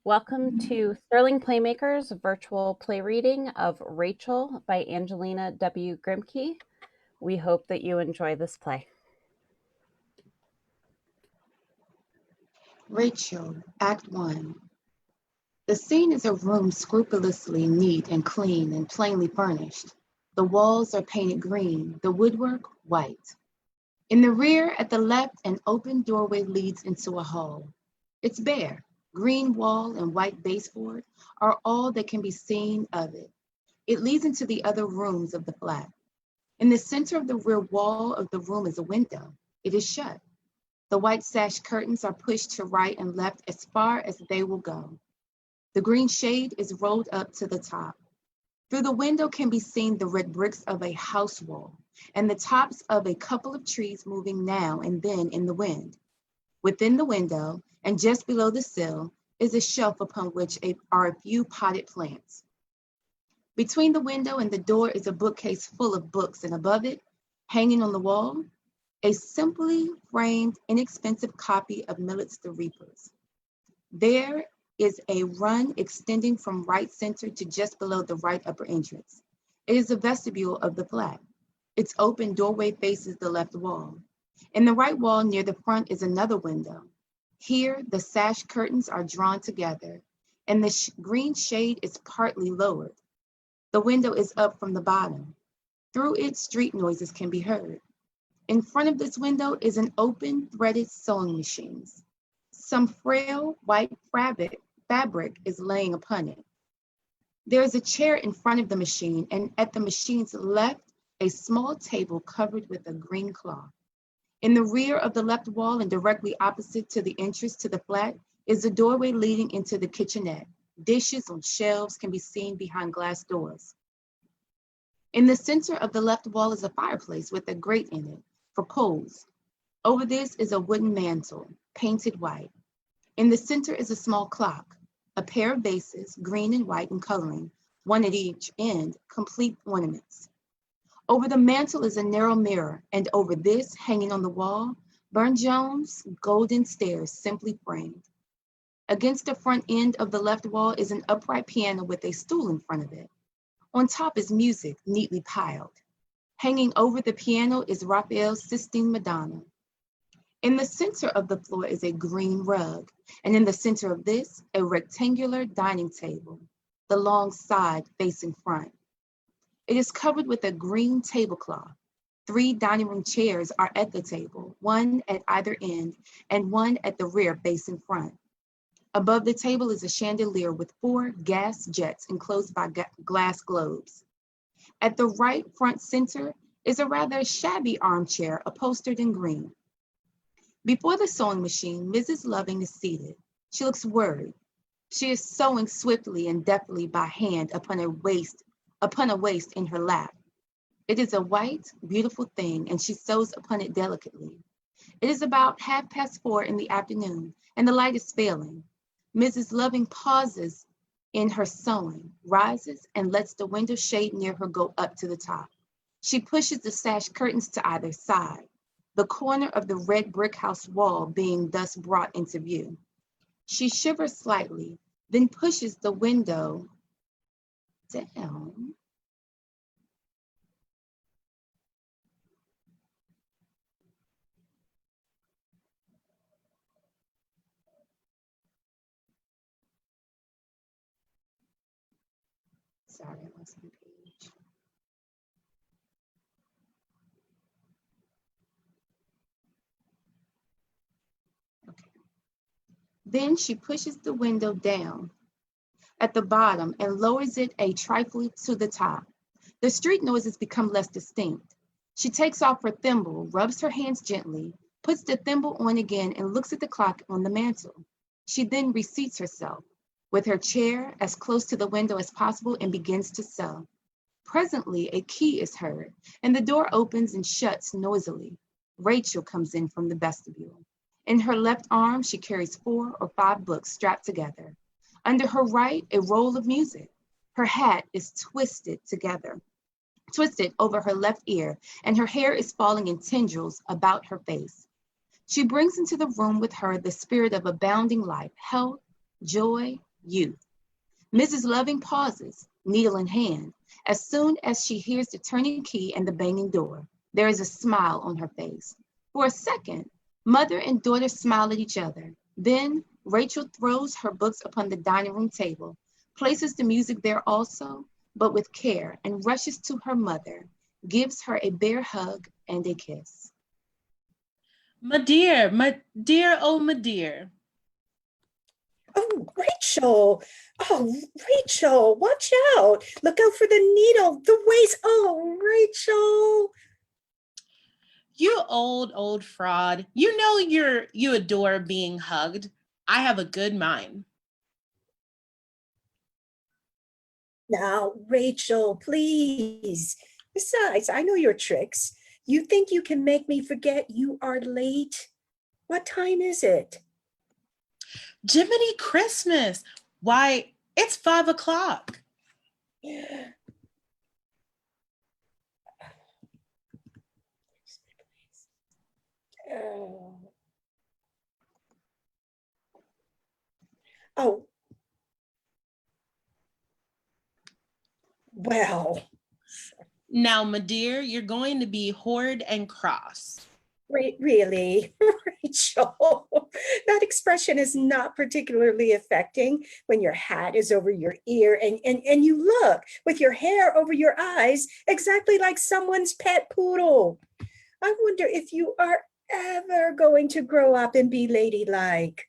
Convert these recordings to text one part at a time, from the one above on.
Welcome to Sterling Playmakers virtual play reading of Rachel by Angelina W. Grimké. We hope that you enjoy this play. Rachel, Act 1. The scene is a room scrupulously neat and clean and plainly furnished. The walls are painted green, the woodwork white. In the rear, at the left, an open doorway leads into a hall. It's bare. Green wall and white baseboard are all that can be seen of it. It leads into the other rooms of the flat. In the center of the rear wall of the room is a window. It is shut. The white sash curtains are pushed to right and left as far as they will go. The green shade is rolled up to the top. Through the window can be seen the red bricks of a house wall and the tops of a couple of trees moving now and then in the wind. Within the window and just below the sill is a shelf upon which are a few potted plants. Between the window and the door is a bookcase full of books, and above it, hanging on the wall, a simply framed, inexpensive copy of Millet's The Reapers. There is a run extending from right center to just below the right upper entrance. It is the vestibule of the flat. Its open doorway faces the left wall. In the right wall near the front is another window. Here, the sash curtains are drawn together, and the green shade is partly lowered. The window is up from the bottom. Through it, street noises can be heard. In front of this window is an open threaded sewing machine. Some frail white fabric is laying upon it. There is a chair in front of the machine, and at the machine's left, a small table covered with a green cloth. In the rear of the left wall and directly opposite to the entrance to the flat is the doorway leading into the kitchenette. Dishes on shelves can be seen behind glass doors. In the center of the left wall is a fireplace with a grate in it for coals. Over this is a wooden mantle, painted white. In the center is a small clock. A pair of vases, green and white in coloring, one at each end, complete ornaments. Over the mantle is a narrow mirror, and over this, hanging on the wall, Burne-Jones' golden stairs simply framed. Against the front end of the left wall is an upright piano with a stool in front of it. On top is music, neatly piled. Hanging over the piano is Raphael's Sistine Madonna. In the center of the floor is a green rug, and in the center of this, a rectangular dining table, the long side facing front. It is covered with a green tablecloth. 3 dining room chairs are at the table, one at either end and one at the rear facing front. Above the table is a chandelier with 4 gas jets enclosed by glass globes. At the right front center is a rather shabby armchair upholstered in green. Before the sewing machine, Mrs. Loving is seated. She looks worried. She is sewing swiftly and deftly by hand upon a waist in her lap. It is a white, beautiful thing, and she sews upon it delicately. It is about 4:30 in the afternoon, and the light is failing. Mrs. Loving pauses in her sewing, rises, and lets the window shade near her go up to the top. She pushes the sash curtains to either side, the corner of the red brick house wall being thus brought into view. She shivers slightly, then pushes the window down. Sorry, I lost my page. Okay. Then she pushes the window down at the bottom and lowers it a trifle to the top. The street noises become less distinct. She takes off her thimble, rubs her hands gently, puts the thimble on again, and looks at the clock on the mantle. She then reseats herself with her chair as close to the window as possible and begins to sew. Presently, a key is heard, and the door opens and shuts noisily. Rachel comes in from the vestibule. In her left arm, she carries 4 or 5 books strapped together. Under her right, a roll of music. Her hat is twisted over her left ear, and her hair is falling in tendrils about her face. She brings into the room with her the spirit of abounding life, health, joy, Youth. Mrs. Loving pauses, needle in hand, as soon as she hears the turning key and the banging door. There is a smile on her face. For a second, mother and daughter smile at each other. Then Rachel throws her books upon the dining room table, places the music there also, but with care, and rushes to her mother, gives her a bare hug and a kiss. My dear, oh, my dear. Oh, Rachel. Oh, Rachel, watch out. Look out for the needle, the waist. Oh, Rachel. You old fraud. You know you adore being hugged. I have a good mind. Now, Rachel, please. Besides, I know your tricks. You think you can make me forget you are late? What time is it? Jiminy Christmas. Why, it's 5 o'clock. Oh. Well. Now, my dear, you're going to be horrid and cross. Really, Rachel, that expression is not particularly affecting when your hat is over your ear and you look with your hair over your eyes exactly like someone's pet poodle. I wonder if you are ever going to grow up and be ladylike.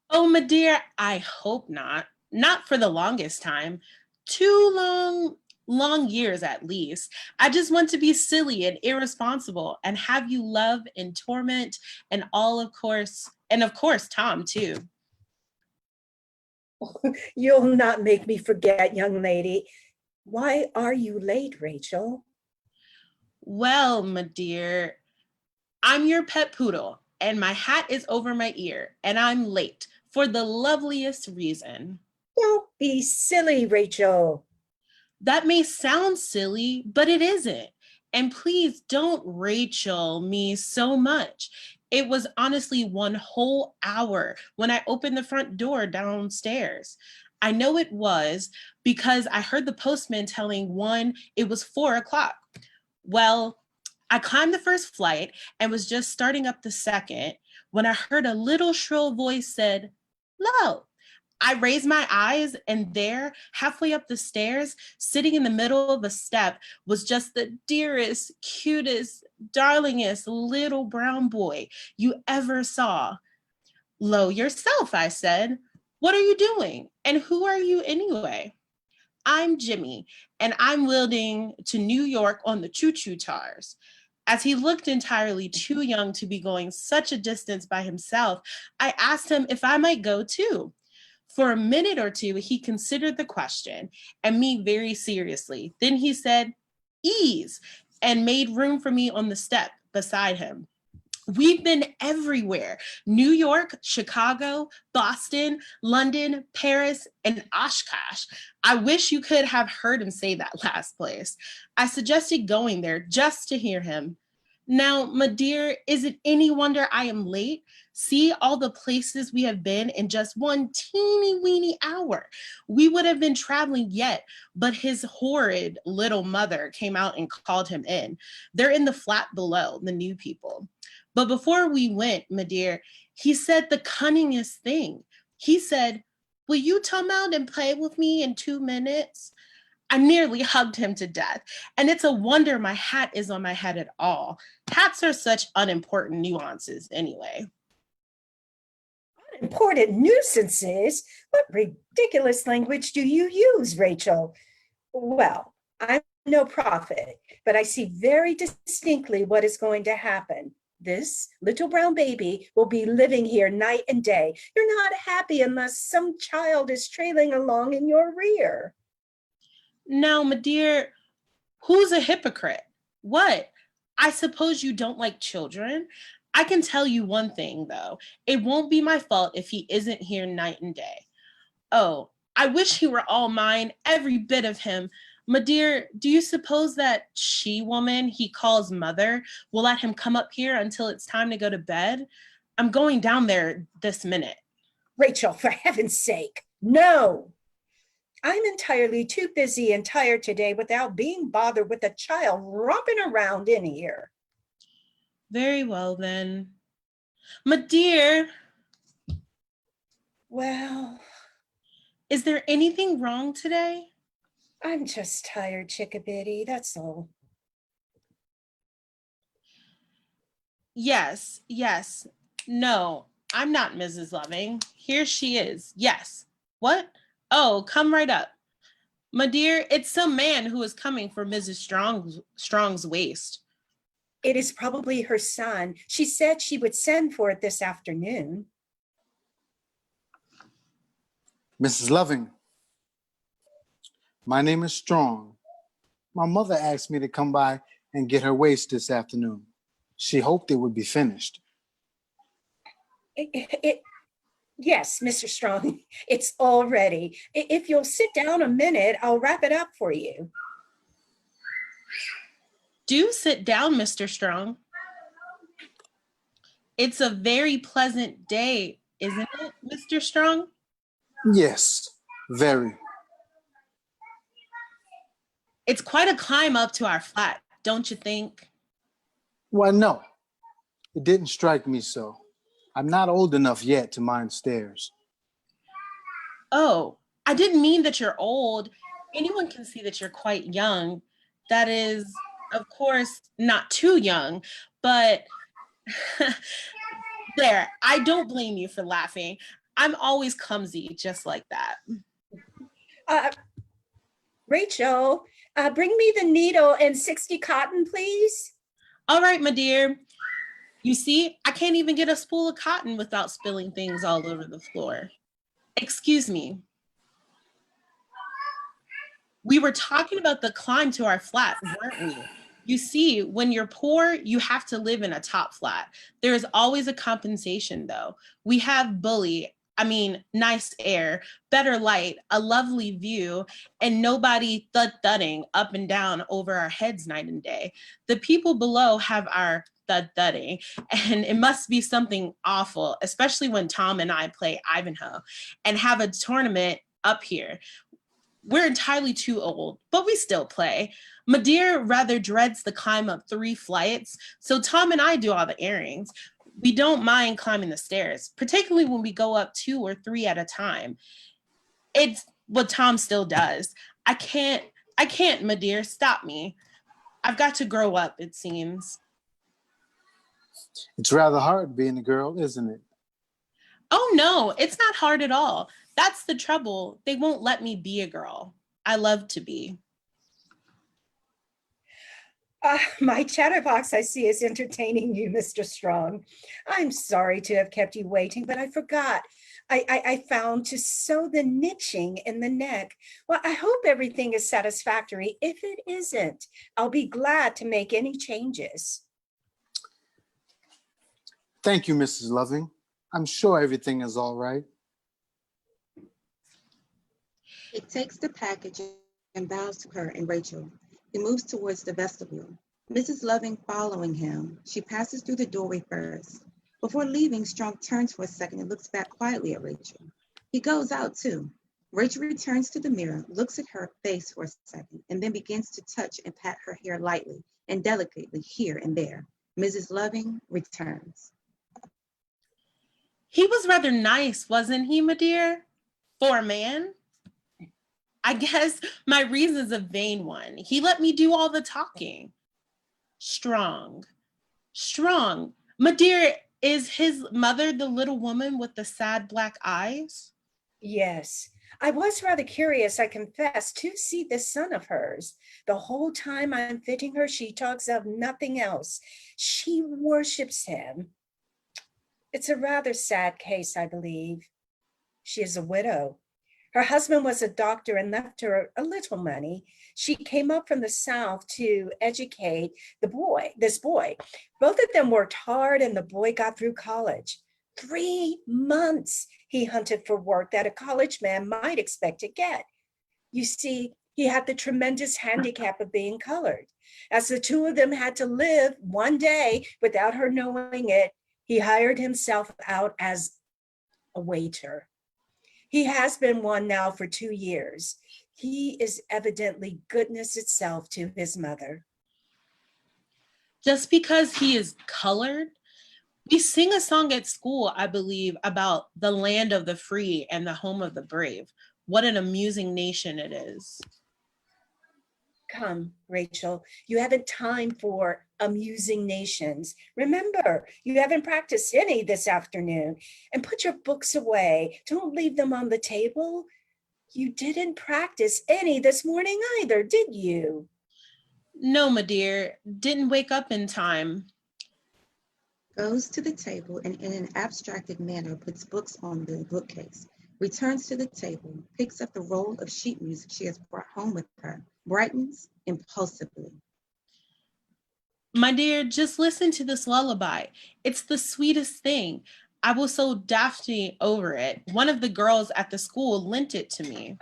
Oh, my dear, I hope not. Not for the longest time. Too long years at least. I just want to be silly and irresponsible and have you love and torment and of course Tom too. You'll not make me forget, young lady. Why are you late, Rachel? Well, my dear, I'm your pet poodle and my hat is over my ear and I'm late for the loveliest reason. Don't be silly, Rachel. That may sound silly, but it isn't. And please don't Rachel me so much. It was honestly 1 whole hour when I opened the front door downstairs. I know it was because I heard the postman telling one it was 4 o'clock. Well, I climbed the first flight and was just starting up the second when I heard a little shrill voice said, "Lo." I raised my eyes and there, halfway up the stairs, sitting in the middle of a step, was just the dearest, cutest, darlingest little brown boy you ever saw. "Lo, yourself," I said. "What are you doing? And who are you anyway?" "I'm Jimmy, and I'm wielding to New York on the choo-choo cars." As he looked entirely too young to be going such a distance by himself, I asked him if I might go too. For a minute or two, he considered the question and me very seriously. Then he said, "Ease," and made room for me on the step beside him. We've been everywhere: New York, Chicago, Boston, London, Paris, and Oshkosh. I wish you could have heard him say that last place. I suggested going there just to hear him. Now, my dear, is it any wonder I am late? See all the places we have been in just 1 teeny weeny hour. We would have been traveling yet, but his horrid little mother came out and called him in. They're in the flat below, the new people. But before we went, my dear, he said the cunningest thing. He said, "Will you come out and play with me in 2 minutes?" I nearly hugged him to death, and it's a wonder my hat is on my head at all. Hats are such unimportant nuances anyway. Unimportant nuisances? What ridiculous language do you use, Rachel? Well, I'm no prophet, but I see very distinctly what is going to happen. This little brown baby will be living here night and day. You're not happy unless some child is trailing along in your rear. Now, my dear, who's a hypocrite? What? I suppose you don't like children? I can tell you one thing, though. It won't be my fault if he isn't here night and day. Oh, I wish he were all mine, every bit of him. My dear, do you suppose that she-woman he calls mother will let him come up here until it's time to go to bed? I'm going down there this minute. Rachel, for heaven's sake. No, I'm entirely too busy and tired today without being bothered with a child romping around in here. Very well then. My dear, Well, is there anything wrong today? I'm just tired, chickabiddy, that's all. Yes. No, I'm not Mrs. Loving. Here she is. Yes. What? Oh, come right up. My dear, it's some man who is coming for Mrs. Strong's waist. It is probably her son. She said she would send for it this afternoon. Mrs. Loving, my name is Strong. My mother asked me to come by and get her waist this afternoon. She hoped it would be finished. Yes, Mr. Strong, it's all ready. If you'll sit down a minute, I'll wrap it up for you. Do sit down, Mr. Strong. It's a very pleasant day, isn't it, Mr. Strong? Yes, very. It's quite a climb up to our flat, don't you think? Why, no, it didn't strike me so. I'm not old enough yet to mind stairs. Oh, I didn't mean that you're old. Anyone can see that you're quite young. That is, of course, not too young, but there, I don't blame you for laughing. I'm always clumsy just like that. Rachel, bring me the needle and 60 cotton, please. All right, my dear. You see, I can't even get a spool of cotton without spilling things all over the floor. Excuse me. We were talking about the climb to our flat, weren't we? You see, when you're poor, you have to live in a top flat. There is always a compensation, though. We have nice air, better light, a lovely view, and nobody thudding up and down over our heads night and day. The people below have our thudding, and it must be something awful, especially when Tom and I play Ivanhoe and have a tournament up here. We're entirely too old, but we still play. Madeir rather dreads the climb up 3 flights, so Tom and I do all the airings. We don't mind climbing the stairs, particularly when we go up 2 or 3 at a time. It's what Tom still does. I can't, Madeir, stop me. I've got to grow up, it seems. It's rather hard being a girl, isn't it? Oh no, it's not hard at all. That's the trouble. They won't let me be a girl. I love to be. My chatterbox, I see, is entertaining you, Mr. Strong. I'm sorry to have kept you waiting, but I forgot. I found to sew the niching in the neck. Well, I hope everything is satisfactory. If it isn't, I'll be glad to make any changes. Thank you, Mrs. Loving. I'm sure everything is all right. He takes the package and bows to her and Rachel. He moves towards the vestibule. Mrs. Loving following him, she passes through the doorway first. Before leaving, Strong turns for a second and looks back quietly at Rachel. He goes out too. Rachel returns to the mirror, looks at her face for a second, and then begins to touch and pat her hair lightly and delicately here and there. Mrs. Loving returns. He was rather nice, wasn't he, my dear? For a man? I guess my reason's a vain one. He let me do all the talking. Strong. My dear, is his mother the little woman with the sad black eyes? Yes, I was rather curious, I confess, to see this son of hers. The whole time I'm fitting her, she talks of nothing else. She worships him. It's a rather sad case, I believe. She is a widow. Her husband was a doctor and left her a little money. She came up from the South to educate this boy. Both of them worked hard and the boy got through college. 3 months he hunted for work that a college man might expect to get. You see, he had the tremendous handicap of being colored. As the two of them had to live one day without her knowing it, he hired himself out as a waiter. He has been one now for 2 years. He is evidently goodness itself to his mother. Just because he is colored, we sing a song at school, I believe, about the land of the free and the home of the brave. What an amusing nation it is. Come, Rachel, you haven't time for amusing nations. Remember, you haven't practiced any this afternoon. And put your books away. Don't leave them on the table. You didn't practice any this morning either, did you? No, my dear, didn't wake up in time. Goes to the table and in an abstracted manner puts books on the bookcase. Returns to the table, picks up the roll of sheet music she has brought home with her, brightens impulsively. My dear, just listen to this lullaby. It's the sweetest thing. I was so daffy over it. One of the girls at the school lent it to me.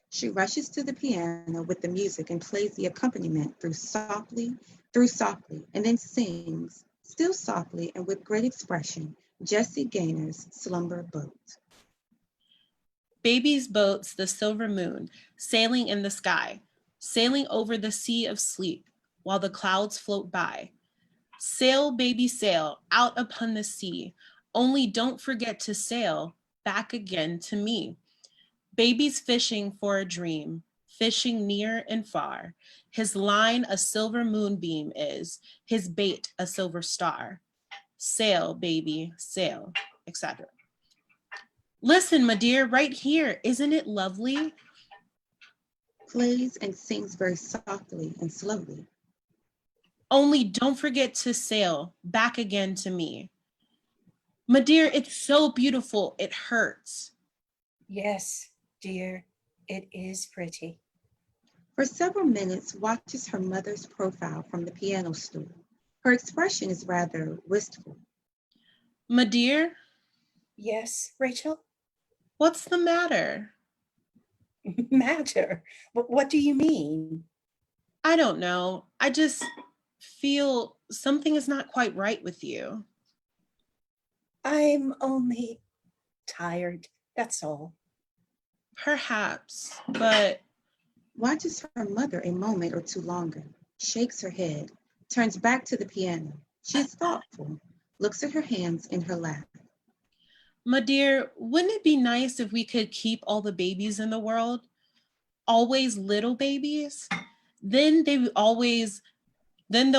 She rushes to the piano with the music and plays the accompaniment through softly, and then sings, still softly and with great expression, Jessie Gaynor's Slumber Boat. Baby's boat's the silver moon, sailing in the sky, sailing over the sea of sleep, while the clouds float by. Sail, baby, sail, out upon the sea. Only don't forget to sail back again to me. Baby's fishing for a dream, fishing near and far. His line a silver moonbeam is, his bait a silver star. Sail, baby, sail, etc. Listen, my dear, right here, isn't it lovely? Plays and sings very softly and slowly. Only don't forget to sail back again to me. My dear, it's so beautiful, it hurts. Yes, dear, it is pretty. For several minutes, watches her mother's profile from the piano stool. Her expression is rather wistful. My dear? Yes, Rachel? What's the matter? Matter? What do you mean? I don't know. I just feel something is not quite right with you. I'm only tired, that's all. Perhaps, but... Watches her mother a moment or two longer, shakes her head, turns back to the piano. She is thoughtful, looks at her hands in her lap. My dear, wouldn't it be nice if we could keep all the babies in the world? Always little babies? Then they'll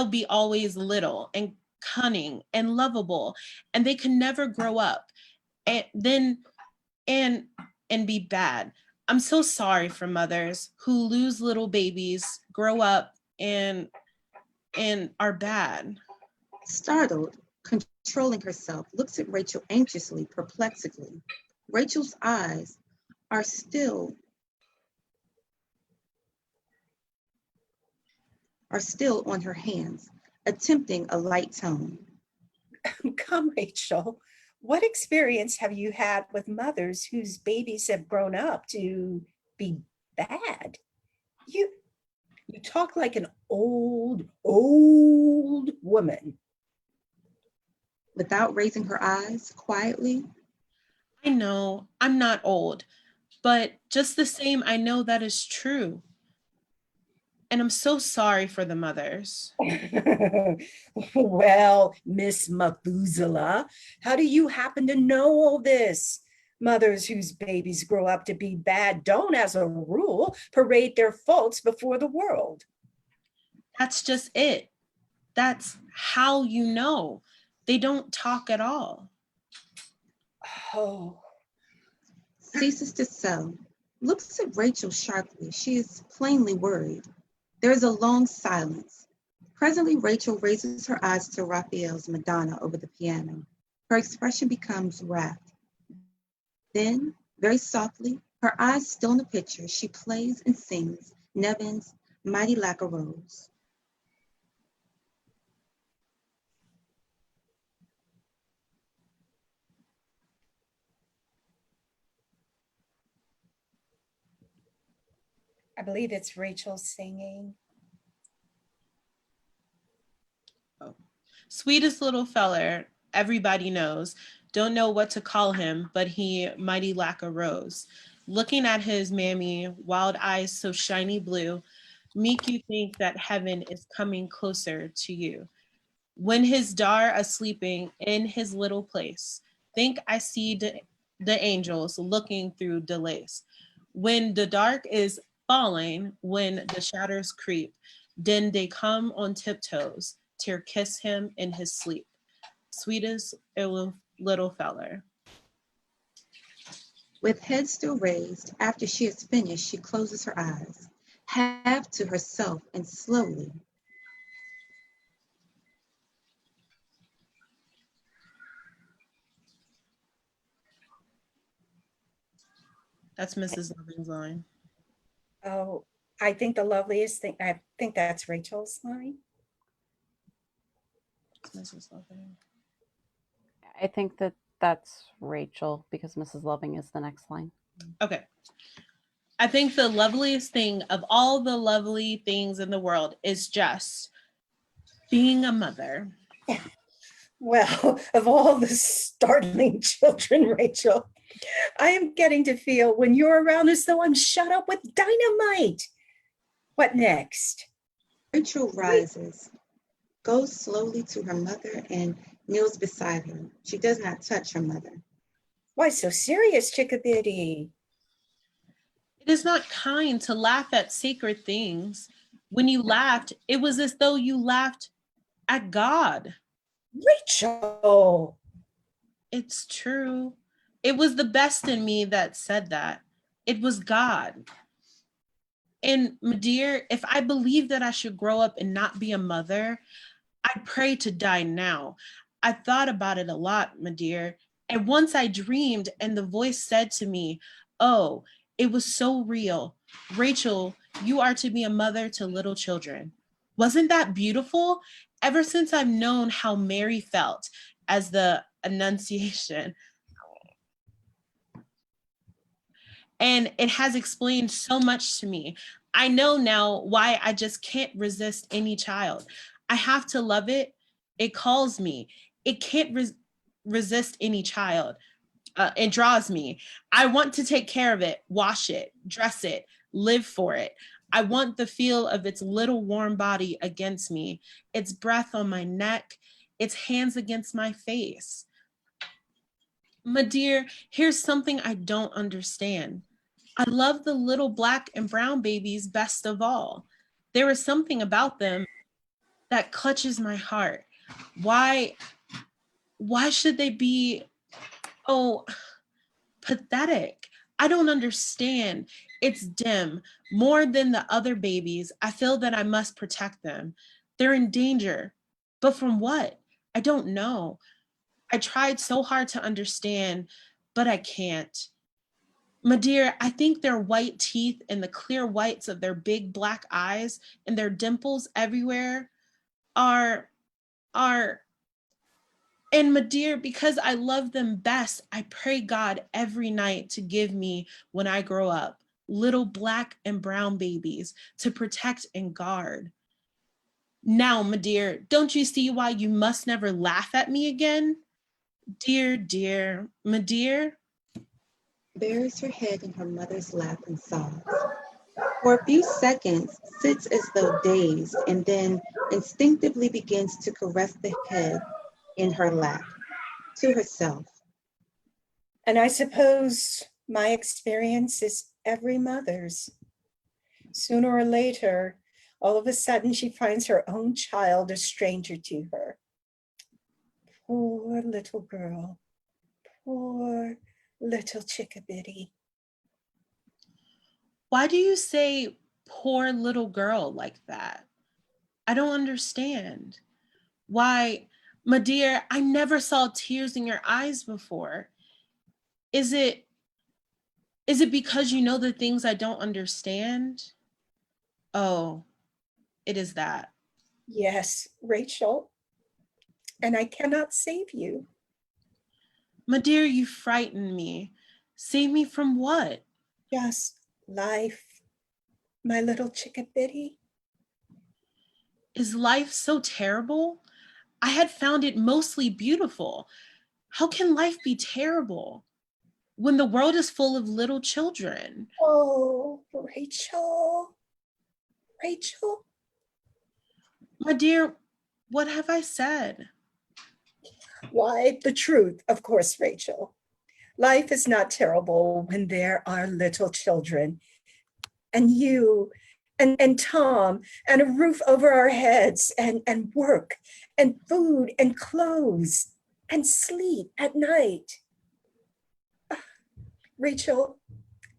be always little and cunning and lovable, and they can never grow up and be bad. I'm so sorry for mothers who lose little babies, grow up and are bad. Startled, controlling herself, looks at Rachel anxiously, perplexedly. Rachel's eyes are still on her hands, attempting a light tone. Come, Rachel, what experience have you had with mothers whose babies have grown up to be bad? You talk like an old woman. Without raising her eyes, quietly, I know I'm not old, but just the same, I know that is true. And I'm so sorry for the mothers. Well, Miss Methuselah, how do you happen to know all this? Mothers whose babies grow up to be bad don't, as a rule, parade their faults before the world. That's just it. That's how you know. They don't talk at all. Oh. ceases to sew, looks at Rachel sharply. She is plainly worried. There is a long silence. Presently, Rachel raises her eyes to Raphael's Madonna over the piano. Her expression becomes rapt. Then, very softly, her eyes still on the picture, she plays and sings Nevin's Mighty Lack a Rose. I believe it's Rachel singing. Oh. Sweetest little feller, everybody knows. Don't know what to call him, but he mighty lack a rose. Looking at his mammy, wild eyes so shiny blue, make you think that heaven is coming closer to you. When his dar a sleeping in his little place, think I see the angels looking through delays. When the dark is falling, when the shadows creep, then they come on tiptoes to kiss him in his sleep. Sweetest little feller. With head still raised, after she has finished, she closes her eyes, half to herself, and slowly. That's Mrs. Loving's line. Oh, I think the loveliest thing, I think that's Rachel's line. It's Mrs. Loving. I think that that's Rachel because Mrs. Loving is the next line. Okay. I think the loveliest thing of all the lovely things in the world is just being a mother. Well, of all the startling children, Rachel, I am getting to feel when you're around as though I'm shut up with dynamite. What next? Rachel rises, goes slowly to her mother, and kneels beside her. She does not touch her mother. Why so serious, Chickabiddy? It is not kind to laugh at sacred things. When you laughed, it was as though you laughed at God. Rachel! It's true. It was the best in me that said that. It was God. And my dear, if I believed that I should grow up and not be a mother, I'd pray to die now. I thought about it a lot, my dear. And once I dreamed, and the voice said to me, oh, it was so real. Rachel, you are to be a mother to little children. Wasn't that beautiful? Ever since I've known how Mary felt as the Annunciation, and it has explained so much to me. I know now why I just can't resist any child. I have to love it. It calls me. It can't resist any child. It draws me. I want to take care of it, wash it, dress it, live for it. I want the feel of its little warm body against me, its breath on my neck, its hands against my face. My dear, here's something I don't understand. I love the little black and brown babies best of all. There is something about them that clutches my heart. Why should they be, oh, pathetic? I don't understand. It's dim. More than the other babies, I feel that I must protect them. They're in danger. But from what? I don't know. I tried so hard to understand, but I can't. My dear, I think their white teeth and the clear whites of their big black eyes and their dimples everywhere are, and my dear, because I love them best, I pray God every night to give me, when I grow up, little black and brown babies to protect and guard. Now, my dear, don't you see why you must never laugh at me again? Dear, dear, my dear. Buries her head in her mother's lap and sobs. For a few seconds, sits as though dazed, and then instinctively begins to caress the head in her lap, to herself. And I suppose my experience is every mother's. Sooner or later, all of a sudden, she finds her own child a stranger to her. Poor little girl. Poor little Chickabiddy. Why do you say poor little girl like that? I don't understand. Why, my dear, I never saw tears in your eyes before. Is it because you know the things I don't understand? Oh, it is that. Yes, Rachel. And I cannot save you. My dear, you frighten me. Save me from what? Just life, my little Chickabiddy. Is life so terrible? I had found it mostly beautiful. How can life be terrible when the world is full of little children? Oh, Rachel. Rachel? My dear, what have I said? Why, the truth, of course, Rachel. Life is not terrible when there are little children. And you and Tom and a roof over our heads and work and food and clothes and sleep at night. Rachel,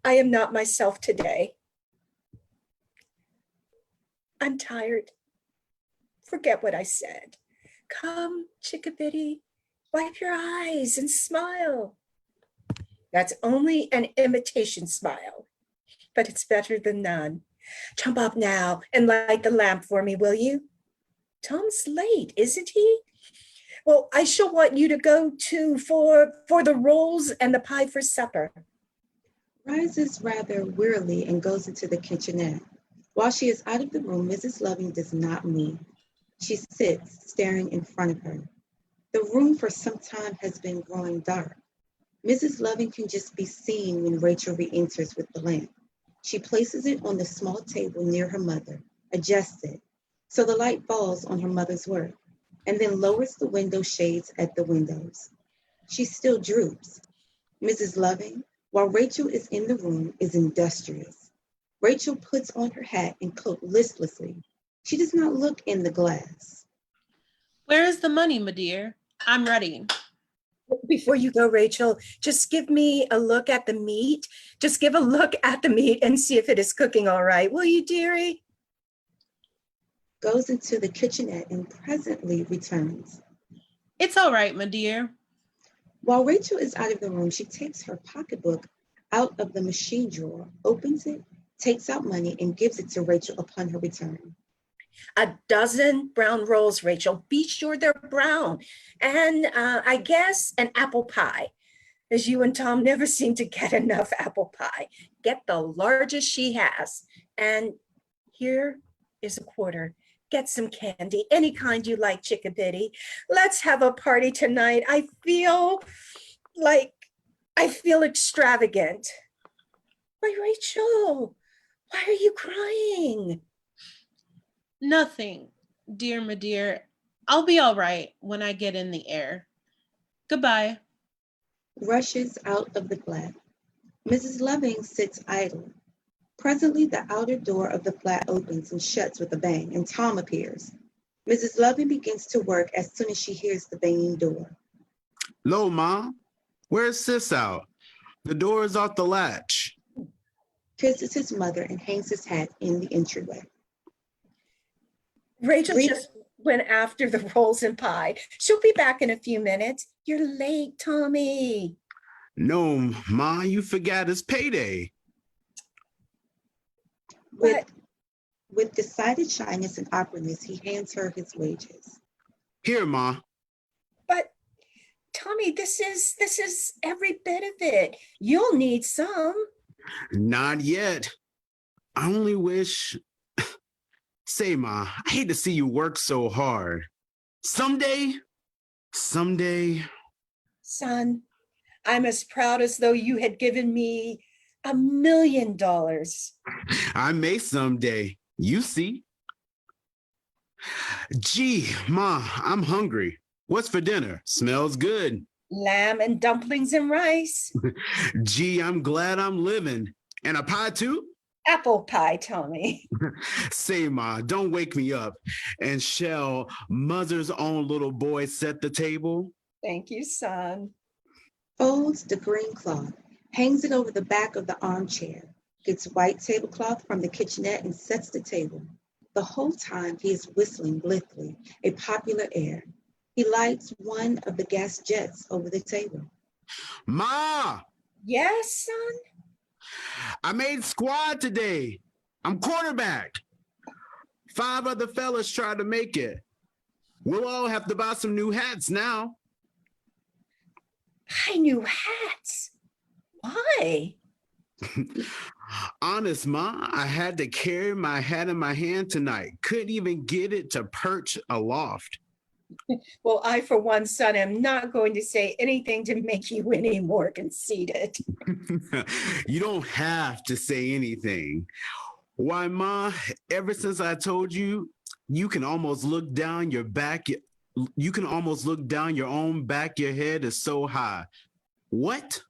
I am not myself today. I'm tired. Forget what I said. Come, chickabiddy, wipe your eyes and smile. That's only an imitation smile, but it's better than none. Jump up now and light the lamp for me, will you? Tom's late, isn't he? Well, I shall want you to go to for the rolls and the pie for supper. Rises rather wearily and goes into the kitchenette. While she is out of the room, Mrs. Loving does not move. She sits, staring in front of her. The room for some time has been growing dark. Mrs. Loving can just be seen when Rachel re-enters with the lamp. She places it on the small table near her mother, adjusts it, so the light falls on her mother's work, and then lowers the window shades at the windows. She still droops. Mrs. Loving, while Rachel is in the room, is industrious. Rachel puts on her hat and coat listlessly. She does not look in the glass. Where is the money, my dear? I'm ready. Before you go, Rachel, just give me a look at the meat. Just give a look at the meat and see if it is cooking all right. Will you, dearie? Goes into the kitchenette and presently returns. It's all right, my dear. While Rachel is out of the room, she takes her pocketbook out of the machine drawer, opens it, takes out money, and gives it to Rachel upon her return. A dozen brown rolls, Rachel. Be sure they're brown. And I guess an apple pie, as you and Tom never seem to get enough apple pie. Get the largest she has. And here is a quarter. Get some candy, any kind you like, chickabiddy. Let's have a party tonight. I feel extravagant. Why, Rachel, why are you crying? Nothing, dear, my dear. I'll be all right when I get in the air. Goodbye. Rushes out of the flat. Mrs. Loving sits idle. Presently, the outer door of the flat opens and shuts with a bang, and Tom appears. Mrs. Loving begins to work as soon as she hears the banging door. "Lo, Ma, where's Sis out? The door is off the latch." Kisses his mother and hangs his hat in the entryway. Rachel just went after the rolls and pie. She'll be back in a few minutes. You're late, Tommy. "No, Ma, you forgot it's payday." With decided shyness and awkwardness, he hands her his wages. "Here, Ma." But Tommy, this is every bit of it. You'll need some. "Not yet. I only wish..." "Say, Ma, I hate to see you work so hard. Someday. Son, I'm as proud as though you had given me $1 million. I may someday. You see. Gee, Ma, I'm hungry. What's for dinner? Smells good. Lamb and dumplings and rice. Gee, I'm glad I'm living. And a pie too? Apple pie, Tommy. Say, Ma, don't wake me up. And shall Mother's own little boy set the table? Thank you, son. Folds the green cloth, hangs it over the back of the armchair, gets white tablecloth from the kitchenette and sets the table. The whole time he is whistling blithely a popular air. He lights one of the gas jets over the table. "Ma! Yes, son? I made squad today. I'm quarterback. 5 other fellas tried to make it. We'll all have to buy some new hats now." Buy new hats. Why? "Honest, Ma, I had to carry my hat in my hand tonight. Couldn't even get it to perch aloft." Well, I, for one, son, am not going to say anything to make you any more conceited. You don't have to say anything. Why, Ma, ever since I told you, you can almost look down your back. You can almost look down your own back. Your head is so high. What?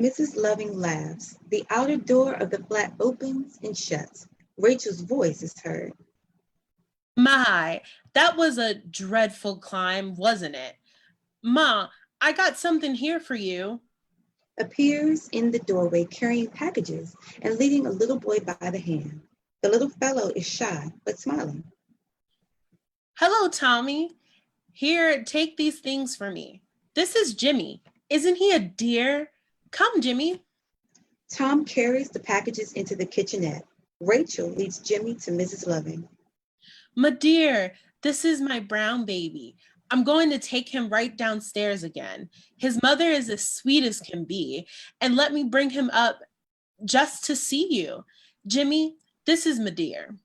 Mrs. Loving laughs. The outer door of the flat opens and shuts. Rachel's voice is heard. My, that was a dreadful climb, wasn't it? Ma, I got something here for you. Appears in the doorway carrying packages and leading a little boy by the hand. The little fellow is shy but smiling. Hello, Tommy. Here, take these things for me. This is Jimmy. Isn't he a dear? Come, Jimmy. Tom carries the packages into the kitchenette. Rachel leads Jimmy to Mrs. Loving. My dear, this is my brown baby. I'm going to take him right downstairs again. His mother is as sweet as can be, and let me bring him up just to see you. Jimmy, this is my dear.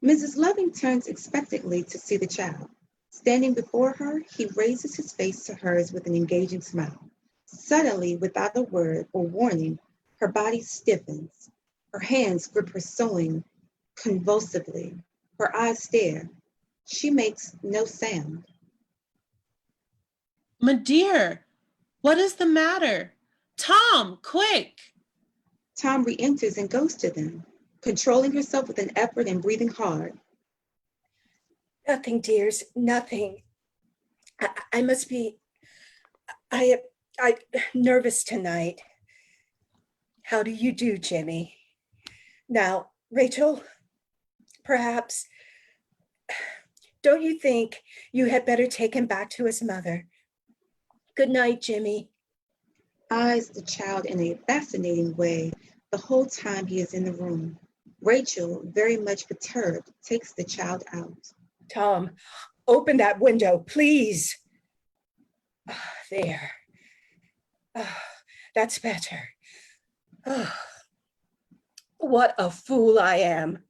Mrs. Loving turns expectantly to see the child. Standing before her, he raises his face to hers with an engaging smile. Suddenly, without a word or warning, her body stiffens. Her hands grip her sewing convulsively. Her eyes stare. She makes no sound. My dear, what is the matter? Tom, quick! Tom re-enters and goes to them, controlling herself with an effort and breathing hard. Nothing, dears, nothing. I must be, I nervous tonight. How do you do, Jimmy? Now, Rachel, perhaps, don't you think you had better take him back to his mother? Good night, Jimmy. Eyes the child in a fascinating way the whole time he is in the room. Rachel, very much perturbed, takes the child out. Tom, open that window, please. There. That's better. What a fool I am.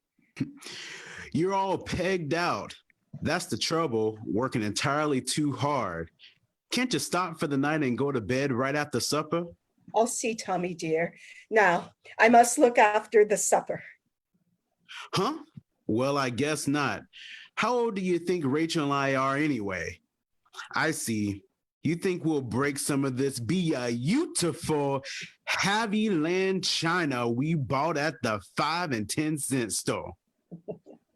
You're all pegged out. That's the trouble, working entirely too hard. Can't you stop for the night and go to bed right after supper? I'll see, Tommy dear. Now, I must look after the supper. Huh? Well, I guess not. How old do you think Rachel and I are anyway? I see. You think we'll break some of this beautiful heavy land china we bought at the 5 and 10 cent store?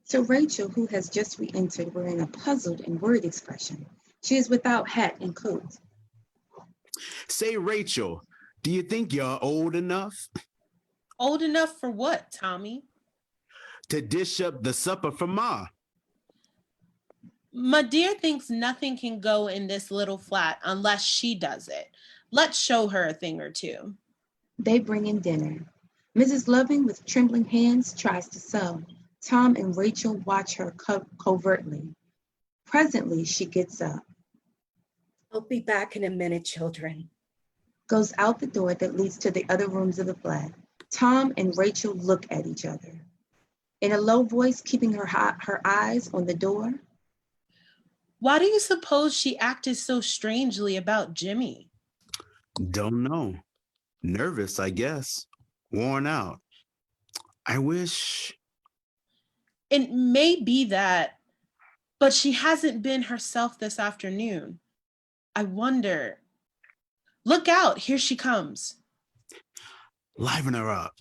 To Rachel, who has just re-entered wearing a puzzled and worried expression, she is without hat and coat. Say, Rachel, do you think you're old enough? Old enough for what, Tommy? To dish up the supper for Ma. My dear thinks nothing can go in this little flat unless she does it. Let's show her a thing or two. They bring in dinner. Mrs. Loving, with trembling hands, tries to sew. Tom and Rachel watch her covertly. Presently, she gets up, I'll be back in a minute, children. goes out the door that leads to the other rooms of the flat. Tom and Rachel look at each other. In a low voice, keeping her eyes on the door. Why do you suppose she acted so strangely about Jimmy? Don't know. Nervous, I guess. Worn out. I wish. It may be that, but she hasn't been herself this afternoon. I wonder. Look out, here she comes. Liven her up.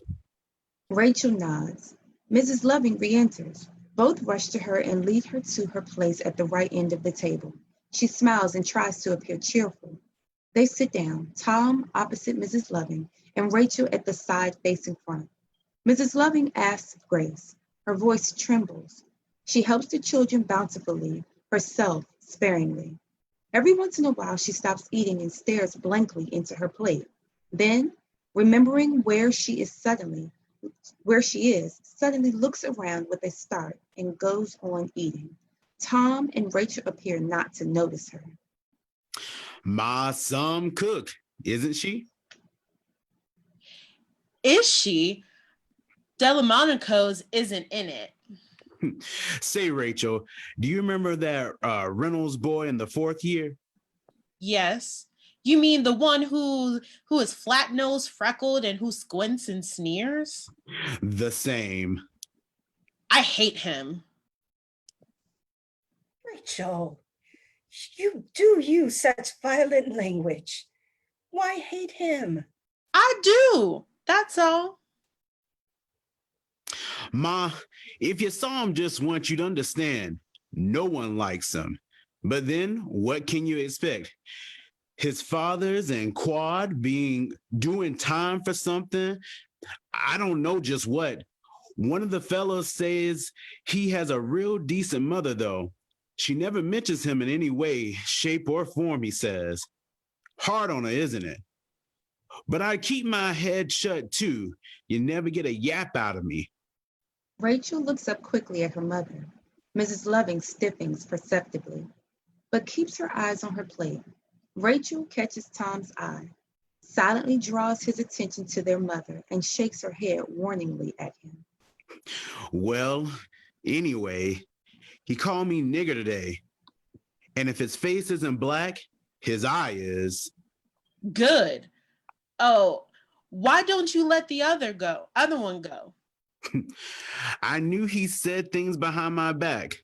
Rachel nods. Mrs. Loving re-enters. Both rush to her and lead her to her place at the right end of the table. She smiles and tries to appear cheerful. They sit down, Tom opposite Mrs. Loving and Rachel at the side facing front. Mrs. Loving asks grace. Her voice trembles. She helps the children bountifully, herself sparingly. Every once in a while, she stops eating and stares blankly into her plate. Then, remembering where she is, suddenly looks around with a start and goes on eating. Tom and Rachel appear not to notice her. Ma some cook, isn't she? Is she? Delmonico's isn't in it. Say, Rachel, do you remember that Reynolds boy in the fourth year? Yes. You mean the one who is flat-nosed, freckled, and who squints and sneers? The same. I hate him. Rachel, you do use such violent language. Why hate him? I do. That's all. Ma, if you saw him just once, you'd understand. No one likes him. But then, what can you expect? His fathers and Quad doing time for something. I don't know just what. One of the fellows says he has a real decent mother, though. She never mentions him in any way, shape, or form, he says. Hard on her, isn't it? But I keep my head shut, too. You never get a yap out of me. Rachel looks up quickly at her mother. Mrs. Loving stiffens perceptibly, but keeps her eyes on her plate. Rachel catches Tom's eye, silently draws his attention to their mother, and shakes her head warningly at him. Well, anyway, he called me nigger today. And if his face isn't black, his eye is. Good. Oh, why don't you let the other one go? I knew he said things behind my back,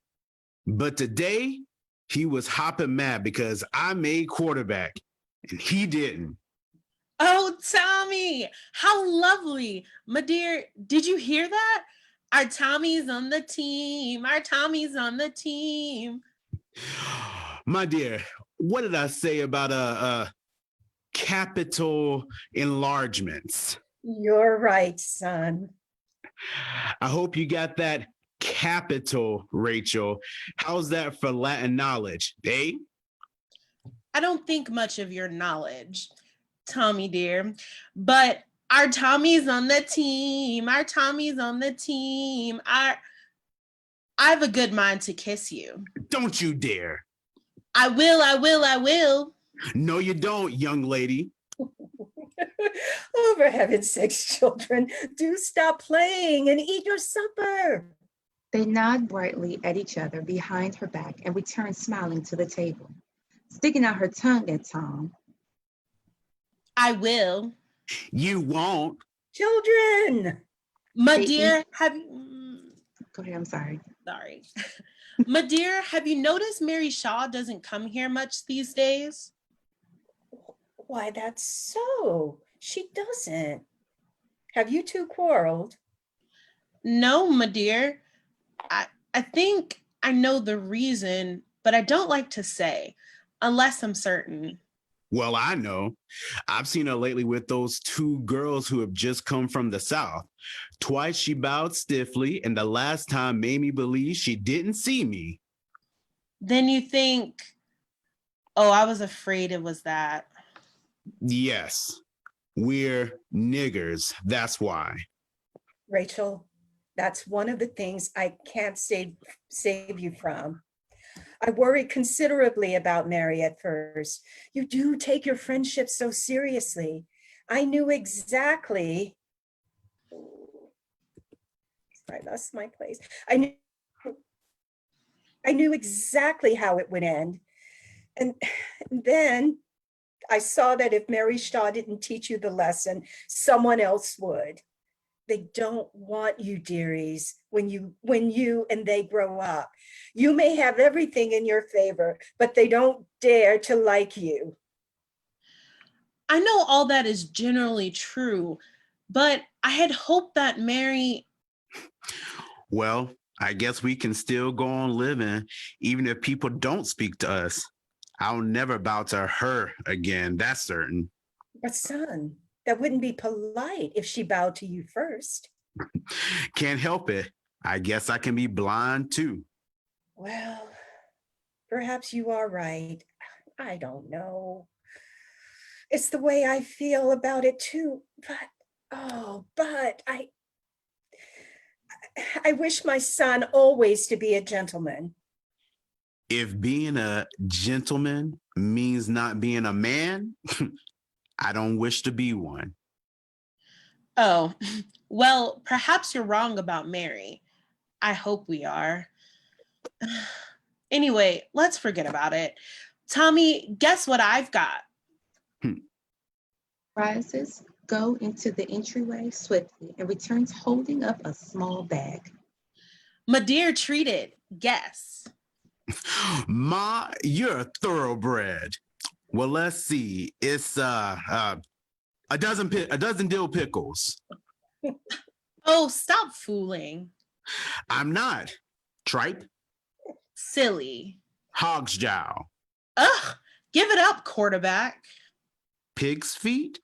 but today he was hopping mad because I made quarterback and he didn't. Oh, Tommy, how lovely. My dear, did you hear that? Our Tommy's on the team. Our Tommy's on the team. My dear, what did I say about capital enlargements? You're right, son. I hope you got that capital, Rachel. How's that for Latin knowledge, eh? I don't think much of your knowledge, Tommy dear, but our Tommy's on the team. Our Tommy's on the team. I have a good mind to kiss you. Don't you dare. I will. No, you don't, young lady. Oh, for heaven's sakes, children, do stop playing and eat your supper. They nod brightly at each other behind her back and return smiling to the table. Sticking out her tongue at Tom. I will. You won't. Children. My They dear, Go ahead, I'm sorry. Sorry. My dear, have you noticed Mary Shaw doesn't come here much these days? Why, that's so. She doesn't. Have you two quarreled? No, my dear. I think I know the reason, but I don't like to say, unless I'm certain. Well, I know. I've seen her lately with those two girls who have just come from the South. Twice she bowed stiffly, and the last time made me believe she didn't see me. Then you think, oh, I was afraid it was that. Yes, we're niggers. That's why. Rachel, that's one of the things I can't save you from. I worried considerably about Mary at first. You do take your friendship so seriously. I knew exactly. I lost my place. I knew exactly how it would end. And then I saw that if Mary Shaw didn't teach you the lesson, someone else would. They don't want you, dearies, when you and they grow up. You may have everything in your favor, but they don't dare to like you. I know all that is generally true, but I had hoped that Mary... Well, I guess we can still go on living, even if people don't speak to us. I'll never bow to her again, that's certain. But son, that wouldn't be polite if she bowed to you first. Can't help it. I guess I can be blind too. Well, perhaps you are right. I don't know. It's the way I feel about it too. But I wish my son always to be a gentleman. If being a gentleman means not being a man, I don't wish to be one. Oh, well, perhaps you're wrong about Mary. I hope we are. Anyway, let's forget about it. Tommy, guess what I've got? Rises, go into the entryway swiftly and returns holding up a small bag. My dear treated, guess. Ma, you're a thoroughbred. Well, let's see. It's a dozen dill pickles. Oh, stop fooling. I'm not. Tripe, Silly. hog's jowl, Ugh, give it up, quarterback. pig's feet.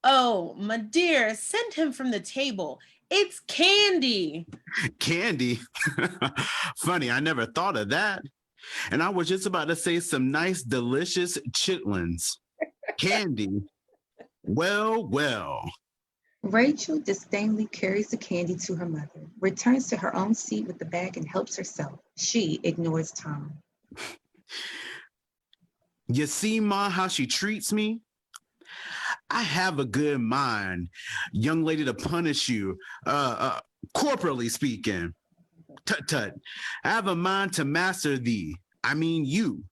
Oh, my dear, send him from the table. It's candy. Candy. Funny, I never thought of that. And I was just about to say some nice, delicious chitlins. Candy. Well, well. Rachel disdainfully carries the candy to her mother, returns to her own seat with the bag and helps herself. She ignores Tom. You see, Ma, how she treats me? I have a good mind, young lady, to punish you, corporally speaking. Tut-tut. I have a mind to master thee. I mean you.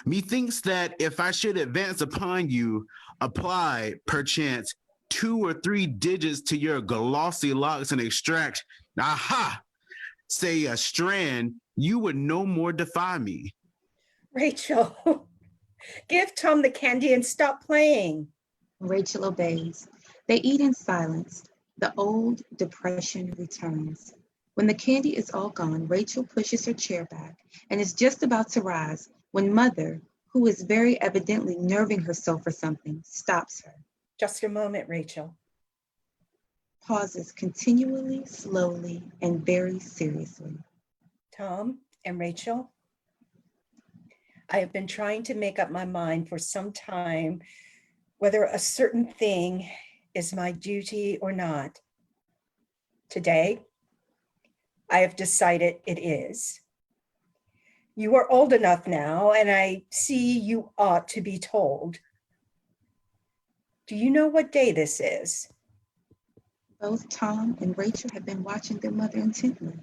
Methinks that if I should advance upon you, apply, perchance, 2 or 3 digits to your glossy locks and extract, aha, say a strand, you would no more defy me. Rachel, give Tom the candy and stop playing. Rachel obeys. They eat in silence. The old depression returns. When the candy is all gone, Rachel pushes her chair back and is just about to rise when Mother, who is very evidently nerving herself for something, stops her. Just a moment, Rachel. Pauses continually, slowly, and very seriously. Tom and Rachel, I have been trying to make up my mind for some time whether a certain thing is my duty or not. Today, I have decided it is. You are old enough now, and I see you ought to be told. Do you know what day this is? Both Tom and Rachel have been watching their mother intently.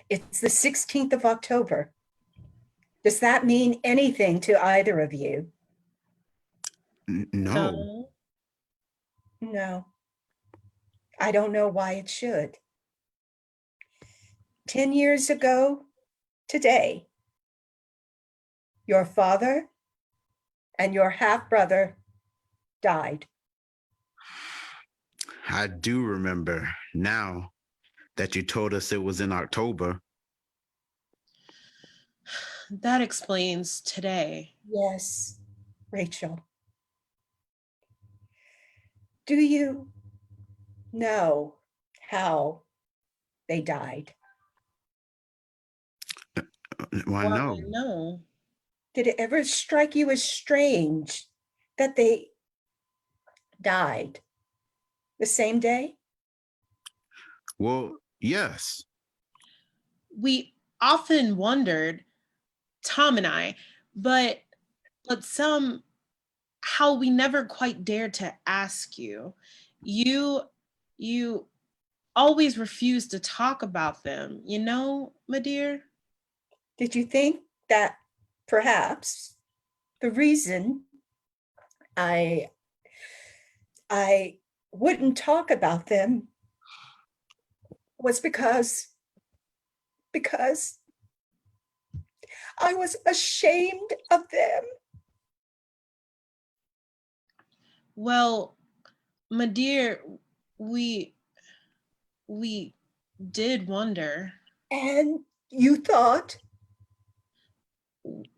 It's the 16th of October. Does that mean anything to either of you? No. No. I don't know why it should. 10 years ago today, your father and your half-brother died. I do remember now that you told us it was in October. That explains today. Yes, Rachel. Do you know how they died? Why, no. No. Did it ever strike you as strange that they died the same day? Well, yes. We often wondered, Tom and I, but somehow we never quite dared to ask you. You always refused to talk about them, you know, my dear? Did you think that perhaps the reason I wouldn't talk about them was because I was ashamed of them? Well, my dear, we did wonder. And you thought,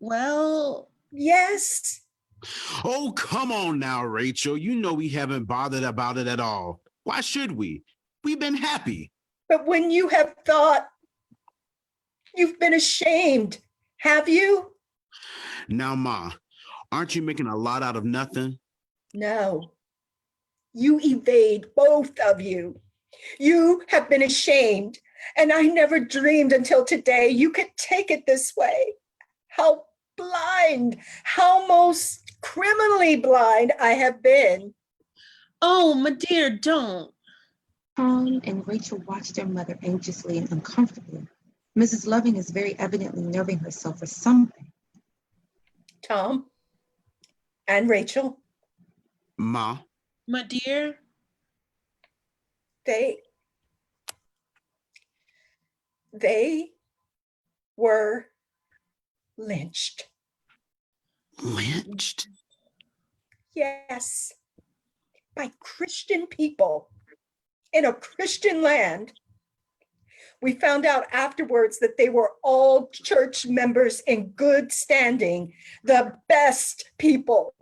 well, yes. Oh, come on now, Rachel. You know we haven't bothered about it at all. Why should we? We've been happy. But when you have thought, you've been ashamed, have you? Now, Ma, aren't you making a lot out of nothing? No. You evade, both of you. You have been ashamed, and I never dreamed until today you could take it this way. How blind, how most criminally blind I have been. Oh, my dear, don't. Tom and Rachel watched their mother anxiously and uncomfortably. Mrs. Loving is very evidently nerving herself for something. Tom and Rachel, Ma, My dear. they were lynched. lynched? Yes, by Christian people in a Christian land. We found out afterwards that they were all church members in good standing, the best people.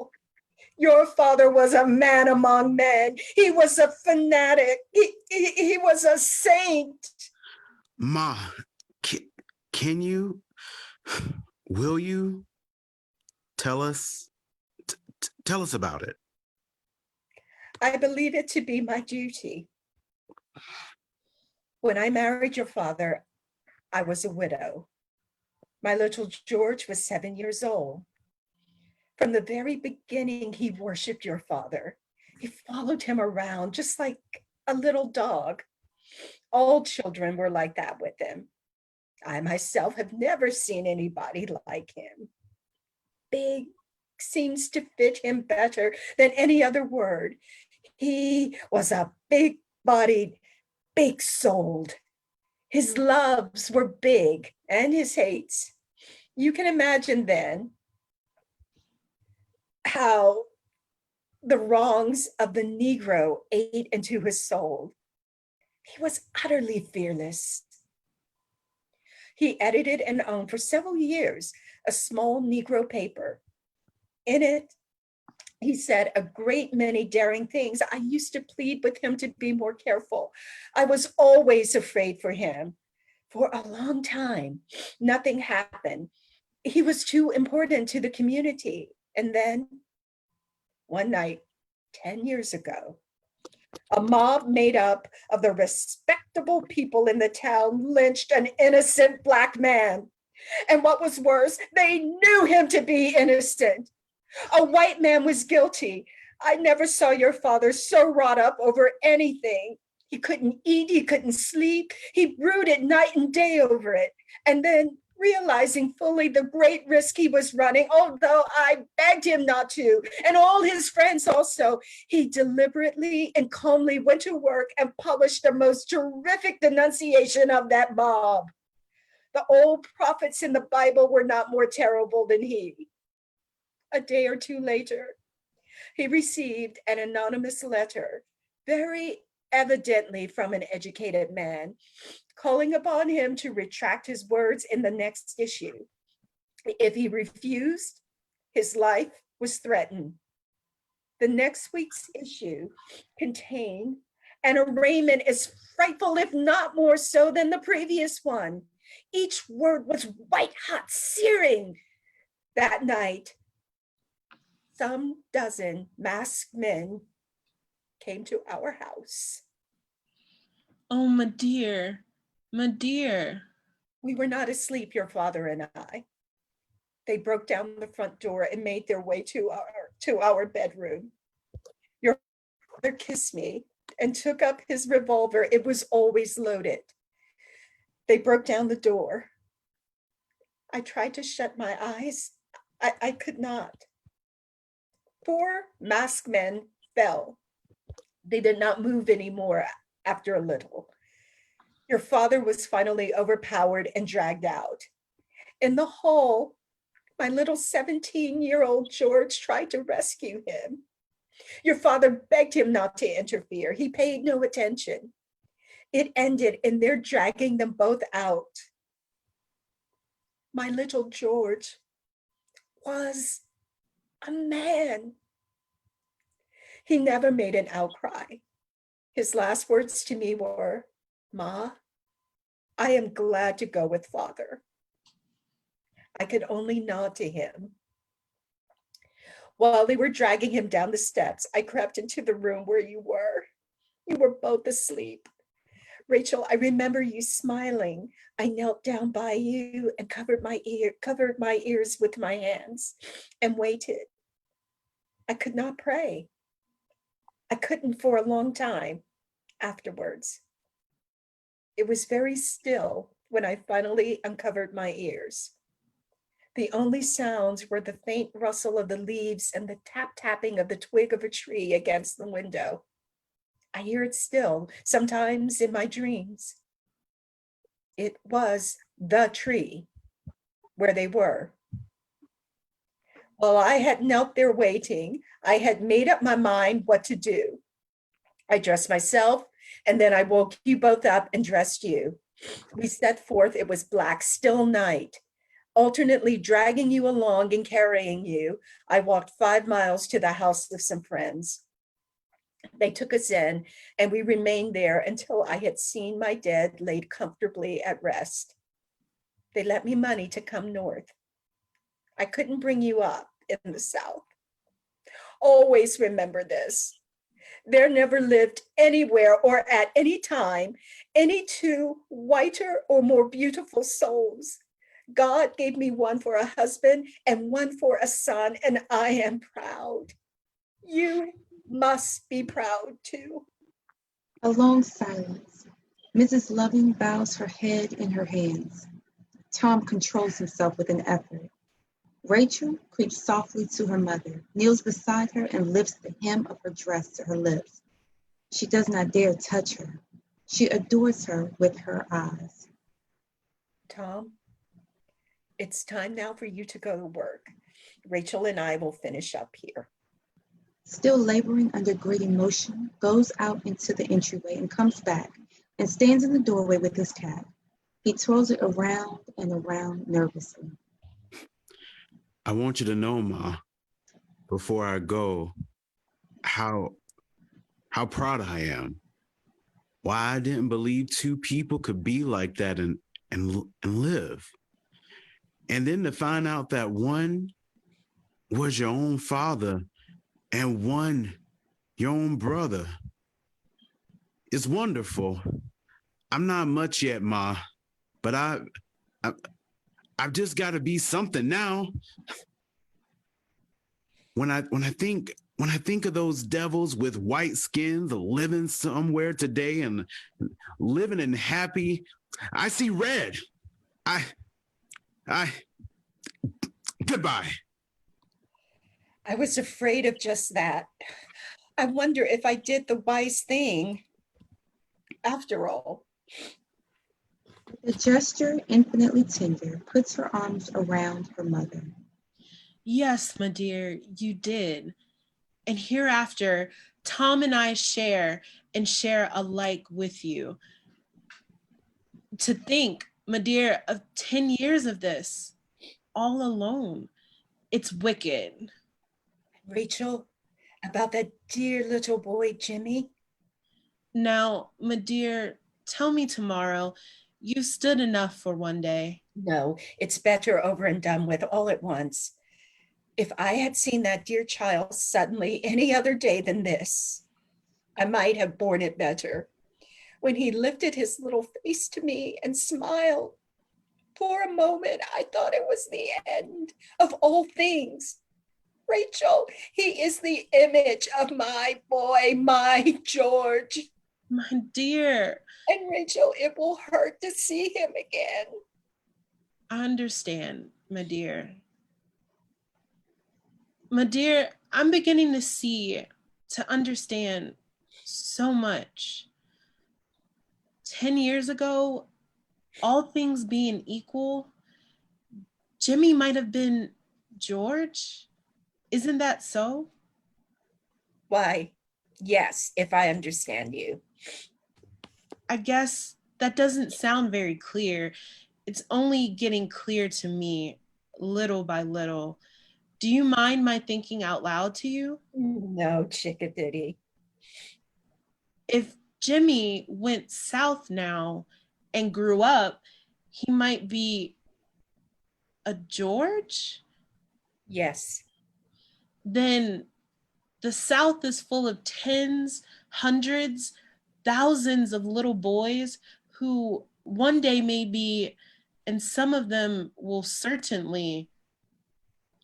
Your father was a man among men. He was a fanatic. He was a saint. Ma, can you, will you tell us, tell us about it? I believe it to be my duty. When I married your father, I was a widow. My little George was 7 years old. From the very beginning, he worshiped your father. He followed him around just like a little dog. All children were like that with him. I myself have never seen anybody like him. Big seems to fit him better than any other word. He was a big-bodied, big-souled. His loves were big and his hates. You can imagine then how the wrongs of the Negro ate into his soul. He was utterly fearless. He edited and owned for several years a small Negro paper. In it, he said a great many daring things. I used to plead with him to be more careful. I was always afraid for him. For a long time, nothing happened. He was too important to the community. And then one night, 10 years ago, a mob made up of the respectable people in the town lynched an innocent Black man. And what was worse, they knew him to be innocent. A white man was guilty. I never saw your father so wrought up over anything. He couldn't eat, he couldn't sleep. He brooded night and day over it. And then, realizing fully the great risk he was running, although I begged him not to, and all his friends also, he deliberately and calmly went to work and published the most terrific denunciation of that mob. The old prophets in the Bible were not more terrible than he. A day or two later, he received an anonymous letter, very evidently from an educated man, calling upon him to retract his words in the next issue. If he refused, his life was threatened. The next week's issue contained an arraignment as frightful, if not more so, than the previous one. Each word was white hot, searing. That night, some dozen masked men came to our house. Oh, my dear. My dear. We were not asleep, your father and I. They broke down the front door and made their way to our bedroom. Your father kissed me and took up his revolver. It was always loaded. They broke down the door. I tried to shut my eyes. I could not. 4 masked men fell. They did not move anymore after a little. Your father was finally overpowered and dragged out. In the hall, my little 17-year-old George tried to rescue him. Your father begged him not to interfere. He paid no attention. It ended in their dragging them both out. My little George was a man. He never made an outcry. His last words to me were, "Ma, I am glad to go with father." I could only nod to him. While they were dragging him down the steps, I crept into the room where you were. You were both asleep. Rachel, I remember you smiling. I knelt down by you and covered my ears with my hands and waited. I could not pray. I couldn't for a long time afterwards. It was very still when I finally uncovered my ears. The only sounds were the faint rustle of the leaves and the tap-tapping of the twig of a tree against the window. I hear it still, sometimes in my dreams. It was the tree where they were. While I had knelt there waiting, I had made up my mind what to do. I dressed myself, and then I woke you both up and dressed you. We set forth. It was black, still night. Alternately dragging you along and carrying you, I walked 5 miles to the house of some friends. They took us in, and we remained there until I had seen my dead laid comfortably at rest. They lent me money to come north. I couldn't bring you up in the South. Always remember this. There never lived anywhere or at any time any two whiter or more beautiful souls. God gave me one for a husband and one for a son, and I am proud. You must be proud too. A long silence. Mrs. Loving bows her head in her hands. Tom controls himself with an effort. Rachel creeps softly to her mother, kneels beside her, and lifts the hem of her dress to her lips. She does not dare touch her. She adores her with her eyes. Tom, it's time now for you to go to work. Rachel and I will finish up here. Still laboring under great emotion, goes out into the entryway and comes back and stands in the doorway with his cap. He twirls it around and around nervously. I want you to know, Ma, before I go, how proud I am. Why I didn't believe two people could be like that and live. And then to find out that one was your own father and one your own brother. It's wonderful. I'm not much yet, Ma, but I've just got to be something now. When I think of those devils with white skins living somewhere today and living and happy, I see red. Goodbye. I was afraid of just that. I wonder if I did the wise thing after all. With a gesture infinitely tender, puts her arms around her mother. Yes, my dear, you did. And hereafter, Tom and I share alike with you. To think, my dear, of 10 years of this, all alone. It's wicked. Rachel, about that dear little boy, Jimmy. Now, my dear, tell me tomorrow. You stood enough for one day. No, it's better over and done with all at once. If I had seen that dear child suddenly any other day than this, I might have borne it better. When he lifted his little face to me and smiled, for a moment I thought it was the end of all things. Rachel, he is the image of my boy, my George. My dear. And Rachel, it will hurt to see him again. I understand, my dear. My dear, I'm beginning to understand so much. 10 years ago, all things being equal, Jimmy might have been George. Isn't that so? Why, yes, if I understand you. I guess that doesn't sound very clear. It's only getting clear to me little by little. Do you mind my thinking out loud to you? No, chickaditty. If Jimmy went south now and grew up, he might be a George? Yes. Then the South is full of tens, hundreds, thousands of little boys who one day may be, and some of them will certainly,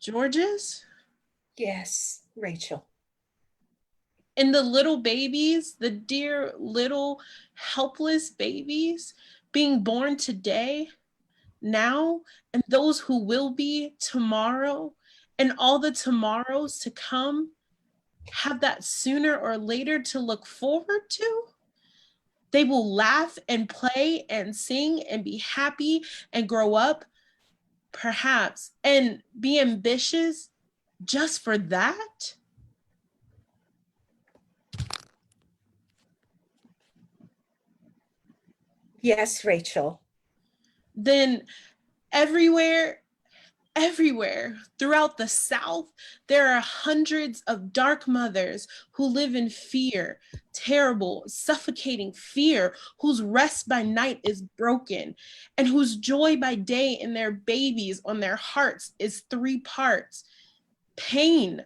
Georges? Yes, Rachel. And the little babies, the dear little helpless babies being born today, now, and those who will be tomorrow, and all the tomorrows to come, have that sooner or later to look forward to. They will laugh and play and sing and be happy and grow up, perhaps, and be ambitious just for that. Yes, Rachel. Then everywhere throughout the South, there are hundreds of dark mothers who live in fear, terrible, suffocating fear, whose rest by night is broken, and whose joy by day in their babies on their hearts is 3 parts. Pain.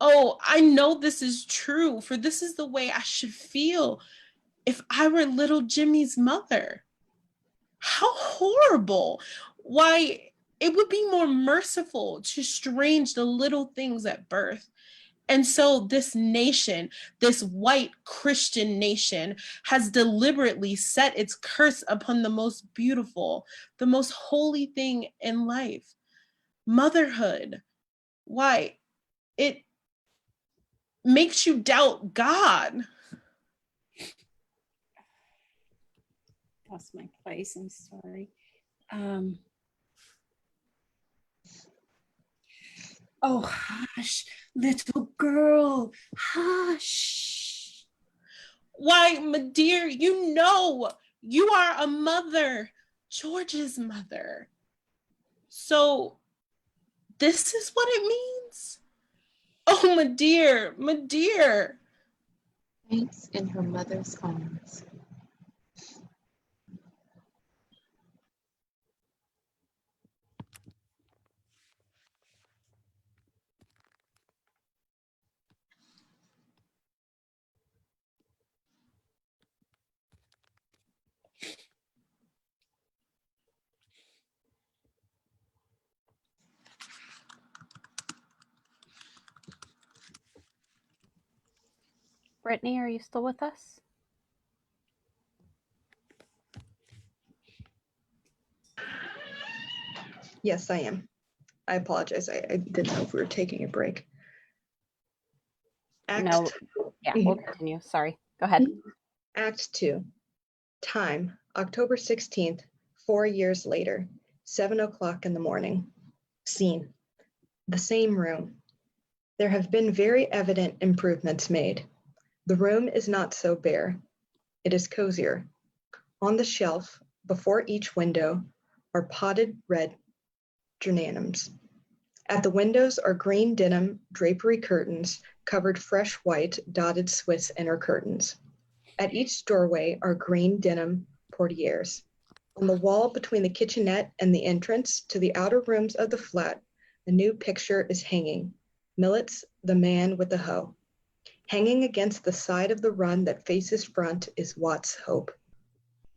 Oh, I know this is true, for this is the way I should feel if I were little Jimmy's mother. How horrible. Why, it would be more merciful to strange the little things at birth. And so this nation, this white Christian nation, has deliberately set its curse upon the most beautiful, the most holy thing in life, motherhood. Why, it makes you doubt God. Lost my place. I'm sorry. Oh, hush, little girl, hush. Why, my dear, you know you are a mother, George's mother. So this is what it means? Oh, my dear, my dear. Faints in her mother's arms. Brittany, are you still with us? Yes, I am. I apologize. I didn't know if we were taking a break. No. Yeah, we'll continue. Sorry. Go ahead. Act 2. Time, October 16th, 4 years later, 7 o'clock in the morning. Scene, the same room. There have been very evident improvements made. The room is not so bare. It is cozier. On the shelf, before each window, are potted red geraniums. At the windows are green denim drapery curtains covered fresh white dotted Swiss inner curtains. At each doorway are green denim portieres. On the wall between the kitchenette and the entrance to the outer rooms of the flat, a new picture is hanging. Millet's The Man with the Hoe. Hanging against the side of the run that faces front is Watt's Hope.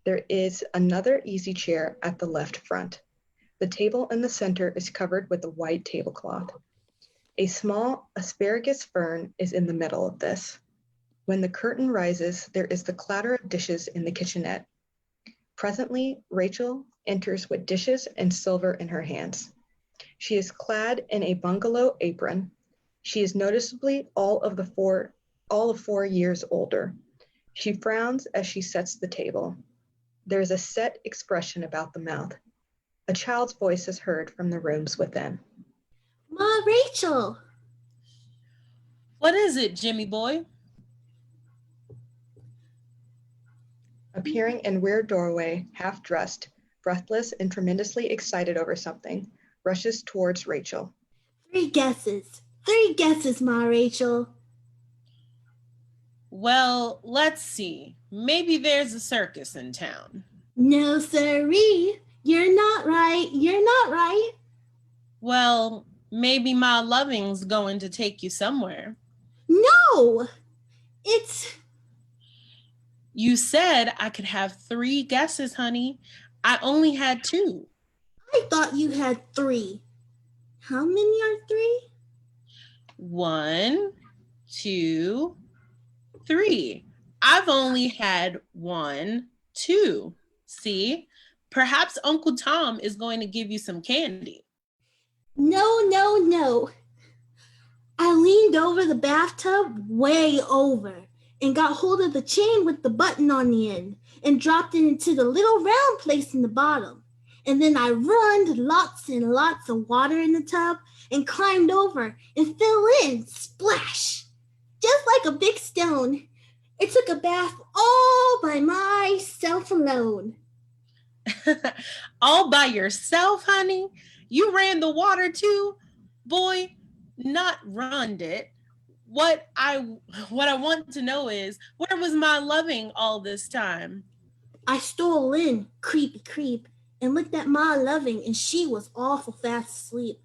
There is another easy chair at the left front. The table in the center is covered with a white tablecloth. A small asparagus fern is in the middle of this. When the curtain rises, there is the clatter of dishes in the kitchenette. Presently, Rachel enters with dishes and silver in her hands. She is clad in a bungalow apron. She is noticeably all of 4 years older. She frowns as she sets the table. There is a set expression about the mouth. A child's voice is heard from the rooms within. Ma, Rachel. What is it, Jimmy boy? Appearing in rear doorway, half dressed, breathless and tremendously excited over something, rushes towards Rachel. 3 guesses. 3 guesses, Ma, Rachel. Well, let's see. Maybe there's a circus in town. No, sirree. You're not right. You're not right. Well, maybe my loving's going to take you somewhere. No! It's... You said I could have 3 guesses, honey. I only had 2. I thought you had 3. How many are 3? 1, 2, 3. I've only had 1, 2. See? Perhaps Uncle Tom is going to give you some candy. No, no, no. I leaned over the bathtub way over and got hold of the chain with the button on the end and dropped it into the little round place in the bottom. And then I runned lots and lots of water in the tub and climbed over and fell in, splash, just like a big stone. It took a bath all by myself alone. All by yourself, honey? You ran the water too? Boy, not runned it. What I want to know is, where was my loving all this time? I stole in, creepy creep, and looked at Ma Loving, and she was awful fast asleep.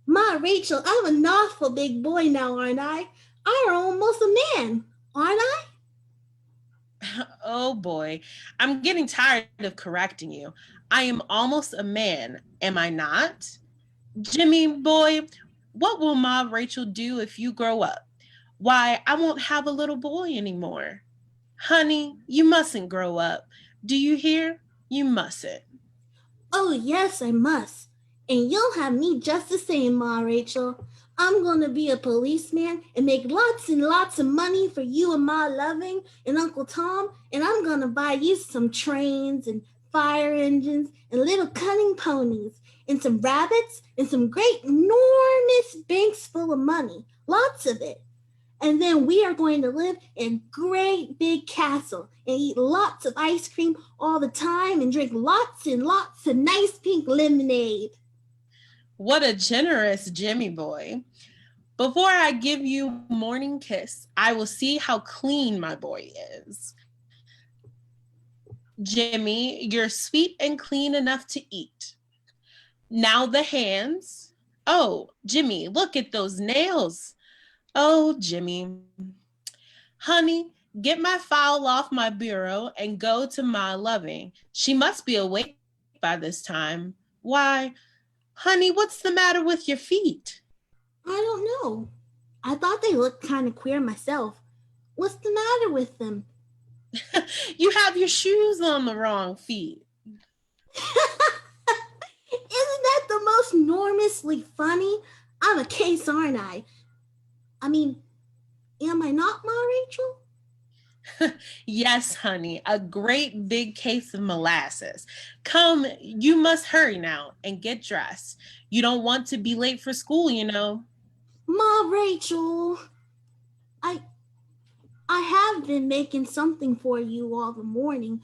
Ma Rachel, I'm an awful big boy now, aren't I? I'm almost a man, aren't I? Oh boy, I'm getting tired of correcting you. I am almost a man, am I not? Jimmy boy, what will Ma Rachel do if you grow up? Why, I won't have a little boy anymore. Honey, you mustn't grow up. Do you hear? You mustn't. Oh, yes, I must. And you'll have me just the same, Ma Rachel. I'm going to be a policeman and make lots and lots of money for you and Ma Loving and Uncle Tom, and I'm going to buy you some trains and fire engines and little cunning ponies and some rabbits and some great enormous banks full of money, lots of it. And then we are going to live in a great big castle and eat lots of ice cream all the time and drink lots and lots of nice pink lemonade. What a generous Jimmy boy. Before I give you morning kiss, I will see how clean my boy is. Jimmy, you're sweet and clean enough to eat. Now the hands. Oh, Jimmy, look at those nails. Oh, Jimmy. Honey, get my file off my bureau and go to Ma Loving. She must be awake by this time. Why, honey, what's the matter with your feet? I don't know. I thought they looked kind of queer myself. What's the matter with them? You have your shoes on the wrong feet. Isn't that the most enormously funny? I'm a case, aren't I? I mean, am I not, Ma Rachel? Yes, honey, a great big case of molasses. Come, you must hurry now and get dressed. You don't want to be late for school, you know. Ma Rachel, I have been making something for you all the morning,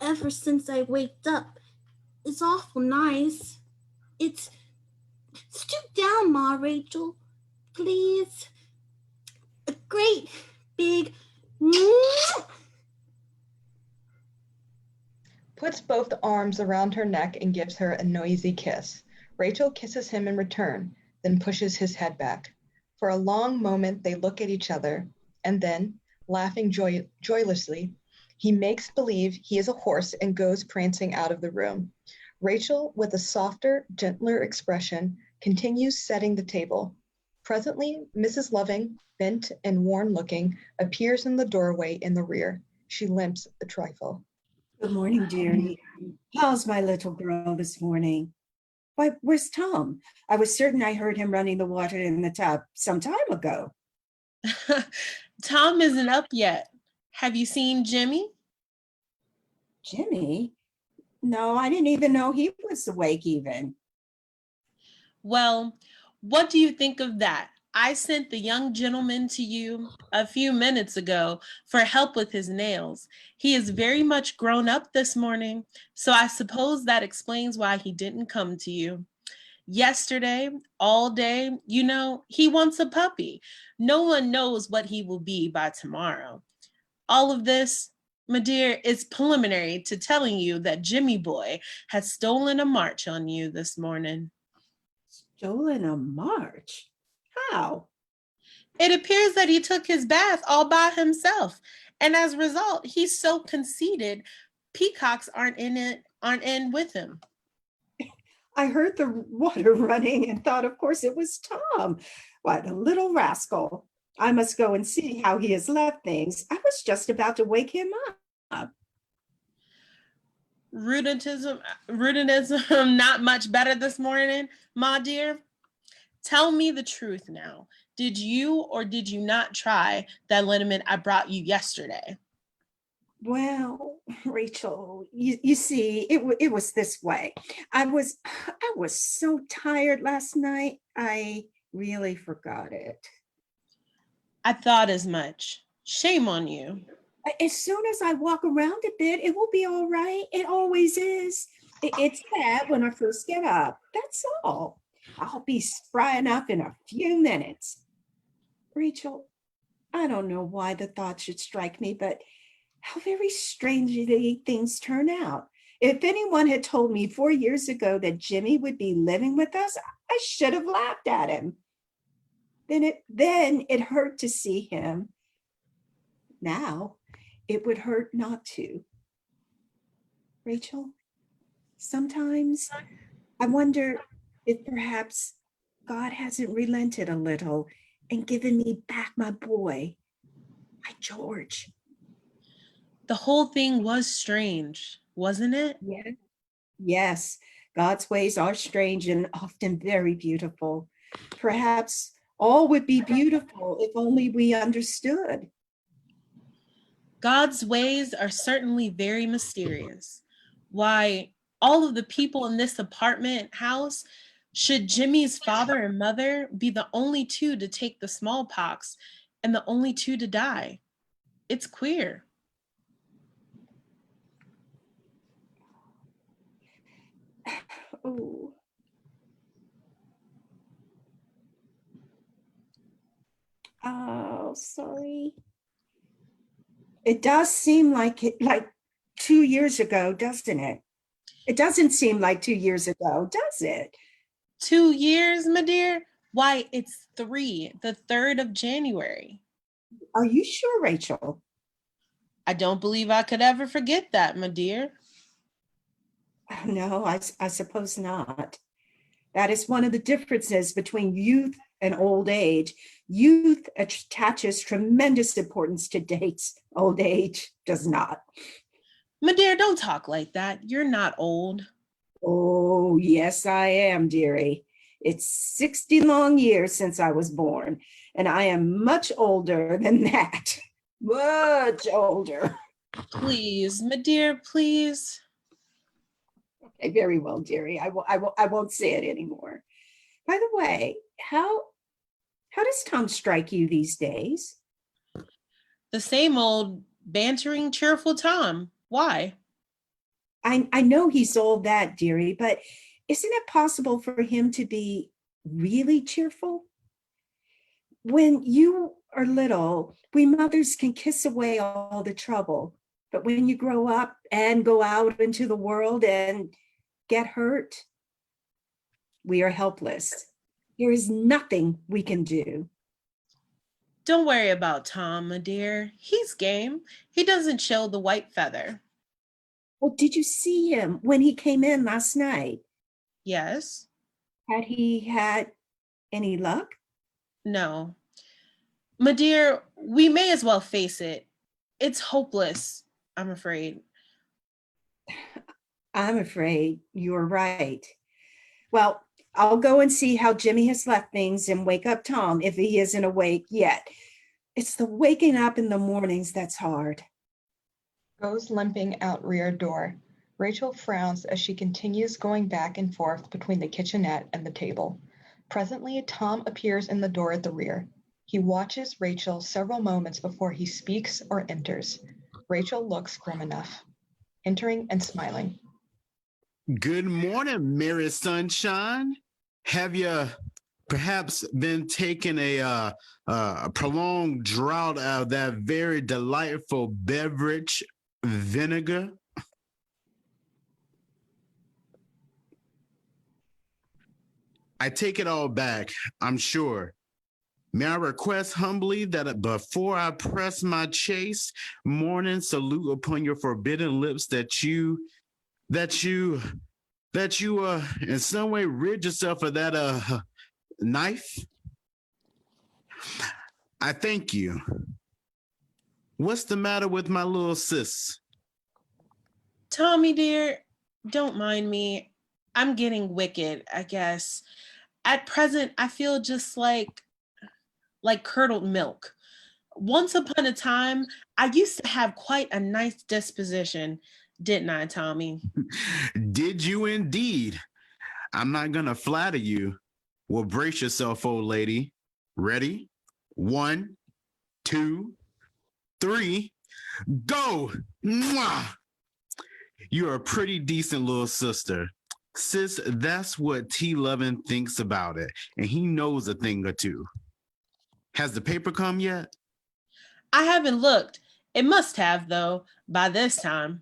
ever since I waked up. It's awful nice. It's... Stoop down, Ma Rachel, please. A great big... Puts both arms around her neck and gives her a noisy kiss. Rachel kisses him in return, then pushes his head back. For a long moment, they look at each other, and then, laughing joylessly, he makes believe he is a horse and goes prancing out of the room. Rachel, with a softer, gentler expression, continues setting the table. Presently, Mrs. Loving, bent and worn-looking, appears in the doorway in the rear. She limps a trifle. Good morning, dearie. How's my little girl this morning? Why, where's Tom? I was certain I heard him running the water in the tub some time ago. Tom isn't up yet. Have you seen Jimmy? Jimmy? No, I didn't even know he was awake even. Well, what do you think of that? I sent the young gentleman to you a few minutes ago for help with his nails. He is very much grown up this morning, so I suppose that explains why he didn't come to you. Yesterday, all day, you know, he wants a puppy. No one knows what he will be by tomorrow. All of this, my dear, is preliminary to telling you that Jimmy boy has stolen a march on you this morning. Stolen a march? How? It appears that he took his bath all by himself, and as a result, he's so conceited, peacocks aren't in with him. I heard the water running and thought, of course, it was Tom. What a little rascal. I must go and see how he has left things. I was just about to wake him up. Rudism, not much better this morning, my dear. Tell me the truth now. Did you or did you not try that liniment I brought you yesterday? Well, Rachel, you see, it was this way. I was so tired last night. I really forgot it. I thought as much. Shame on you. As soon as I walk around a bit, it will be all right. It always is. It's bad when I first get up. That's all. I'll be spry enough in a few minutes. Rachel, I don't know why the thought should strike me, but how very strangely things turn out. If anyone had told me 4 years ago that Jimmy would be living with us, I should have laughed at him. Then it hurt to see him. Now it would hurt not to. Rachel, sometimes I wonder if perhaps God hasn't relented a little and given me back my boy, my George. The whole thing was strange, wasn't it? Yeah. Yes, God's ways are strange and often very beautiful. Perhaps all would be beautiful if only we understood. God's ways are certainly very mysterious. Why, all of the people in this apartment house, should Jimmy's father and mother be the only two to take the smallpox and the only two to die? It's queer. Oh. Oh, sorry. It does seem like 2 years ago, doesn't it? It doesn't seem like 2 years ago, does it? 2 years, my dear? Why, it's the 3rd of January. Are you sure, Rachel? I don't believe I could ever forget that, my dear. No, I suppose not. That is one of the differences between youth and old age. Youth attaches tremendous importance to dates. Old age does not. My dear, don't talk like that. You're not old. Oh, yes, I am, dearie. It's 60 long years since I was born, and I am much older than that. Much older. Please, my dear, please. Okay, very well, dearie. I won't say it anymore. By the way, how does Tom strike you these days? The same old bantering, cheerful Tom. Why? I know he's all that, dearie, but isn't it possible for him to be really cheerful? When you are little, we mothers can kiss away all the trouble. But when you grow up and go out into the world and get hurt, we are helpless. There is nothing we can do. Don't worry about Tom, my dear. He's game. He doesn't show the white feather. Well, did you see him when he came in last night? Yes. Had he had any luck? No. My dear, we may as well face it. It's hopeless, I'm afraid. I'm afraid you're right. Well, I'll go and see how Jimmy has left things and wake up Tom if he isn't awake yet. It's the waking up in the mornings that's hard. Goes limping out rear door. Rachel frowns as she continues going back and forth between the kitchenette and the table. Presently, Tom appears in the door at the rear. He watches Rachel several moments before he speaks or enters. Rachel looks grim enough, entering and smiling. Good morning, Mary Sunshine. Have you perhaps been taking a prolonged draught of that very delightful beverage, vinegar? I take it all back, I'm sure. May I request humbly that before I press my chaste morning salute upon your forbidden lips that you in some way rid yourself of that knife? I thank you. What's the matter with my little sis? Tommy, dear, don't mind me. I'm getting wicked, I guess. At present, I feel just like curdled milk. Once upon a time, I used to have quite a nice disposition, didn't I, Tommy? Did you indeed? I'm not gonna flatter you. Well, brace yourself, old lady. Ready? 1, 2, 3, go! Mwah! You're a pretty decent little sister. Sis, that's what T. Lovin thinks about it, and he knows a thing or two. Has the paper come yet? I haven't looked. It must have, though, by this time.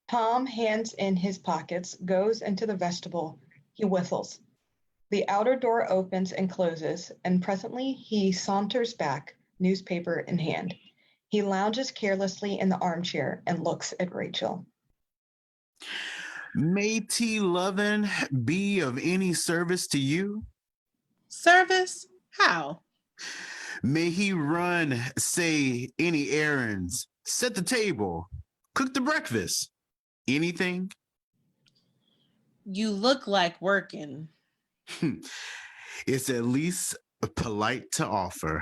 Tom, hands in his pockets, goes into the vestibule. He whistles. The outer door opens and closes, and presently he saunters back, newspaper in hand. He lounges carelessly in the armchair and looks at Rachel. May T. Lovin be of any service to you? Service? How? May he run, say, any errands, set the table, cook the breakfast, anything? You look like working. It's at least polite to offer.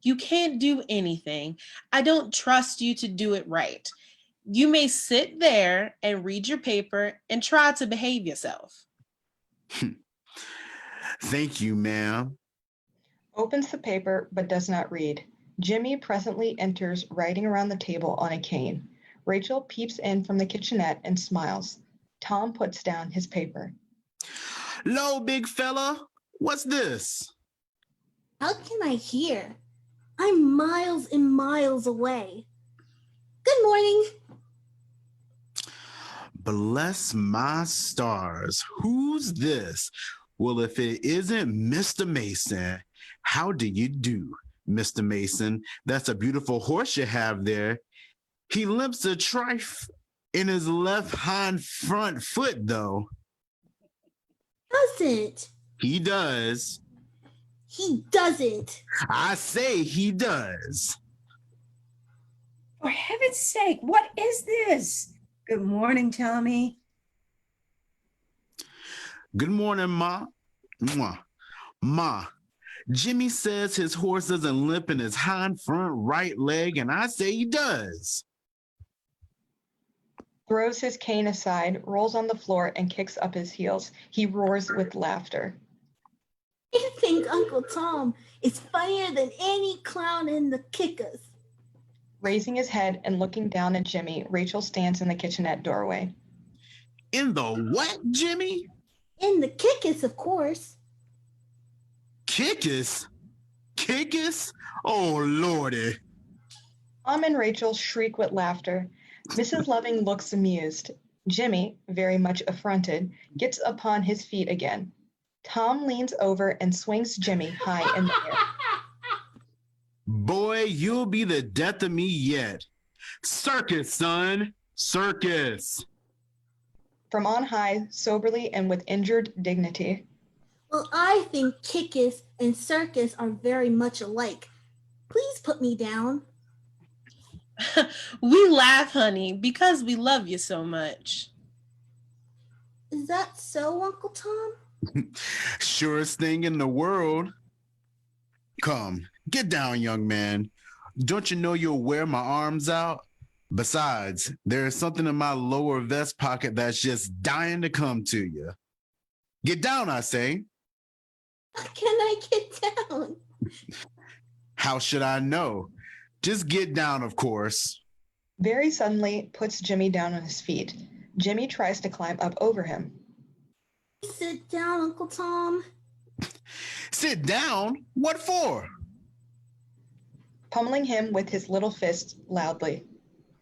You can't do anything. I don't trust you to do it right. You may sit there and read your paper and try to behave yourself. Thank you, ma'am. Opens the paper but does not read. Jimmy presently enters, riding around the table on a cane. Rachel peeps in from the kitchenette and smiles. Tom puts down his paper. Lo, big fella, what's this? How can I hear? I'm miles and miles away. Good morning. Bless my stars. Who's this? Well, if it isn't Mr. Mason, how do you do, Mr. Mason? That's a beautiful horse you have there. He limps a trifle in his left hind front foot, though. Doesn't. He does. He doesn't. I say he does. For heaven's sake, what is this? Good morning, Tommy. Good morning, Ma. Mwah. Ma, Jimmy says his horse doesn't limp in his hind front right leg, and I say he does. Throws his cane aside, rolls on the floor, and kicks up his heels. He roars with laughter. I think Uncle Tom is funnier than any clown in the Kickers. Raising his head and looking down at Jimmy, Rachel stands in the kitchenette doorway. In the what, Jimmy? In the Kickers, of course. Kickers? Kickers? Oh, Lordy. Tom and Rachel shriek with laughter. Mrs. Loving looks amused. Jimmy, very much affronted, gets upon his feet again. Tom leans over and swings Jimmy high in the air. Boy, you'll be the death of me yet. Circus, son. Circus. From on high, soberly and with injured dignity. Well, I think Kickers and Circus are very much alike. Please put me down. We laugh, honey, because we love you so much. Is that so, Uncle Tom? Surest thing in the world. Come, get down, young man. Don't you know you'll wear my arms out? Besides, there is something in my lower vest pocket that's just dying to come to you. Get down, I say. How can I get down? How should I know? Just get down, of course. Very suddenly puts Jimmy down on his feet. Jimmy tries to climb up over him. Sit down, Uncle Tom. Sit down? What for? Pummeling him with his little fist loudly.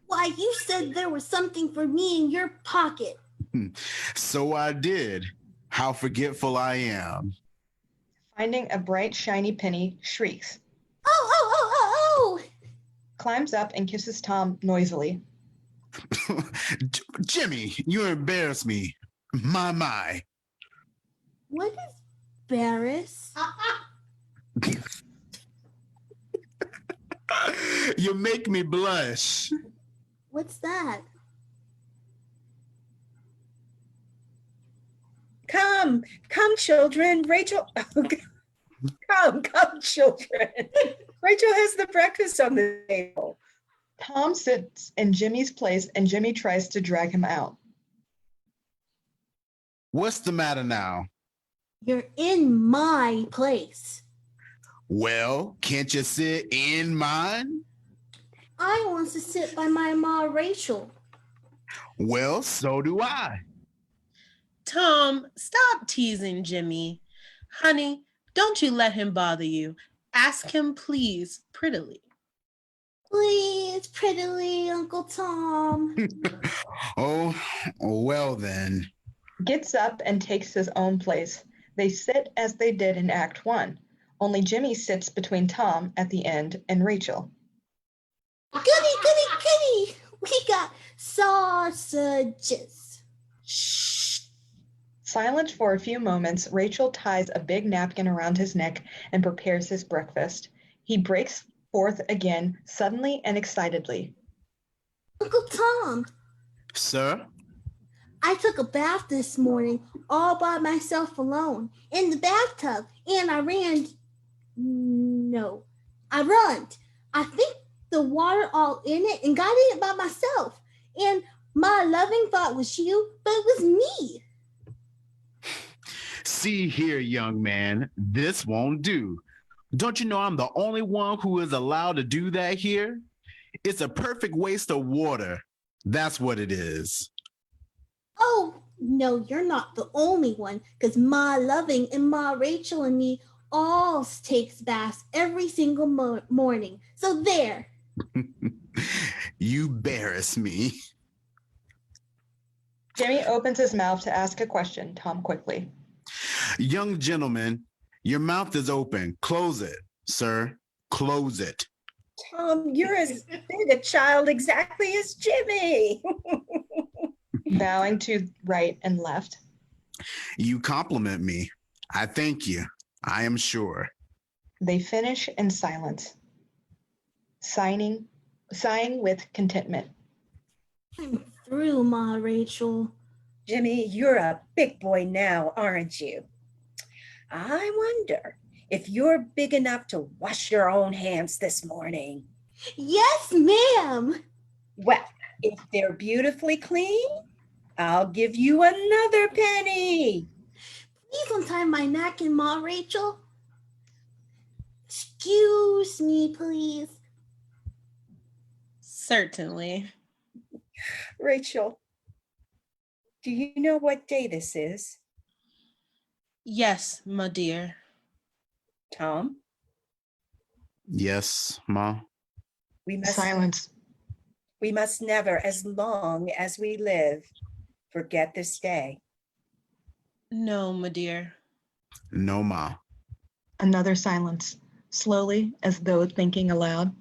Why, you said there was something for me in your pocket. So I did. How forgetful I am. Finding a bright, shiny penny, shrieks. Oh! Climbs up and kisses Tom noisily. Jimmy, you embarrass me. My. What is Barris? You make me blush. What's that? Come, children. Rachel, come, children. Rachel has the breakfast on the table. Tom sits in Jimmy's place and Jimmy tries to drag him out. What's the matter now? You're in my place. Well, can't you sit in mine? I want to sit by my ma Rachel. Well, so do I. Tom, stop teasing Jimmy. Honey, don't you let him bother you. Ask him, please, prettily. Please, prettily, Uncle Tom. Oh, well then. Gets up and takes his own place. They sit as they did in Act 1, only Jimmy sits between Tom at the end and Rachel. Goody, goody, goody. We got sausages. Shh. Silent for a few moments, Rachel ties a big napkin around his neck and prepares his breakfast. He breaks forth again, suddenly and excitedly. Uncle Tom. Sir? I took a bath this morning all by myself alone in the bathtub, and I ran. No, I run. I think the water all in it and got in it by myself. And my loving thought was you, but it was me. See here, young man, this won't do. Don't you know I'm the only one who is allowed to do that here? It's a perfect waste of water. That's what it is. Oh, no, you're not the only one, because my loving and my Rachel and me all takes baths every single morning. So there. You embarrass me. Jimmy opens his mouth to ask a question. Tom quickly. Young gentleman, your mouth is open. Close it, sir. Close it. Tom, you're as big a child exactly as Jimmy. Bowing to right and left. You compliment me. I thank you. I am sure. They finish in silence, sighing with contentment. I'm through, Ma Rachel. Jimmy, you're a big boy now, aren't you? I wonder if you're big enough to wash your own hands this morning. Yes, ma'am. Well, if they're beautifully clean, I'll give you another penny. Please untie my napkin, Ma Rachel. Excuse me, please. Certainly. Rachel, do you know what day this is? Yes, my dear. Tom? Yes, Ma. Silence. We must never, as long as we live, forget this day. No, my dear. No, Ma. Another silence, slowly, as though thinking aloud.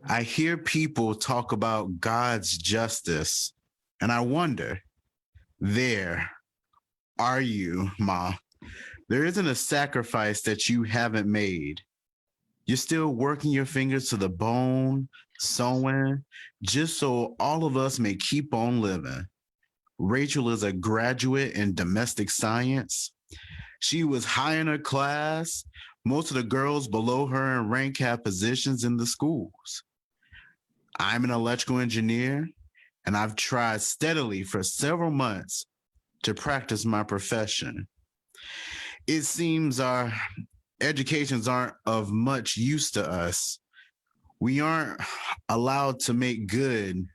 I hear people talk about God's justice, and I wonder, there are you, Ma. There isn't a sacrifice that you haven't made. You're still working your fingers to the bone, sewing, just so all of us may keep on living. Rachel is a graduate in domestic science. She was high in her class. Most of the girls below her in rank have positions in the schools. I'm an electrical engineer, and I've tried steadily for several months to practice my profession. It seems our educations aren't of much use to us. We aren't allowed to make good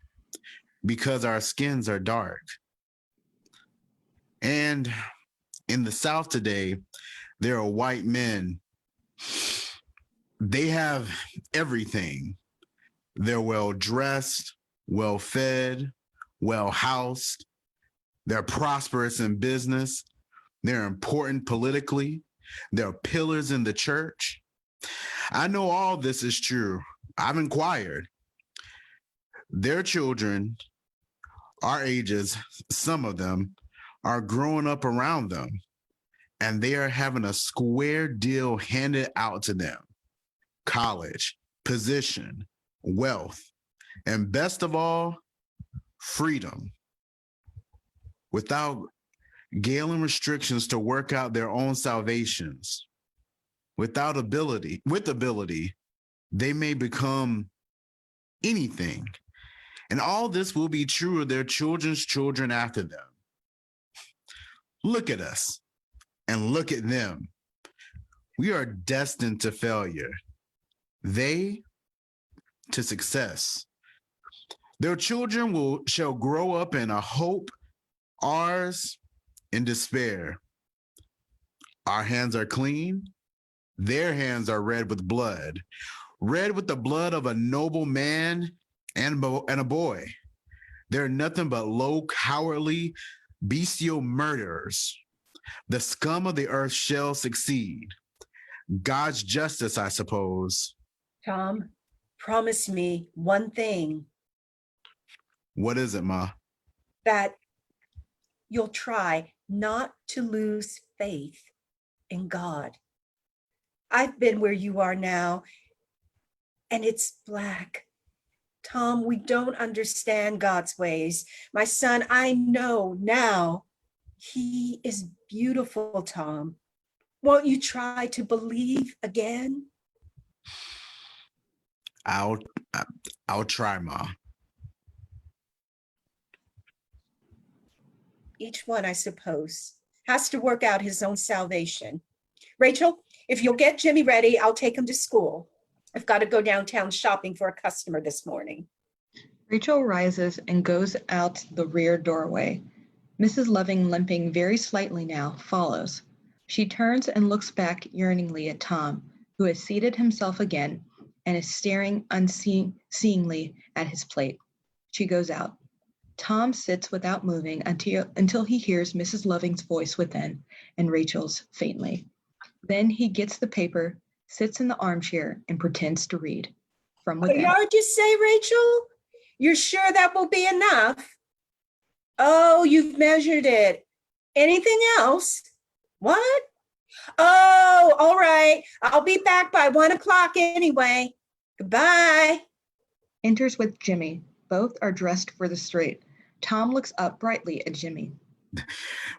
because our skins are dark. And in the South today, there are white men. They have everything. They're well-dressed, well-fed, well-housed. They're prosperous in business. They're important politically. They're pillars in the church. I know all this is true. I've inquired. Their children, our ages, some of them, are growing up around them, and they are having a square deal handed out to them. college, position, wealth, and best of all, freedom. Without gailing restrictions to work out their own salvations. With ability, they may become anything. And all this will be true of their children's children after them. Look at us and look at them. We are destined to failure. They to success. Their children shall grow up in a hope, ours in despair. Our hands are clean. Their hands are red with blood. Red with the blood of a noble man and a boy. They're nothing but low, cowardly, bestial murderers. The scum of the earth shall succeed. God's justice, I suppose. Tom, promise me one thing. What is it, Ma? That you'll try not to lose faith in God. I've been where you are now, and it's black. Tom, we don't understand God's ways. My son, I know now he is beautiful, Tom. Won't you try to believe again? I'll try, Ma. Each one, I suppose, has to work out his own salvation. Rachel, if you'll get Jimmy ready, I'll take him to school. I've got to go downtown shopping for a customer this morning. Rachel rises and goes out the rear doorway. Mrs. Loving, limping very slightly now, follows. She turns and looks back yearningly at Tom, who has seated himself again and is staring unseeingly at his plate. She goes out. Tom sits without moving until he hears Mrs. Loving's voice within and Rachel's faintly. Then he gets the paper, sits in the armchair, and pretends to read. From within. What did you say, Rachel? You're sure that will be enough? Oh, you've measured it. Anything else? What? Oh, all right. I'll be back by 1 o'clock anyway. Goodbye. Enters with Jimmy. Both are dressed for the street. Tom looks up brightly at Jimmy.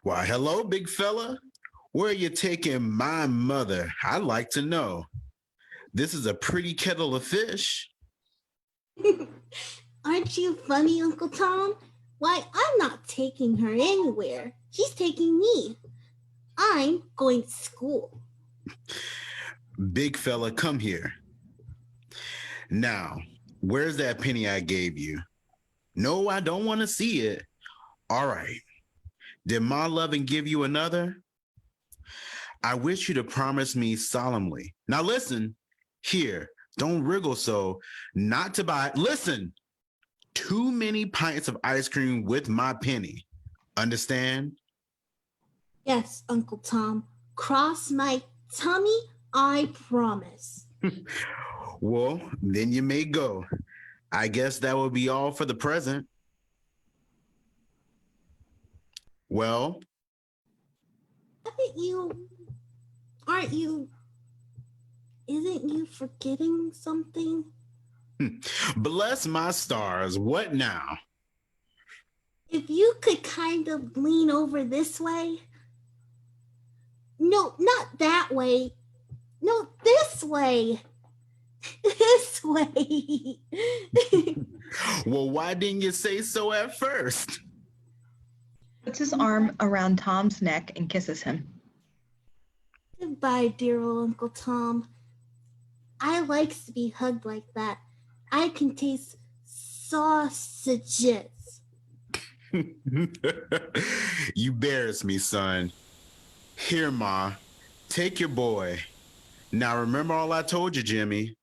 Why, hello, big fella. Where are you taking my mother? I'd like to know. This is a pretty kettle of fish. Aren't you funny, Uncle Tom? Why, I'm not taking her anywhere. She's taking me. I'm going to school. Big fella, come here. Now, where's that penny I gave you? No, I don't want to see it. All right. Did Ma Loving give you another? I wish you to promise me solemnly. Now listen, here, don't wriggle so, not to buy, listen, too many pints of ice cream with my penny. Understand? Yes, Uncle Tom. Cross my tummy, I promise. Well, then you may go. I guess that will be all for the present. Well? Isn't you forgetting something? Bless my stars, what now? If you could kind of lean over this way. No, not that way. No, this way. This way. Well, why didn't you say so at first? Puts his arm around Tom's neck and kisses him. Goodbye, dear old Uncle Tom. I likes to be hugged like that. I can taste sausages. You embarrass me, son. Here, Ma, take your boy. Now remember all I told you, Jimmy.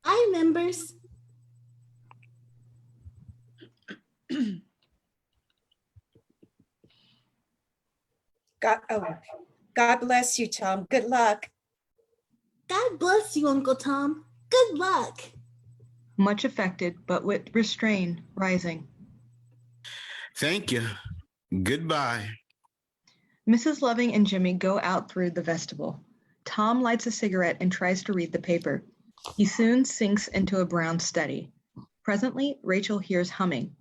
I remembers. God bless you, Tom. Good luck. God bless you, Uncle Tom. Good luck. Much affected, but with restraint, rising. Thank you. Goodbye. Mrs. Loving and Jimmy go out through the vestibule. Tom lights a cigarette and tries to read the paper. He soon sinks into a brown study. Presently, Rachel hears humming.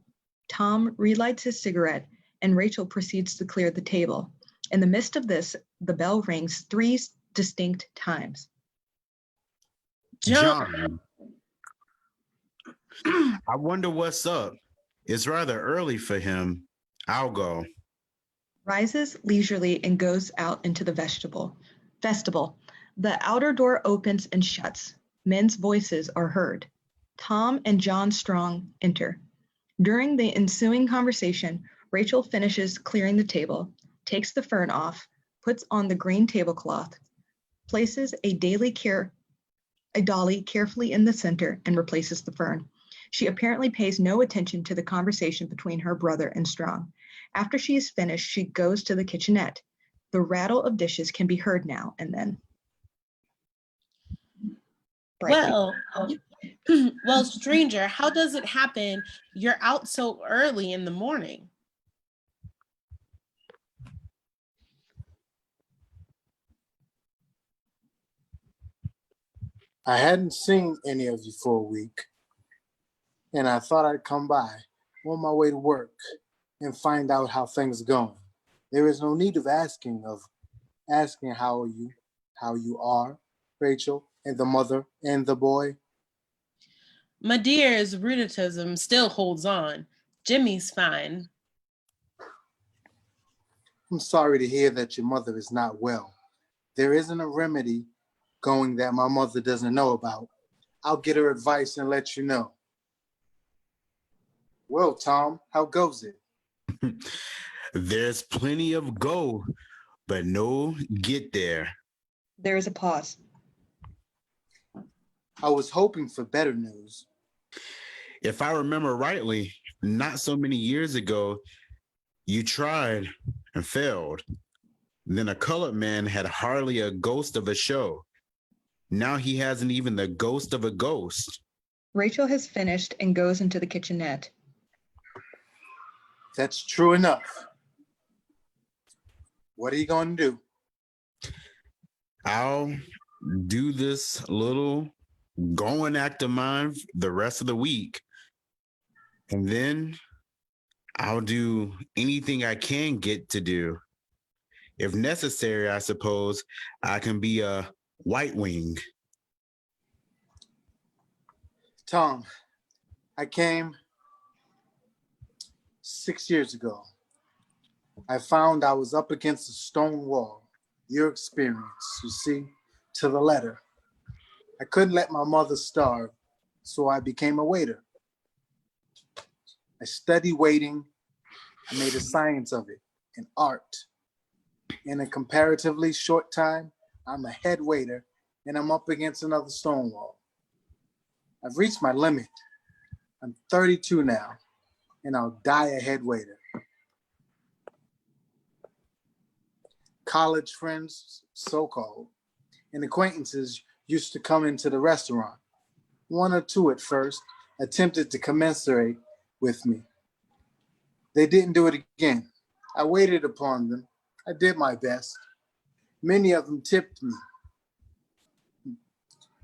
Tom relights his cigarette, and Rachel proceeds to clear the table. In the midst of this, the bell rings 3 distinct times. John, I wonder what's up. It's rather early for him. I'll go. Rises leisurely and goes out into the vestibule. The outer door opens and shuts. Men's voices are heard. Tom and John Strong enter. During the ensuing conversation, Rachel finishes clearing the table, takes the fern off, puts on the green tablecloth, places a dolly carefully in the center, and replaces the fern. She apparently pays no attention to the conversation between her brother and Strong. After she is finished, she goes to the kitchenette. The rattle of dishes can be heard now and then. Well, well, stranger, how does it happen you're out so early in the morning? I hadn't seen any of you for a week, and I thought I'd come by on my way to work and find out how things are going. There is no need of asking how you are, Rachel, and the mother and the boy. My dear's rheumatism still holds on. Jimmy's fine. I'm sorry to hear that your mother is not well. There isn't a remedy going that my mother doesn't know about. I'll get her advice and let you know. Well, Tom, how goes it? There's plenty of go, but no get there. There is a pause. I was hoping for better news. If I remember rightly, not so many years ago, you tried and failed. Then a colored man had hardly a ghost of a show. Now he hasn't even the ghost of a ghost. Rachel has finished and goes into the kitchenette. That's true enough. What are you going to do? I'll do this little going act of mine the rest of the week. And then I'll do anything I can get to do. If necessary, I suppose I can be a white wing. Tom, I came 6 years ago. I found I was up against a stone wall. Your experience, you see, to the letter. I couldn't let my mother starve, so I became a waiter. I studied waiting. I made a science of it, an art. In a comparatively short time, I'm a head waiter and I'm up against another stone wall. I've reached my limit. I'm 32 now, and I'll die a head waiter. College friends, so-called, and acquaintances used to come into the restaurant. 1 or 2 at first attempted to commensurate with me. They didn't do it again. I waited upon them. I did my best. Many of them tipped me.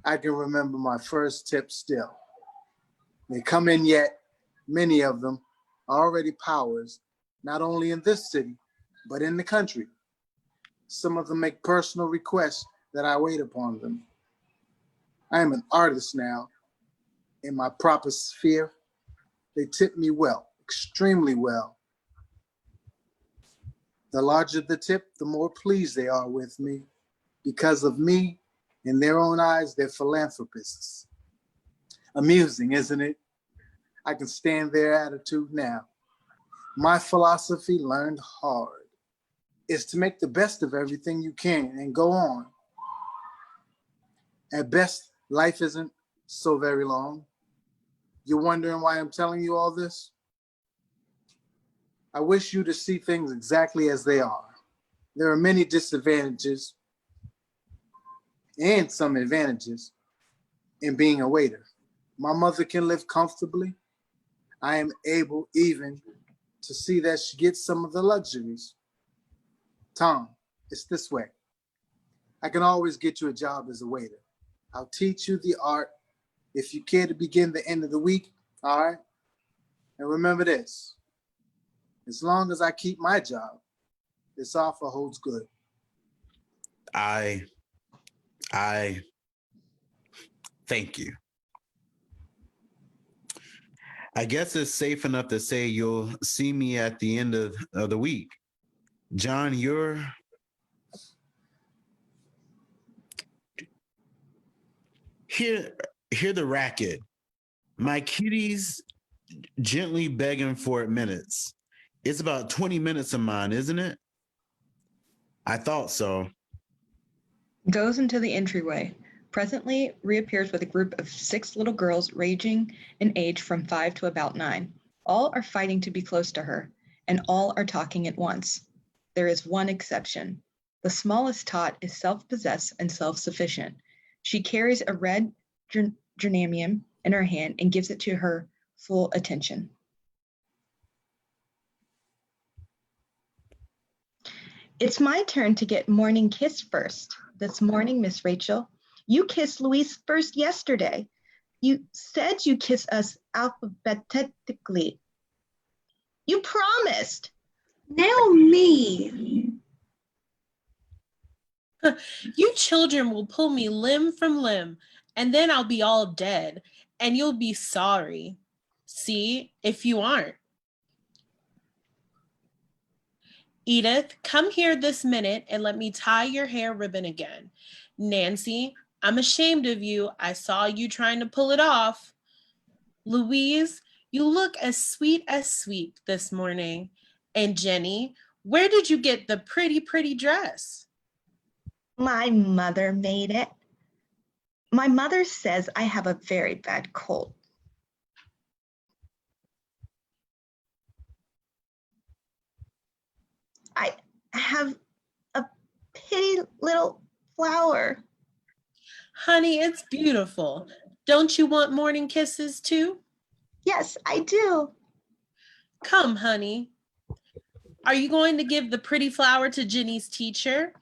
I can remember my first tip still. They come in yet, many of them are already powers, not only in this city, but in the country. Some of them make personal requests that I wait upon them. I am an artist now. In my proper sphere, they tip me well, extremely well. The larger the tip, the more pleased they are with me. Because of me, in their own eyes, they're philanthropists. Amusing, isn't it? I can stand their attitude now. My philosophy, learned hard, is to make the best of everything you can and go on. At best, life isn't so very long. You're wondering why I'm telling you all this? I wish you to see things exactly as they are. There are many disadvantages and some advantages in being a waiter. My mother can live comfortably. I am able even to see that she gets some of the luxuries. Tom, it's this way. I can always get you a job as a waiter. I'll teach you the art if you care to begin the end of the week, all right? And remember this, as long as I keep my job, this offer holds good. I thank you. I guess it's safe enough to say you'll see me at the end of the week. John, hear the racket. My kitty's gently begging for admittance. It's about 20 minutes of mine, isn't it? I thought so. Goes into the entryway. Presently reappears with a group of 6 little girls ranging in age from 5 to about 9. All are fighting to be close to her, and all are talking at once. There is one exception. The smallest tot is self-possessed and self-sufficient. She carries a red geranium in her hand and gives it to her full attention. It's my turn to get morning kiss first. This morning, Miss Rachel. You kissed Louise first yesterday. You said you kiss us alphabetically. You promised. Now me. You children will pull me limb from limb, and then I'll be all dead, and you'll be sorry. See, if you aren't. Edith, come here this minute and let me tie your hair ribbon again. Nancy, I'm ashamed of you. I saw you trying to pull it off. Louise, you look as sweet this morning. And Jenny, where did you get the pretty dress? My mother made it. My mother says I have a very bad cold. I have a pretty little flower. Honey, it's beautiful. Don't you want morning kisses too? Yes, I do. Come, honey. Are you going to give the pretty flower to Jenny's teacher?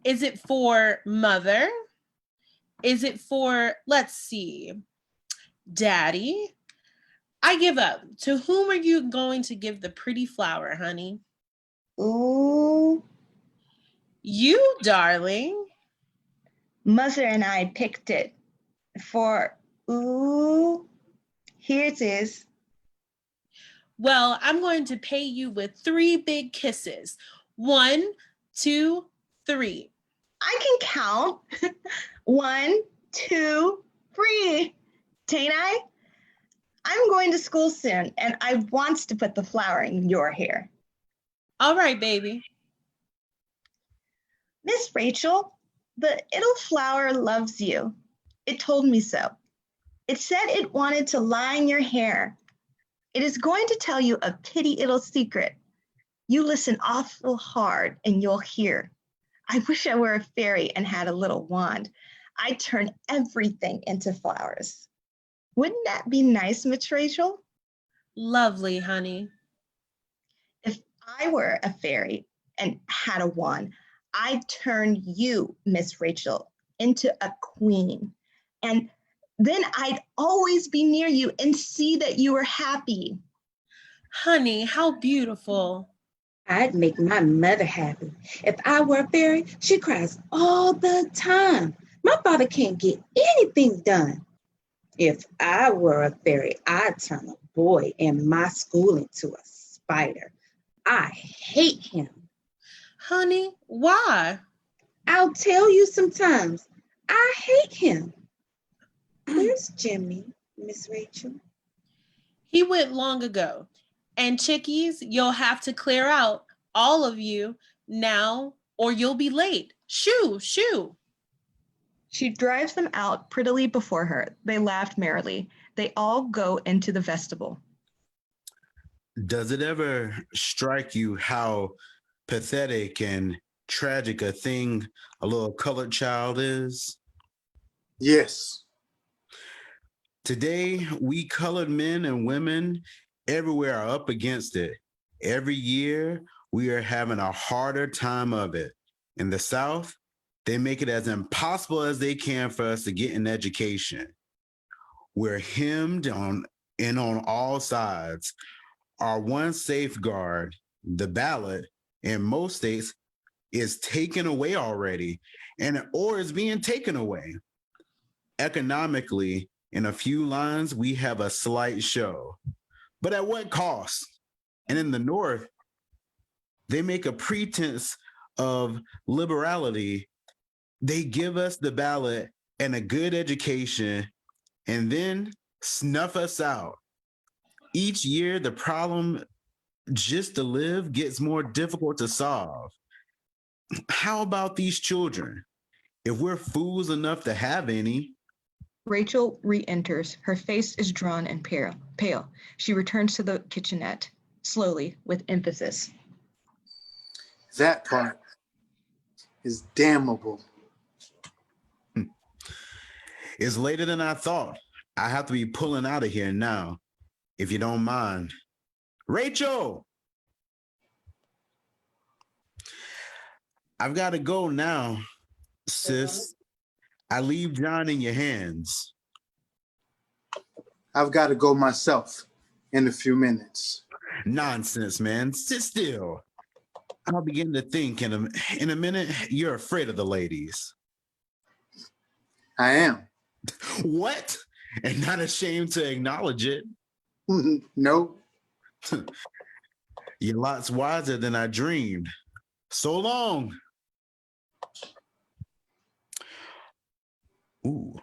Is it for mother? Is it for, let's see, daddy? I give up. To whom are you going to give the pretty flower, honey? Ooh. You, darling. Mother and I picked it for, ooh, here it is. Well, I'm going to pay you with 3 big kisses. 1, 2, 3. I can count. 1, 2, 3. Tain't I? I'm going to school soon, and I wants to put the flower in your hair. All right, baby. Miss Rachel, the little flower loves you. It told me so. It said it wanted to line your hair. It is going to tell you a pretty little secret. You listen awful hard and you'll hear. I wish I were a fairy and had a little wand. I'd turn everything into flowers. Wouldn't that be nice, Miss Rachel? Lovely, honey. If I were a fairy and had a wand, I'd turn you, Miss Rachel, into a queen. And then I'd always be near you and see that you were happy. Honey, how beautiful. I'd make my mother happy. If I were a fairy, she cries all the time. My father can't get anything done. If I were a fairy, I'd turn a boy in my school into a spider. I hate him. Honey, why? I'll tell you sometimes. I hate him. Where's Jimmy, Miss Rachel? He went long ago. And chickies, you'll have to clear out, all of you, now, or you'll be late. Shoo, shoo. She drives them out prettily before her. They laughed merrily. They all go into the vestibule. Does it ever strike you how pathetic and tragic a thing a little colored child is? Yes. Today, we colored men and women everywhere are up against it. Every year, we are having a harder time of it. In the South, They make it as impossible as they can for us to get an education. We're hemmed on all sides. Our one safeguard, the ballot, in most states is taken away already, or is being taken away. Economically, in a few lines, we have a slight show. But at what cost? And in the North, they make a pretense of liberality. They give us the ballot and a good education and then snuff us out. Each year, the problem just to live gets more difficult to solve. How about these children? If we're fools enough to have any. Rachel re-enters. Her face is drawn and pale. She returns to the kitchenette, slowly, with emphasis. That part is damnable. It's later than I thought. I have to be pulling out of here now, if you don't mind. Rachel! I've got to go now, sis. I leave John in your hands. I've got to go myself in a few minutes. Nonsense, man. Sit still. I'll begin to think in a minute you're afraid of the ladies. I am. What? And not ashamed to acknowledge it. No. You're lots wiser than I dreamed. So long. Ooh.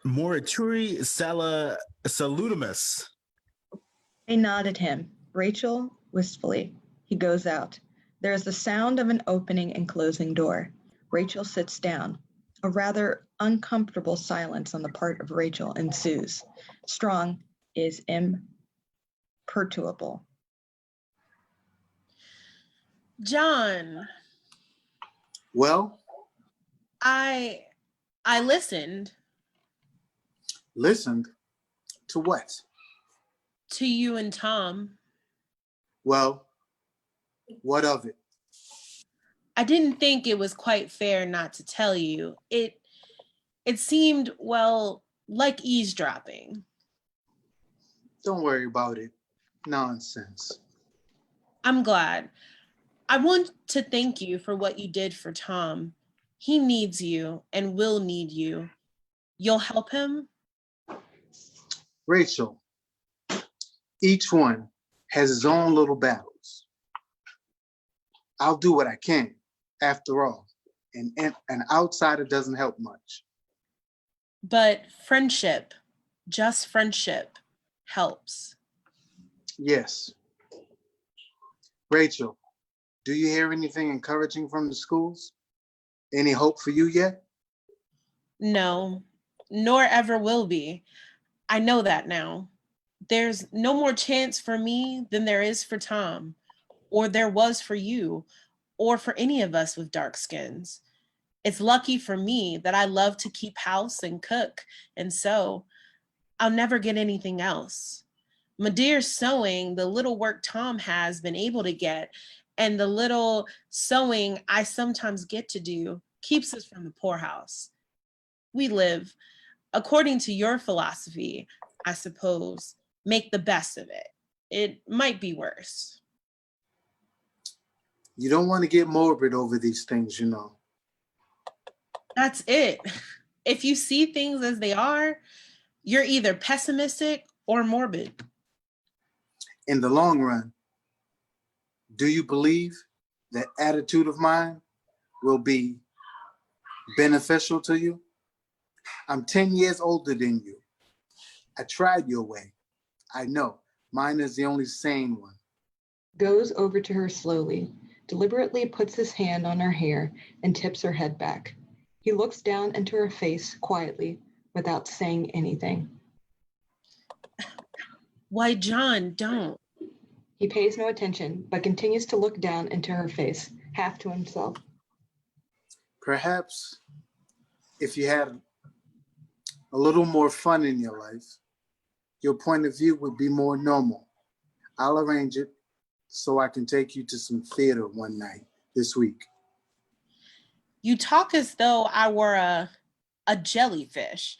Morituri salutamus. They nod at him. Rachel, wistfully. He goes out. There is the sound of an opening and closing door. Rachel sits down. A rather uncomfortable silence on the part of Rachel ensues. Strong is imperturbable. John. Well? I listened. Listened? To what? To you and Tom. Well, what of it? I didn't think it was quite fair not to tell you. It seemed, well, like eavesdropping. Don't worry about it. Nonsense. I'm glad. I want to thank you for what you did for Tom. He needs you and will need you. You'll help him? Rachel, each one has his own little battles. I'll do what I can, after all. And an outsider doesn't help much. But friendship, just friendship, helps. Yes. Rachel, do you hear anything encouraging from the schools? Any hope for you yet? No, nor ever will be. I know that now. There's no more chance for me than there is for Tom, or there was for you, or for any of us with dark skins. It's lucky for me that I love to keep house and cook and sew. I'll never get anything else. My dear sewing, the little work Tom has been able to get, and the little sewing I sometimes get to do keeps us from the poorhouse. We live, according to your philosophy, I suppose, make the best of it. It might be worse. You don't want to get morbid over these things, you know. That's it. If you see things as they are, you're either pessimistic or morbid. In the long run, do you believe that attitude of mine will be beneficial to you? I'm 10 years older than you. I tried your way. I know mine is the only sane one. Goes over to her slowly, deliberately puts his hand on her hair and tips her head back. He looks down into her face quietly without saying anything. Why, John, don't. He pays no attention, but continues to look down into her face, half to himself. Perhaps if you had a little more fun in your life, your point of view would be more normal. I'll arrange it so I can take you to some theater one night this week. You talk as though I were a jellyfish.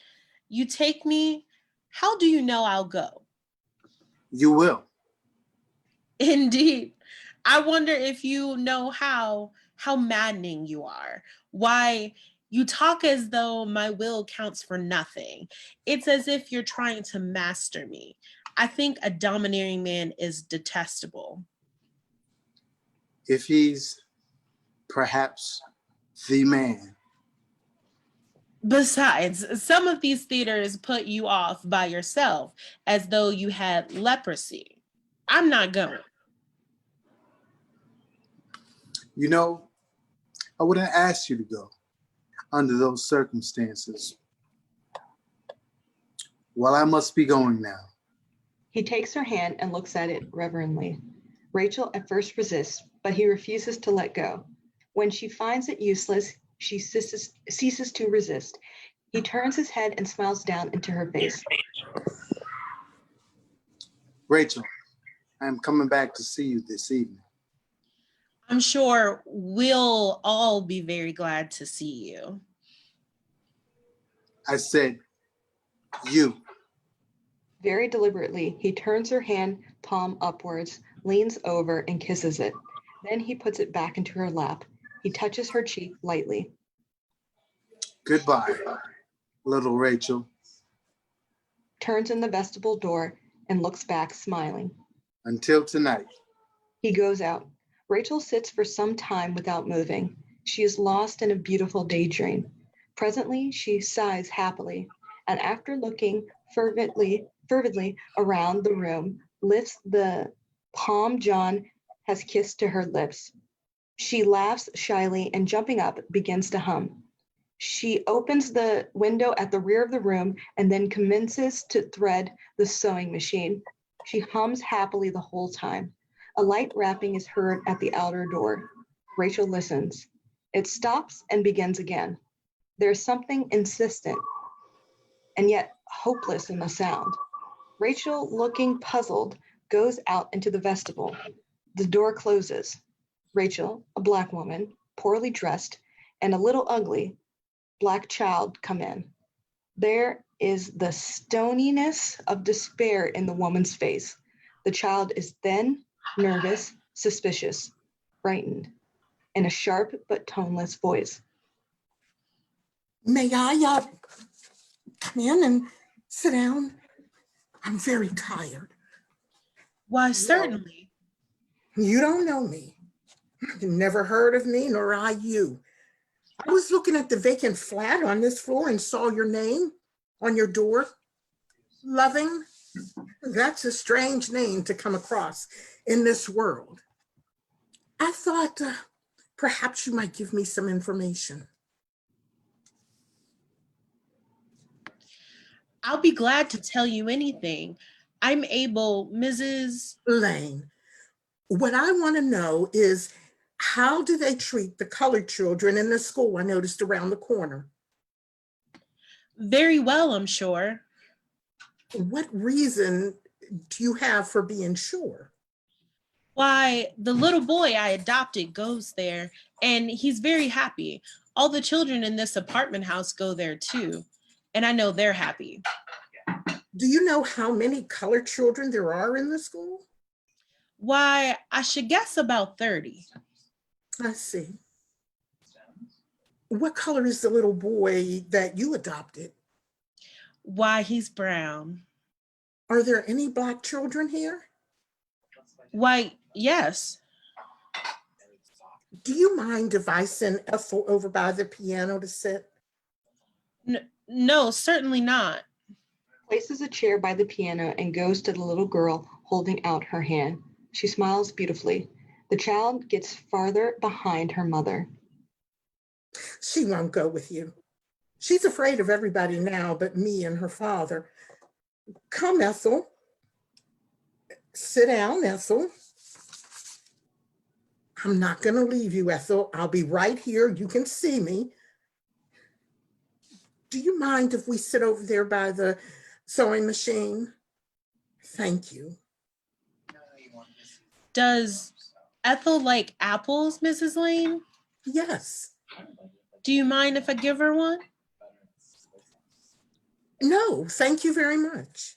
You take me, how do you know I'll go? You will. Indeed. I wonder if you know how maddening you are. Why you talk as though my will counts for nothing. It's as if you're trying to master me. I think a domineering man is detestable. If he's perhaps the man. Besides, some of these theaters put you off by yourself as though you had leprosy. I'm not going. You know, I wouldn't ask you to go under those circumstances. Well, I must be going now. He takes her hand and looks at it reverently. Rachel at first resists, but he refuses to let go. When she finds it useless, she ceases to resist. He turns his head and smiles down into her face. Rachel, I am coming back to see you this evening. I'm sure we'll all be very glad to see you. I said, you. Very deliberately, he turns her hand palm upwards, leans over and kisses it. Then he puts it back into her lap. He touches her cheek lightly. Goodbye, little Rachel. Turns in the vestibule door and looks back, smiling. Until tonight. He goes out. Rachel sits for some time without moving. She is lost in a beautiful daydream. Presently, she sighs happily, and after looking fervently around the room, lifts the palm John has kissed to her lips. She laughs shyly and, jumping up, begins to hum. She opens the window at the rear of the room and then commences to thread the sewing machine. She hums happily the whole time. A light rapping is heard at the outer door. Rachel listens. It stops and begins again. There is something insistent and yet hopeless in the sound. Rachel, looking puzzled, goes out into the vestibule. The door closes. Rachel, a black woman, poorly dressed, and a little ugly black child come in. There is the stoniness of despair in the woman's face. The child is thin, nervous, suspicious, frightened, in a sharp but toneless voice. May I come in and sit down? I'm very tired. Why, certainly. You don't know me. You never heard of me, nor I you. I was looking at the vacant flat on this floor and saw your name on your door. Loving. That's a strange name to come across in this world. I thought perhaps you might give me some information. I'll be glad to tell you anything. I'm able, Mrs. Lane. What I want to know is, how do they treat the colored children in the school I noticed around the corner? Very well, I'm sure. What reason do you have for being sure? Why, the little boy I adopted goes there, and he's very happy. All the children in this apartment house go there too, and I know they're happy. Do you know how many colored children there are in the school? Why, I should guess about 30. I see. What color is the little boy that you adopted? Why, he's brown. Are there any black children here? Why, yes. Do you mind if I send Ethel over by the piano to sit? No, certainly not. Places a chair by the piano and goes to the little girl holding out her hand. She smiles beautifully. The child gets farther behind her mother. She won't go with you. She's afraid of everybody now but me and her father. Come, Ethel. Sit down, Ethel. I'm not going to leave you, Ethel. I'll be right here. You can see me. Do you mind if we sit over there by the sewing machine? Thank you. Does Ethel like apples, Mrs. Lane? Yes. Do you mind if I give her one? No, thank you very much.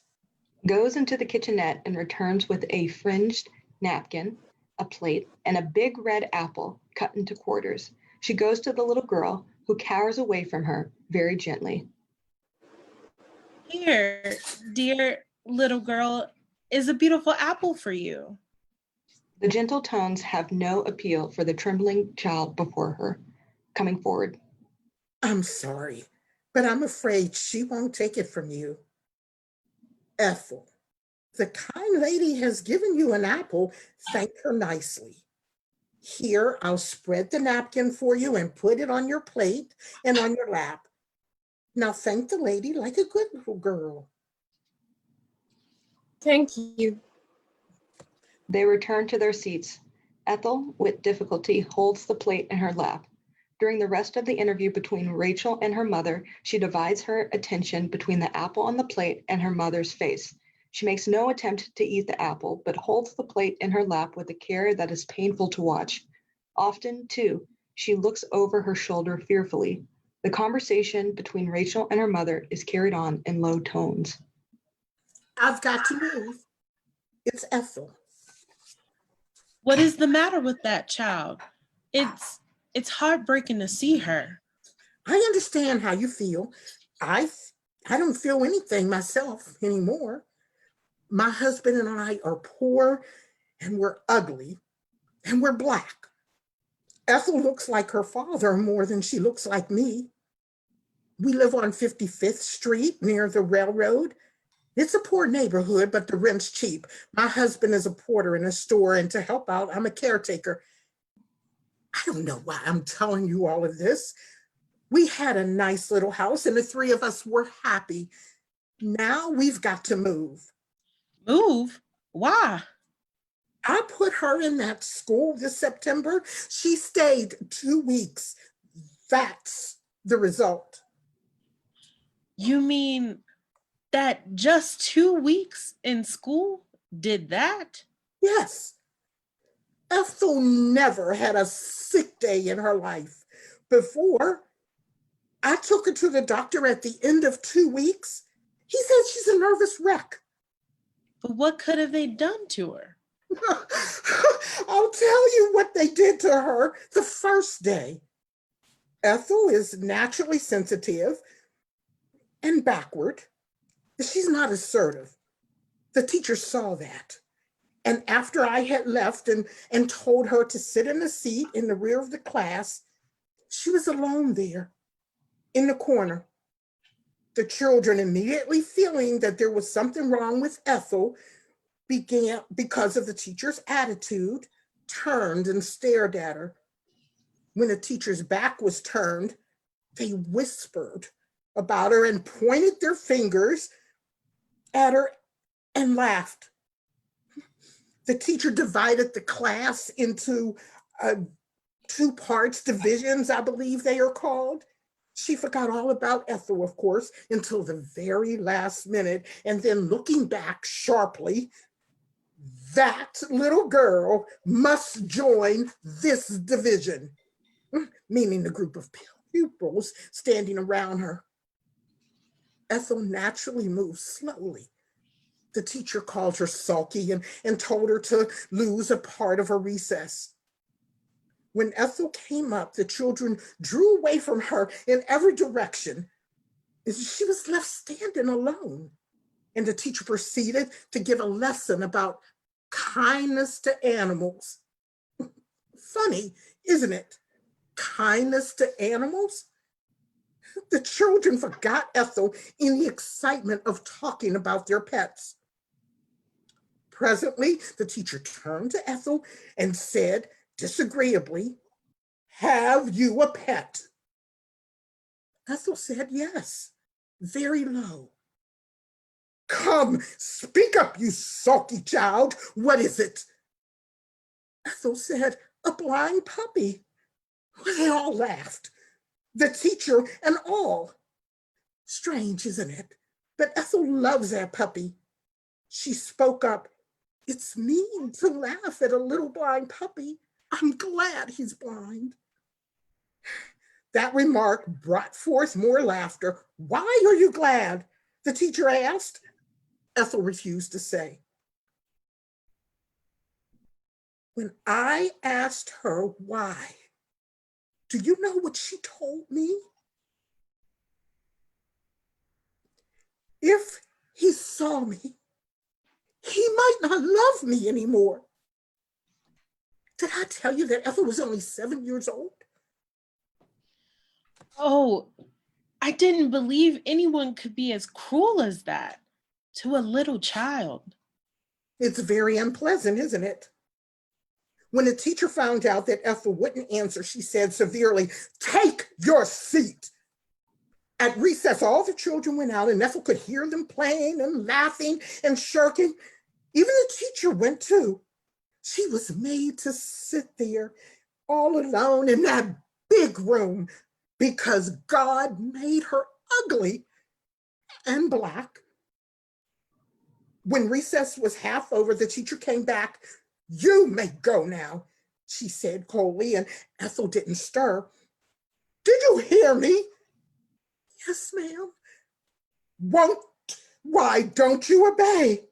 Goes into the kitchenette and returns with a fringed napkin, a plate, and a big red apple cut into quarters. She goes to the little girl, who cowers away from her very gently. Here, dear little girl, is a beautiful apple for you. The gentle tones have no appeal for the trembling child before her, coming forward. I'm sorry, but I'm afraid she won't take it from you. Ethel, the kind lady has given you an apple. Thank her nicely. Here, I'll spread the napkin for you and put it on your plate and on your lap. Now thank the lady like a good little girl. Thank you. They return to their seats. Ethel, with difficulty, holds the plate in her lap. During the rest of the interview between Rachel and her mother, she divides her attention between the apple on the plate and her mother's face. She makes no attempt to eat the apple, but holds the plate in her lap with a care that is painful to watch. Often, too, she looks over her shoulder fearfully. The conversation between Rachel and her mother is carried on in low tones. I've got to move. It's Ethel. What is the matter with that child? It's heartbreaking to see her. I understand how you feel. I don't feel anything myself anymore. My husband and I are poor, and we're ugly, and we're Black. Ethel looks like her father more than she looks like me. We live on 55th Street near the railroad. It's a poor neighborhood, but the rent's cheap. My husband is a porter in a store, and to help out, I'm a caretaker. I don't know why I'm telling you all of this. We had a nice little house, and the three of us were happy. Now we've got to move. Move? Why? I put her in that school this September. She stayed 2 weeks. That's the result. You mean that just 2 weeks in school did that? Yes. Ethel never had a sick day in her life. Before, I took her to the doctor at the end of 2 weeks. He said she's a nervous wreck. But what could have they done to her? I'll tell you what they did to her the first day. Ethel is naturally sensitive and backward. She's not assertive. The teacher saw that. And after I had left and told her to sit in a seat in the rear of the class, she was alone there in the corner. The children, immediately feeling that there was something wrong with Ethel, began, because of the teacher's attitude, turned and stared at her. When the teacher's back was turned, they whispered about her and pointed their fingers at her and laughed. The teacher divided the class into 2 parts, divisions, I believe they are called. She forgot all about Ethel, of course, until the very last minute, and then looking back sharply, that little girl must join this division, meaning the group of pupils standing around her. Ethel naturally moved slowly. The teacher called her sulky and told her to lose a part of her recess. When Ethel came up, the children drew away from her in every direction. She was left standing alone. And the teacher proceeded to give a lesson about kindness to animals. Funny, isn't it? Kindness to animals? The children forgot Ethel in the excitement of talking about their pets. Presently, the teacher turned to Ethel and said disagreeably, "Have you a pet?" Ethel said yes, very low. "Come, speak up, you sulky child. What is it?" Ethel said, "A blind puppy." They all laughed, the teacher and all. Strange, isn't it? But Ethel loves that puppy. She spoke up, "It's mean to laugh at a little blind puppy. I'm glad he's blind." That remark brought forth more laughter. Why are you glad? The teacher asked. Ethel refused to say. When I asked her why, do you know what she told me? If he saw me, he might not love me anymore. Did I tell you that Ethel was only 7 years old? Oh, I didn't believe anyone could be as cruel as that to a little child. It's very unpleasant, isn't it? When the teacher found out that Ethel wouldn't answer, she said severely, "Take your seat." At recess, all the children went out and Ethel could hear them playing and laughing and shirking. Even the teacher went too. She was made to sit there all alone in that big room because God made her ugly and black. When recess was half over, the teacher came back. "You may go now," she said coldly, and Ethel didn't stir. "Did you hear me?" "Yes, ma'am." Why don't you obey?"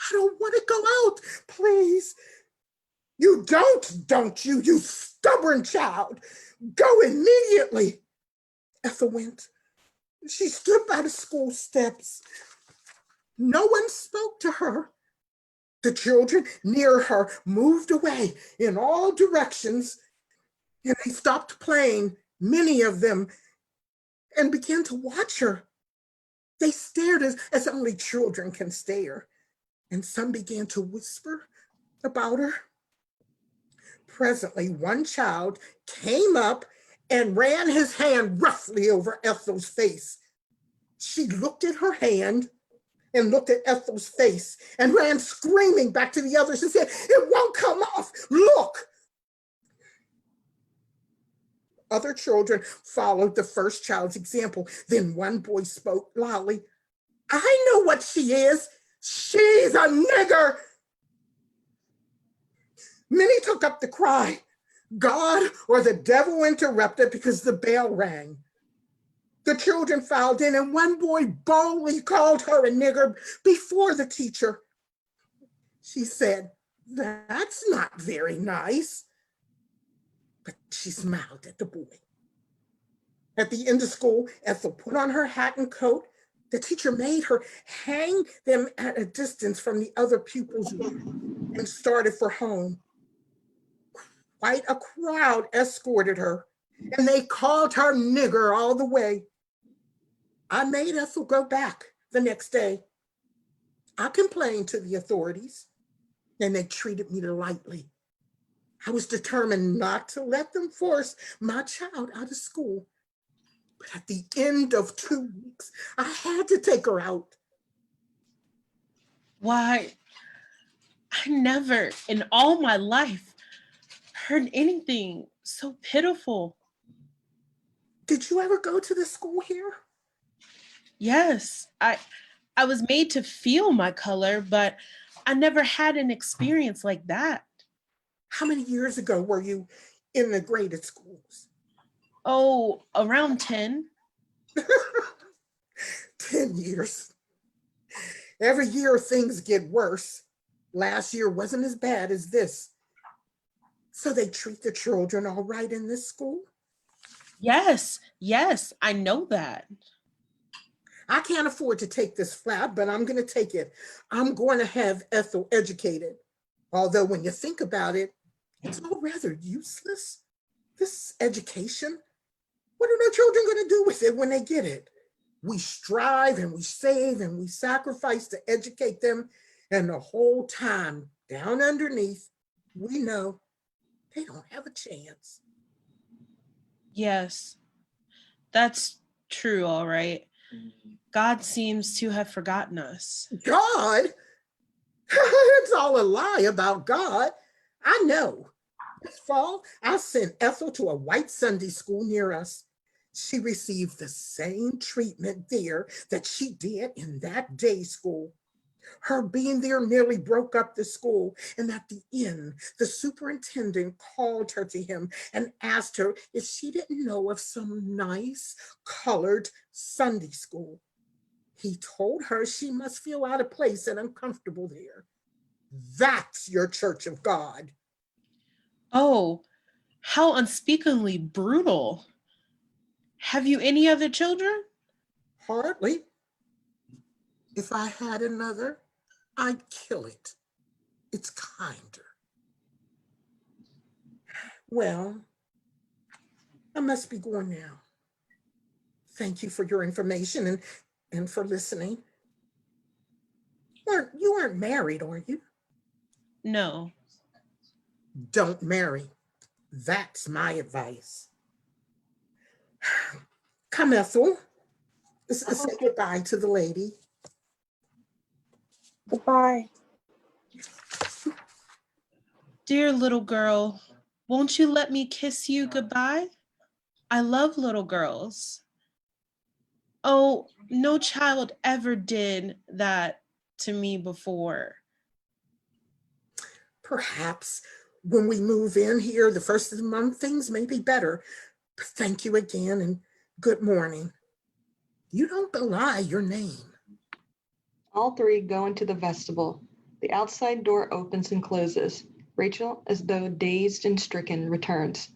"I don't want to go out, please." "You don't you, you stubborn child? Go immediately." Ethel went. She stood by the school steps. No one spoke to her. The children near her moved away in all directions, and they stopped playing, many of them, and began to watch her. They stared as only children can stare, and some began to whisper about her. Presently, one child came up and ran his hand roughly over Ethel's face. She looked at her hand and looked at Ethel's face and ran screaming back to the others and said, "It won't come off, look." Other children followed the first child's example. Then one boy spoke loudly, "I know what she is. She's a nigger." Many took up the cry. God or the devil interrupted because the bell rang. The children filed in, and one boy boldly called her a nigger before the teacher. She said, "That's not very nice." But she smiled at the boy. At the end of school, Ethel put on her hat and coat. The teacher made her hang them at a distance from the other pupils and started for home. Quite a crowd escorted her, and they called her nigger all the way. I made Ethel go back the next day. I complained to the authorities, and they treated me lightly. I was determined not to let them force my child out of school. But at the end of 2 weeks, I had to take her out. Why, I never in all my life heard anything so pitiful. Did you ever go to the school here? Yes, I was made to feel my color, but I never had an experience like that. How many years ago were you in the graded schools? Oh, around 10. 10 years. Every year things get worse. Last year wasn't as bad as this. So they treat the children all right in this school? Yes, I know that. I can't afford to take this flat, but I'm going to take it. I'm going to have Ethel educated. Although when you think about it, it's all rather useless. This education, what are the children going to do with it when they get it? We strive and we save and we sacrifice to educate them. And the whole time down underneath, we know they don't have a chance. Yes, that's true, all right. God seems to have forgotten us. God? It's all a lie about God. I know. This fall, I sent Ethel to a white Sunday school near us. She received the same treatment there that she did in that day school. Her being there nearly broke up the school, and at the end, the superintendent called her to him and asked her if she didn't know of some nice colored Sunday school. He told her she must feel out of place and uncomfortable there. That's your church of God. Oh, how unspeakably brutal. Have you any other children? Hardly. If I had another, I'd kill it. It's kinder. Well, I must be going now. Thank you for your information and for listening. You aren't married, are you? No. Don't marry. That's my advice. Come, Ethel. Say goodbye to the lady. Goodbye. Dear little girl, won't you let me kiss you goodbye? I love little girls. Oh, no child ever did that to me before. Perhaps when we move in here the first of the month, things may be better. Thank you again and good morning. You don't belie your name. All three go into the vestibule. The outside door opens and closes. Rachel, as though dazed and stricken, returns.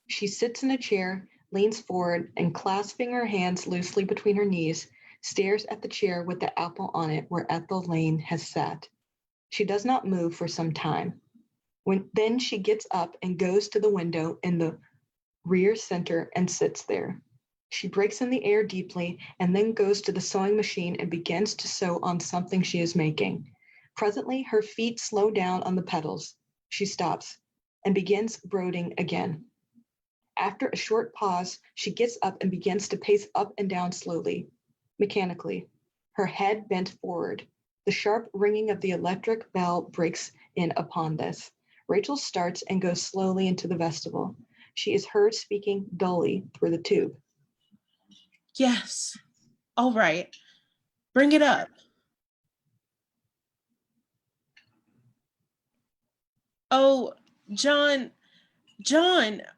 She sits in a chair, leans forward, and clasping her hands loosely between her knees, stares at the chair with the apple on it where Ethel Lane has sat. She does not move for some time. Then she gets up and goes to the window in the rear center and sits there. She breaks in the air deeply and then goes to the sewing machine and begins to sew on something she is making. Presently, her feet slow down on the pedals. She stops and begins brooding again. After a short pause, she gets up and begins to pace up and down slowly, mechanically, her head bent forward. The sharp ringing of the electric bell breaks in upon this. Rachel starts and goes slowly into the vestibule. She is heard speaking dully through the tube. Yes. All right. Bring it up. Oh, John,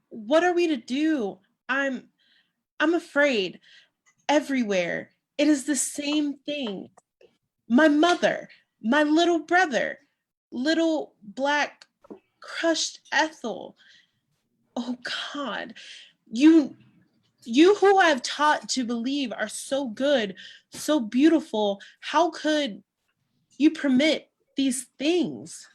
what are we to do? I'm afraid. Everywhere. It is the same thing. My mother, my little brother, little black crushed Ethel. Oh God, you who I've taught to believe are so good, so beautiful. How could you permit these things?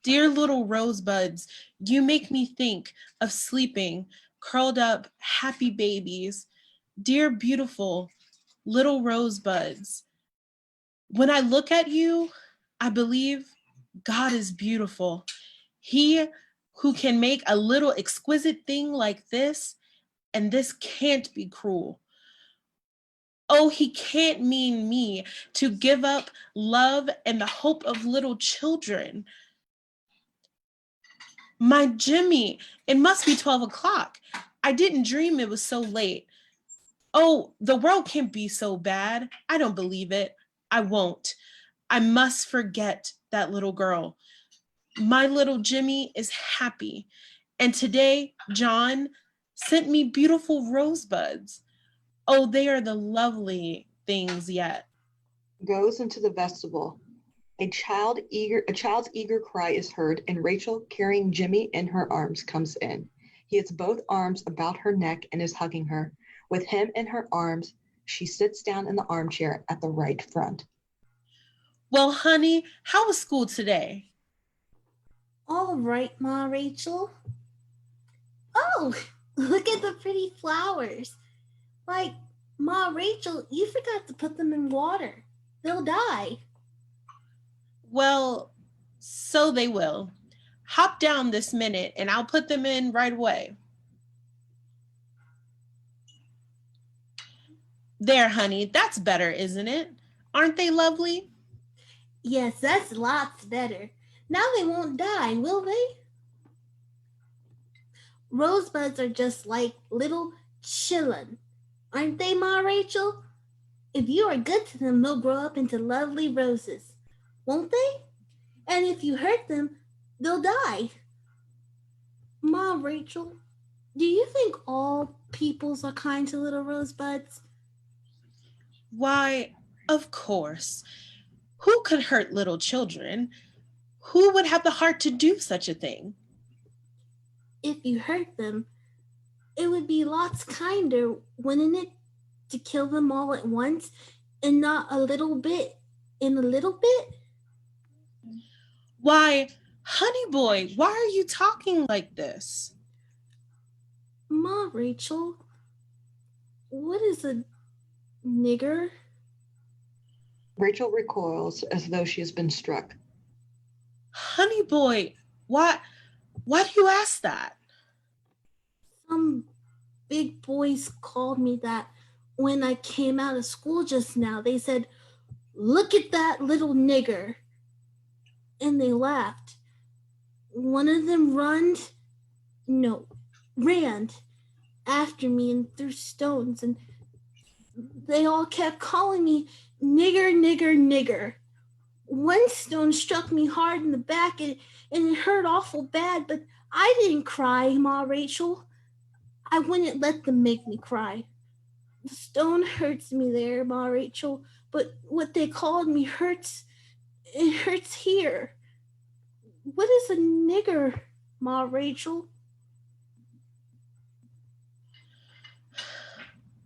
Dear little rosebuds, you make me think of sleeping, curled up, happy babies. Dear beautiful little rosebuds, when I look at you, I believe God is beautiful. He who can make a little exquisite thing like this, and this can't be cruel. Oh, he can't mean me to give up love and the hope of little children. My Jimmy, it must be 12 o'clock. I didn't dream it was so late. Oh, the world can't be so bad. I don't believe it. I won't. I must forget that little girl. My little Jimmy is happy. And today, John sent me beautiful rosebuds. Oh, they are the lovely things yet. Goes into the vestibule. A child's eager cry is heard, and Rachel, carrying Jimmy in her arms, comes in. He has both arms about her neck and is hugging her. With him in her arms, she sits down in the armchair at the right front. Well, honey, how was school today? All right, Ma Rachel. Oh, look at the pretty flowers. Like, Ma Rachel, you forgot to put them in water. They'll die. Well, so they will. Hop down this minute and I'll put them in right away. There, honey, that's better, isn't it? Aren't they lovely? Yes, that's lots better. Now they won't die, will they? Rosebuds are just like little chillin', aren't they, Ma Rachel? If you are good to them, they'll grow up into lovely roses, won't they? And if you hurt them, they'll die. Ma, Rachel, do you think all peoples are kind to little rosebuds? Why, of course. Who could hurt little children? Who would have the heart to do such a thing? If you hurt them, it would be lots kinder, wouldn't it, to kill them all at once and not a little bit in a little bit? Why, honey boy, why are you talking like this? Ma, Rachel, what is a nigger? Rachel recoils as though she has been struck. Honey boy, why do you ask that? Some big boys called me that when I came out of school just now. They said, "Look at that little nigger." And they laughed. One of them ran after me and threw stones, and they all kept calling me nigger, nigger, nigger. One stone struck me hard in the back and it hurt awful bad, but I didn't cry, Ma Rachel. I wouldn't let them make me cry. The stone hurts me there, Ma Rachel, but what they called me hurts. It hurts here. What is a nigger, Ma Rachel?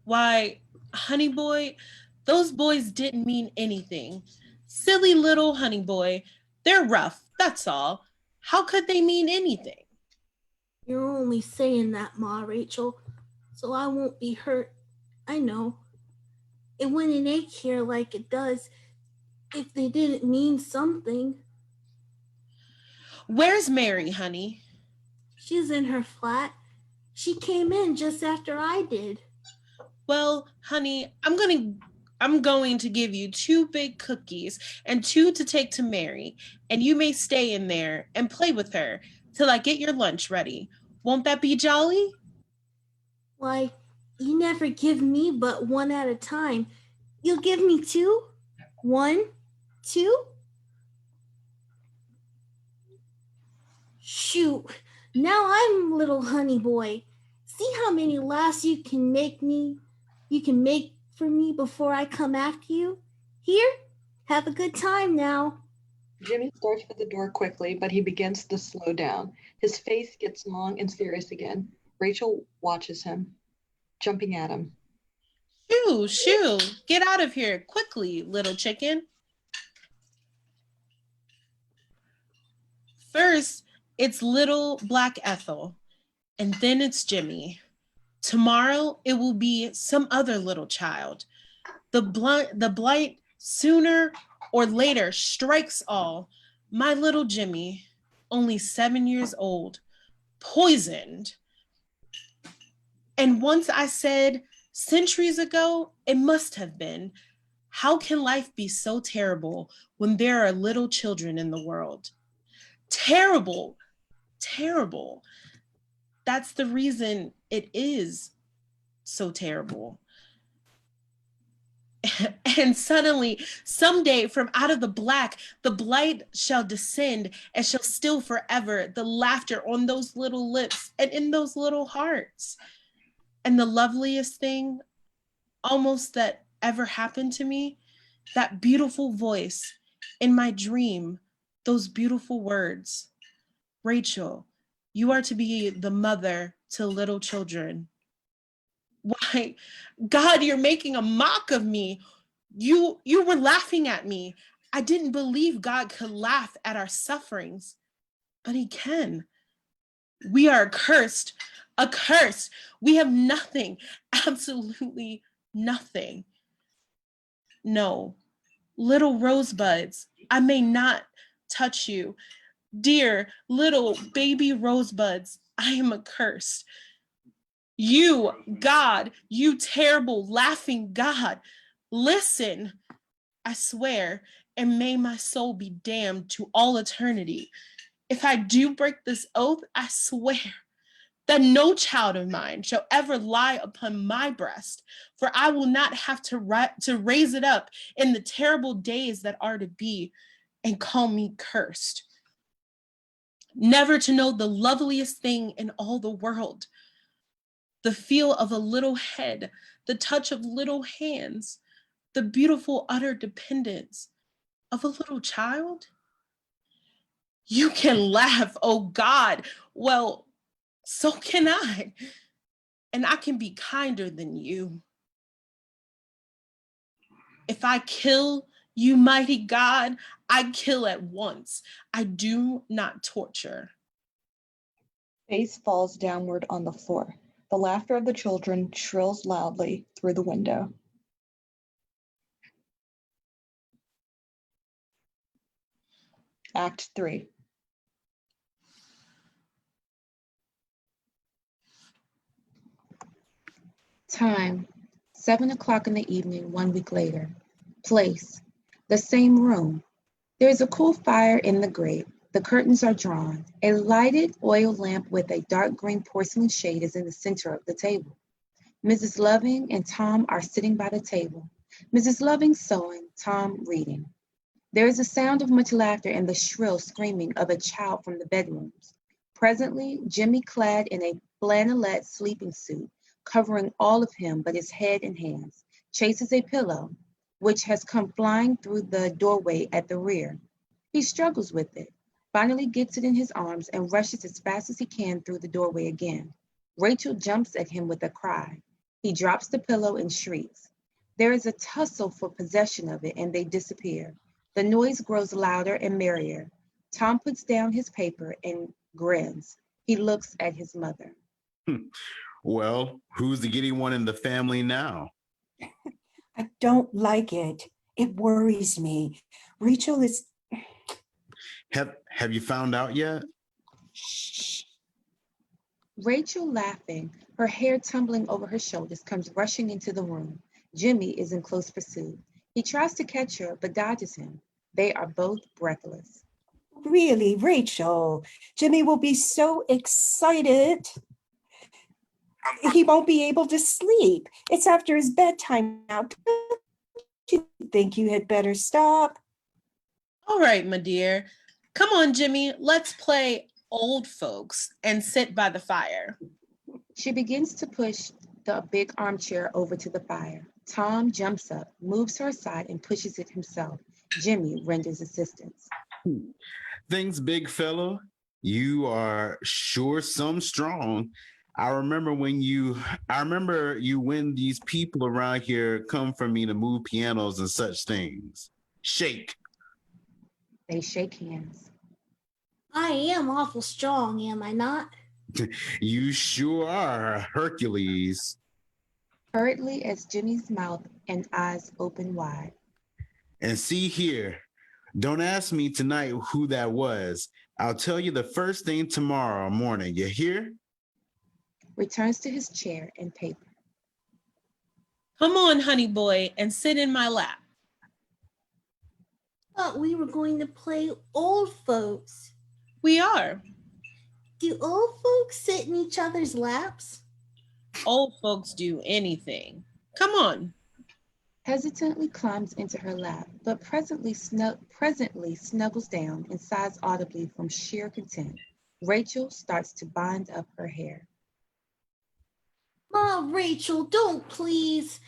Why, honey boy, those boys didn't mean anything. Silly little honey boy, they're rough, that's all. How could they mean anything? You're only saying that, Ma Rachel, so I won't be hurt. I know. It wouldn't ache here like it does if they didn't mean something. Where's Mary, honey? She's in her flat. She came in just after I did. Well, honey, I'm going to give you 2 big cookies and 2 to take to Mary, and you may stay in there and play with her till I get your lunch ready. Won't that be jolly? Why, you never give me but 1 at a time. You'll give me 2? 1, 2? Shoot, now I'm little honey boy. See how many laughs you can make for me before I come after you? Here, have a good time now. Jimmy starts for the door quickly, but he begins to slow down. His face gets long and serious again. Rachel watches him, jumping at him. Shoo, shoo, get out of here quickly, little chicken. First, it's little black Ethel, and then it's Jimmy. Tomorrow, it will be some other little child. The blight sooner or later strikes all. My little Jimmy, only 7 years old, poisoned. And once I said, centuries ago, it must have been. How can life be so terrible when there are little children in the world? Terrible, terrible. That's the reason it is so terrible. And suddenly, someday, from out of the black, the blight shall descend and shall still forever the laughter on those little lips and in those little hearts. And the loveliest thing almost that ever happened to me, that beautiful voice in my dream, those beautiful words. Rachel, you are to be the mother to little children. Why, God, you're making a mock of me. You were laughing at me. I didn't believe God could laugh at our sufferings, but he can. We are accursed. We have nothing, absolutely nothing. No, little rosebuds, I may not touch you. Dear little baby rosebuds, I am accursed. You, God, you terrible laughing God, listen, I swear, and may my soul be damned to all eternity. If I do break this oath, I swear that no child of mine shall ever lie upon my breast, for I will not have to raise it up in the terrible days that are to be and call me cursed. Never to know the loveliest thing in all the world, the feel of a little head, the touch of little hands, the beautiful utter dependence of a little child? You can laugh, oh God. Well, so can I. And I can be kinder than you. If I kill you, mighty God, I kill at once. I do not torture. Face falls downward on the floor. The laughter of the children shrills loudly through the window. Act 3. Time, 7 o'clock in the evening, 1 week later. Place, the same room. There is a cool fire in the grate. The curtains are drawn. A lighted oil lamp with a dark green porcelain shade is in the center of the table. Mrs. Loving and Tom are sitting by the table. Mrs. Loving sewing, Tom reading. There is a sound of much laughter and the shrill screaming of a child from the bedrooms. Presently, Jimmy, clad in a flannelette sleeping suit, covering all of him but his head and hands, chases a pillow, which has come flying through the doorway at the rear. He struggles with it, finally gets it in his arms and rushes as fast as he can through the doorway again. Rachel jumps at him with a cry. He drops the pillow and shrieks. There is a tussle for possession of it and they disappear. The noise grows louder and merrier. Tom puts down his paper and grins. He looks at his mother. Well, who's the giddy one in the family now? I don't like it. It worries me. Rachel is... Have you found out yet? Shh. Rachel, laughing, her hair tumbling over her shoulders, comes rushing into the room. Jimmy is in close pursuit. He tries to catch her, but dodges him. They are both breathless. Really, Rachel, Jimmy will be so excited. He won't be able to sleep. It's after his bedtime now. Don't you think you had better stop? All right, my dear. Come on, Jimmy, let's play old folks and sit by the fire. She begins to push the big armchair over to the fire. Tom jumps up, moves her aside, and pushes it himself. Jimmy renders assistance. Thanks, big fella. You are sure some strong. I remember you when these people around here come for me to move pianos and such things. Shake. They shake hands. I am awful strong, am I not? You sure are, Hercules. Hurriedly as Jimmy's mouth and eyes open wide. And see here, don't ask me tonight who that was. I'll tell you the first thing tomorrow morning. You hear? Returns to his chair and paper. Come on, honey boy, and sit in my lap. Thought we were going to play old folks. We are. Do old folks sit in each other's laps? Old folks do anything. Come on. Hesitantly climbs into her lap, but presently snuggles down and sighs audibly from sheer content. Rachel starts to bind up her hair. Ma, Rachel, don't please.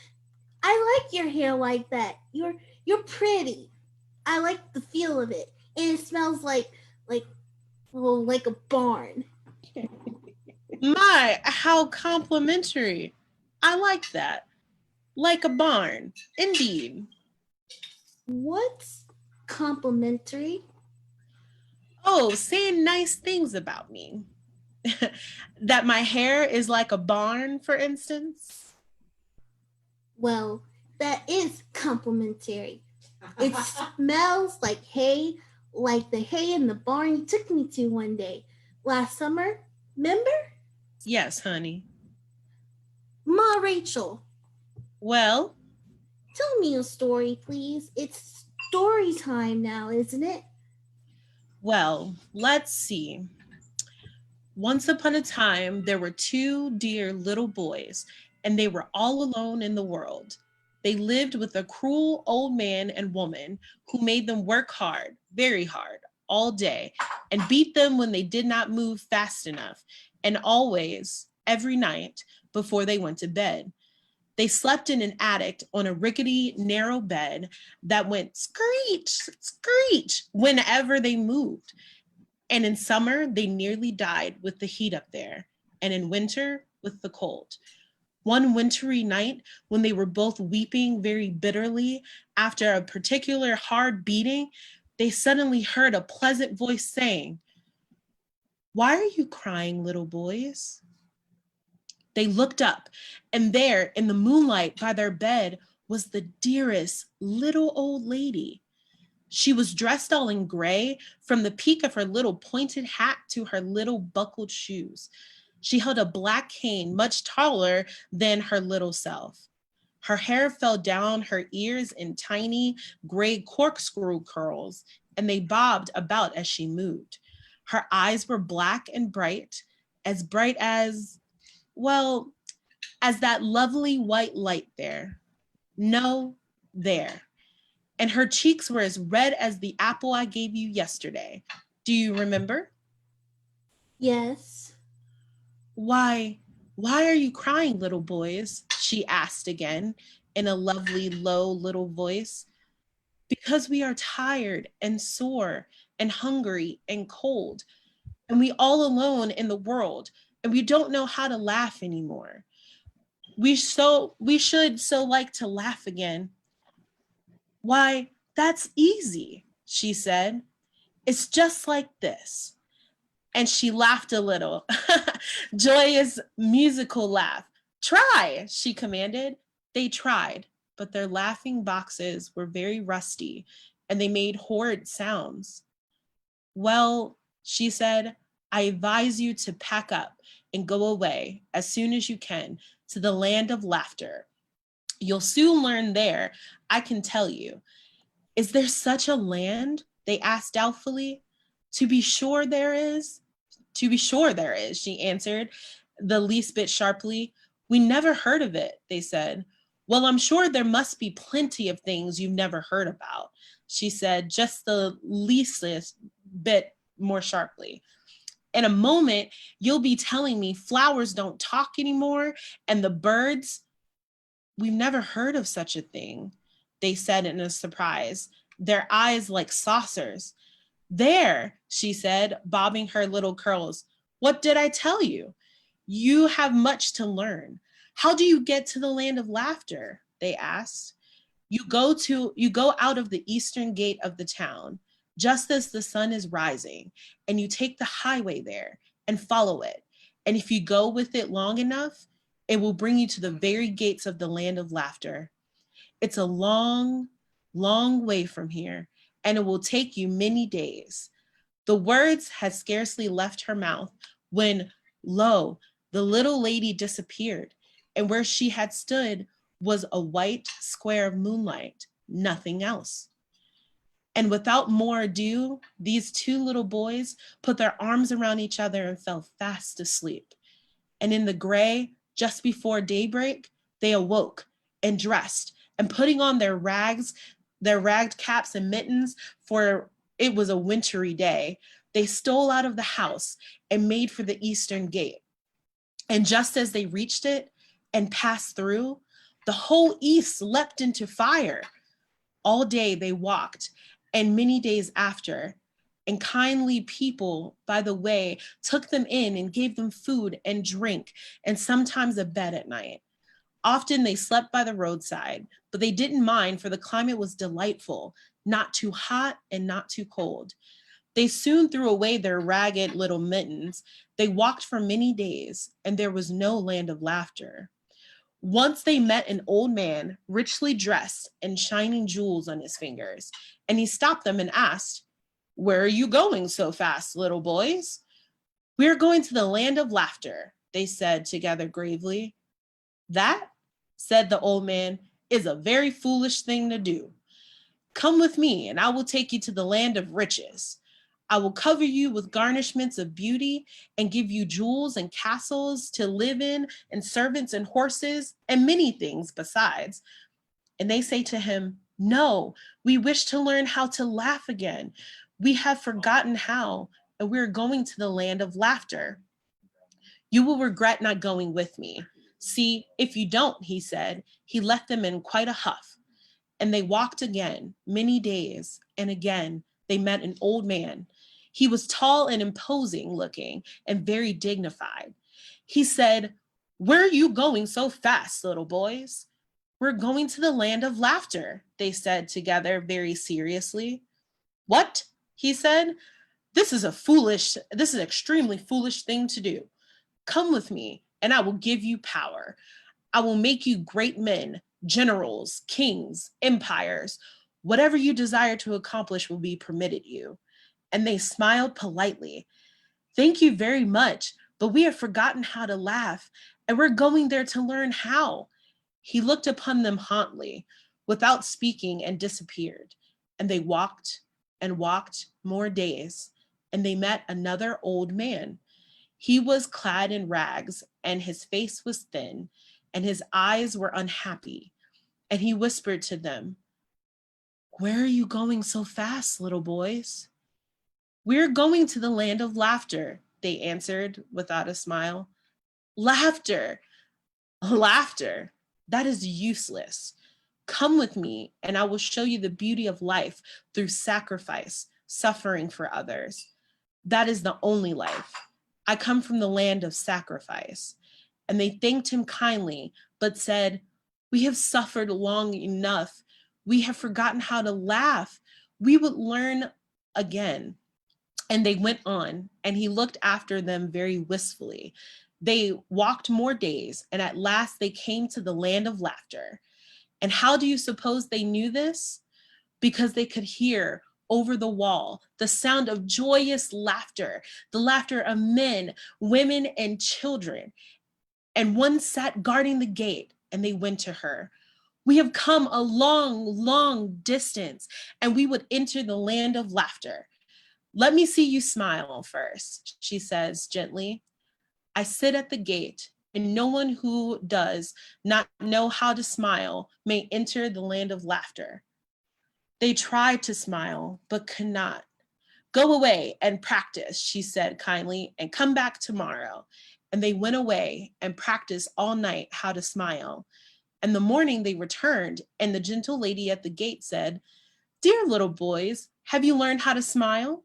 I like your hair like that. You're pretty. I like the feel of it. And it smells like a barn. My, how complimentary. I like that. Like a barn, indeed. What's complimentary? Oh, saying nice things about me. That my hair is like a barn, for instance. Well, that is complimentary. It smells like hay, like the hay in the barn you took me to one day last summer. Remember? Yes, honey. Ma, Rachel. Well? Tell me a story, please. It's story time now, isn't it? Well, let's see. Once upon a time, there were two dear little boys, and they were all alone in the world. They lived with a cruel old man and woman who made them work hard, very hard, all day, and beat them when they did not move fast enough, and always, every night, before they went to bed. They slept in an attic on a rickety, narrow bed that went screech, screech whenever they moved. And in summer, they nearly died with the heat up there, and in winter, with the cold. One wintry night, when they were both weeping very bitterly after a particular hard beating, they suddenly heard a pleasant voice saying, "Why are you crying, little boys?" They looked up, and there in the moonlight by their bed was the dearest little old lady. She was dressed all in gray, from the peak of her little pointed hat to her little buckled shoes. She held a black cane much taller than her little self. Her hair fell down her ears in tiny gray corkscrew curls, and they bobbed about as she moved. Her eyes were black and bright as, well, as that lovely white light there. No, there. And her cheeks were as red as the apple I gave you yesterday. Do you remember? Yes. Why are you crying, little boys? She asked again in a lovely, low little voice. Because we are tired and sore and hungry and cold, and we all alone in the world, and we don't know how to laugh anymore. We should so like to laugh again. Why, that's easy, she said. It's just like this. And she laughed a little, joyous musical laugh. Try, she commanded. They tried, but their laughing boxes were very rusty and they made horrid sounds. Well, she said, I advise you to pack up and go away as soon as you can to the land of laughter. You'll soon learn there, I can tell you. Is there such a land? They asked doubtfully. To be sure there is. To be sure there is, she answered, the least bit sharply. We never heard of it, they said. Well, I'm sure there must be plenty of things you've never heard about, she said, just the leastest bit more sharply. In a moment, you'll be telling me flowers don't talk anymore, and the birds, we've never heard of such a thing, they said in a surprise, their eyes like saucers. There, she said, bobbing her little curls. What did I tell you? You have much to learn. How do you get to the land of laughter? They asked. You go out of the eastern gate of the town, just as the sun is rising, and you take the highway there and follow it. And if you go with it long enough, it will bring you to the very gates of the land of laughter. It's a long, long way from here, and it will take you many days. The words had scarcely left her mouth when, lo, the little lady disappeared, and where she had stood was a white square of moonlight, nothing else. And without more ado, these two little boys put their arms around each other and fell fast asleep. And in the gray, just before daybreak, they awoke and dressed, and putting on their ragged caps and mittens, for it was a wintry day, they stole out of the house and made for the eastern gate. And just as they reached it and passed through, the whole east leapt into fire. All day they walked, and many days after, and kindly people by the way took them in and gave them food and drink, and sometimes a bed at night. Often they slept by the roadside, but they didn't mind, for the climate was delightful, not too hot and not too cold. They soon threw away their ragged little mittens. They walked for many days, and there was no land of laughter. Once they met an old man, richly dressed and shining jewels on his fingers, and he stopped them and asked, "Where are you going so fast, little boys?" "We are going to the land of laughter," they said together gravely. "That," said the old man, "is a very foolish thing to do. Come with me, and I will take you to the land of riches. I will cover you with garnishments of beauty and give you jewels and castles to live in and servants and horses and many things besides. And they say to him, no, we wish to learn how to laugh again. We have forgotten how, and we're going to the land of laughter. You will regret not going with me. See, if you don't, he said, he left them in quite a huff. And they walked again, many days, and again they met an old man. He was tall and imposing looking and very dignified. He said, where are you going so fast, little boys? We're going to the land of laughter, they said together very seriously. What? He said, this is an extremely foolish thing to do. Come with me, and I will give you power. I will make you great men, generals, kings, empires. Whatever you desire to accomplish will be permitted you. And they smiled politely. Thank you very much, but we have forgotten how to laugh, and we're going there to learn how. He looked upon them haughtily, without speaking, and disappeared. And they walked and walked more days, and they met another old man. He was clad in rags, and his face was thin, and his eyes were unhappy. And he whispered to them, where are you going so fast, little boys? We're going to the land of laughter, they answered without a smile. Laughter, laughter, that is useless. Come with me, and I will show you the beauty of life through sacrifice, suffering for others. That is the only life. I come from the land of sacrifice. And they thanked him kindly, but said, we have suffered long enough. We have forgotten how to laugh. We would learn again. And they went on, and he looked after them very wistfully. They walked more days, and at last they came to the land of laughter. And how do you suppose they knew this? Because they could hear over the wall the sound of joyous laughter, the laughter of men, women, and children. And one sat guarding the gate, and they went to her. We have come a long, long distance, and we would enter the land of laughter. Let me see you smile first, she says gently. I sit at the gate, and no one who does not know how to smile may enter the land of laughter. They tried to smile, but could not. Go away and practice, she said kindly, and come back tomorrow. And they went away and practiced all night how to smile. And the morning they returned, and the gentle lady at the gate said, dear little boys, have you learned how to smile?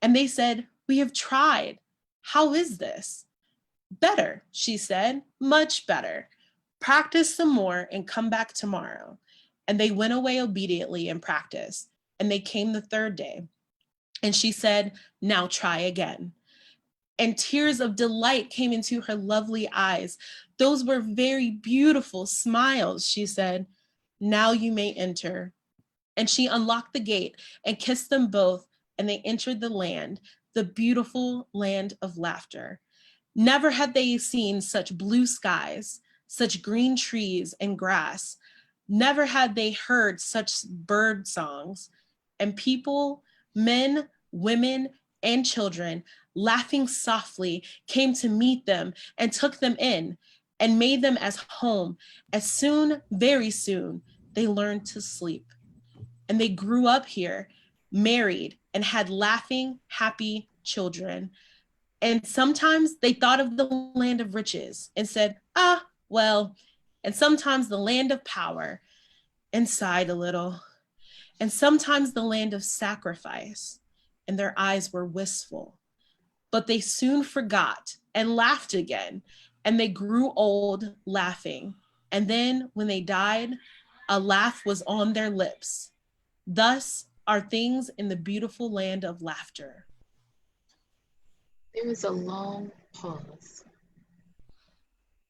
And they said, we have tried. How is this? Better, she said, much better. Practice some more and come back tomorrow. And they went away obediently and practiced. And they came the third day. And she said, now try again. And tears of delight came into her lovely eyes. Those were very beautiful smiles, she said. Now you may enter. And she unlocked the gate and kissed them both, and they entered the land, the beautiful land of laughter. Never had they seen such blue skies, such green trees and grass. Never had they heard such bird songs. And people, men, women, and children, laughing softly, came to meet them and took them in and made them as home. As soon, very soon, they learned to sleep. And they grew up here, married, and had laughing, happy children. And sometimes they thought of the land of riches and said, well, and sometimes the land of power, and sighed a little. And sometimes the land of sacrifice, and their eyes were wistful. But they soon forgot and laughed again, and they grew old laughing. And then when they died, a laugh was on their lips. Thus are things in the beautiful land of laughter. There is a long pause.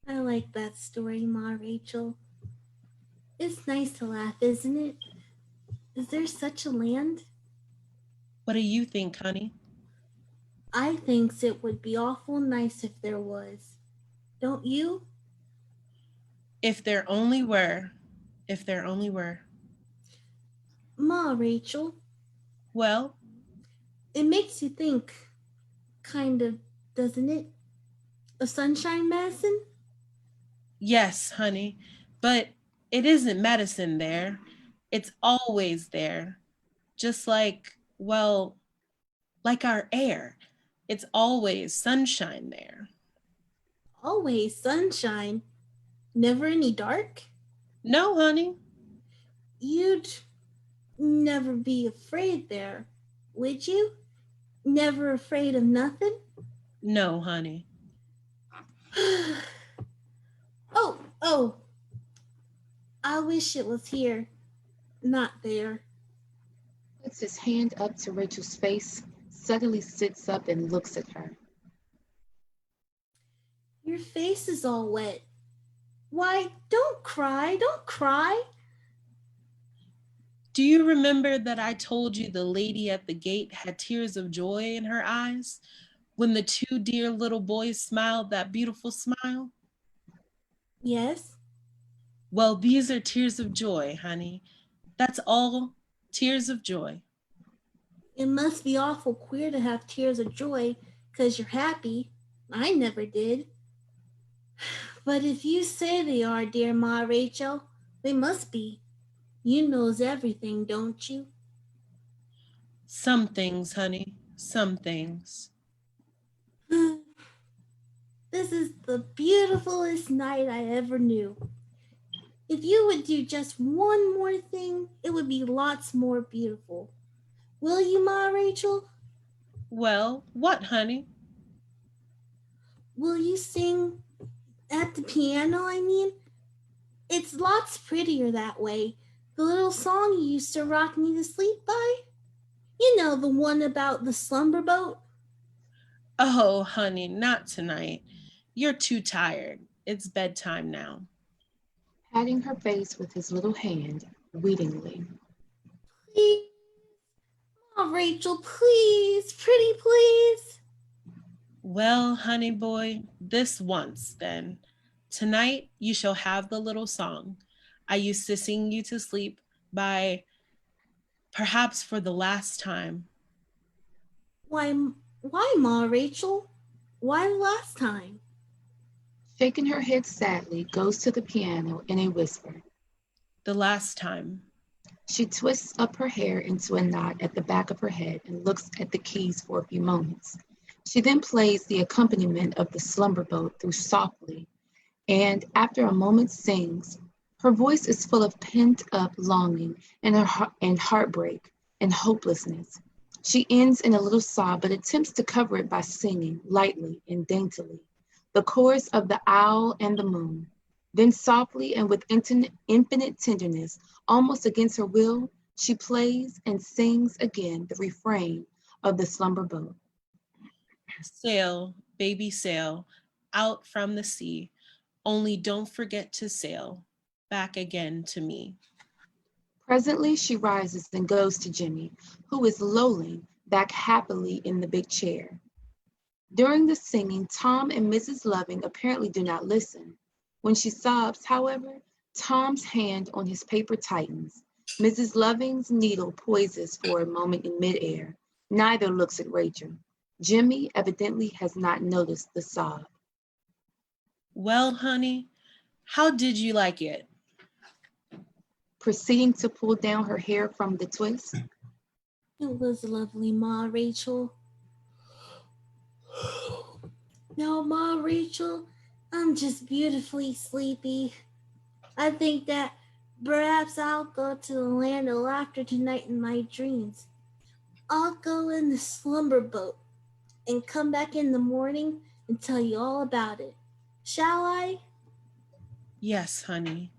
I like that story, Ma Rachel. It's nice to laugh, isn't it? Is there such a land? What do you think, honey? I thinks it would be awful nice if there was. Don't you? If there only were. If there only were. Ma Rachel. Well? It makes you think, kind of, doesn't it? A sunshine medicine? Yes, honey, but it isn't medicine there. It's always there. Just like, well, like our air. It's always sunshine there. Always sunshine. Never any dark? No, honey. You'd never be afraid there, would you? Never afraid of nothing? No, honey. Oh, I wish it was here, not there. Puts his hand up to Rachel's face, suddenly sits up and looks at her. Your face is all wet. Why, don't cry, don't cry. Do you remember that I told you the lady at the gate had tears of joy in her eyes when the two dear little boys smiled that beautiful smile? Yes? Well, these are tears of joy, honey. That's all, tears of joy. It must be awful queer to have tears of joy because you're happy. I never did. But if you say they are, dear Ma Rachel, they must be. You knows everything, don't you? Some things, honey, some things. This is the beautifulest night I ever knew. If you would do just one more thing, it would be lots more beautiful. Will you, Ma Rachel? Well, what, honey? Will you sing at the piano, I mean? It's lots prettier that way. The little song you used to rock me to sleep by? You know, the one about the slumber boat? Oh, honey, not tonight. You're too tired. It's bedtime now. Patting her face with his little hand, weedingly. Please, Ma Rachel, please, pretty please. Well, honey boy, this once then. Tonight you shall have the little song I used to sing you to sleep by, perhaps for the last time. Why, Ma Rachel? Why last time? Shaking her head sadly, goes to the piano in a whisper. The last time. She twists up her hair into a knot at the back of her head and looks at the keys for a few moments. She then plays the accompaniment of the slumber boat through softly, and after a moment sings. Her voice is full of pent-up longing and heartbreak and hopelessness. She ends in a little sob, but attempts to cover it by singing lightly and daintily the chorus of the owl and the moon. Then softly and with infinite tenderness, almost against her will, she plays and sings again the refrain of the slumber boat. Sail, baby, sail, out from the sea. Only don't forget to sail back again to me. Presently, she rises and goes to Jimmy, who is lolling back happily in the big chair. During the singing, Tom and Mrs. Loving apparently do not listen. When she sobs, however, Tom's hand on his paper tightens. Mrs. Loving's needle poises for a moment in midair. Neither looks at Rachel. Jimmy evidently has not noticed the sob. Well, honey, how did you like it? Proceeding to pull down her hair from the twist. It was lovely, Ma Rachel. Now, Ma Rachel, I'm just beautifully sleepy. I think that perhaps I'll go to the land of laughter tonight in my dreams. I'll go in the slumber boat and come back in the morning and tell you all about it. Shall I? Yes, honey.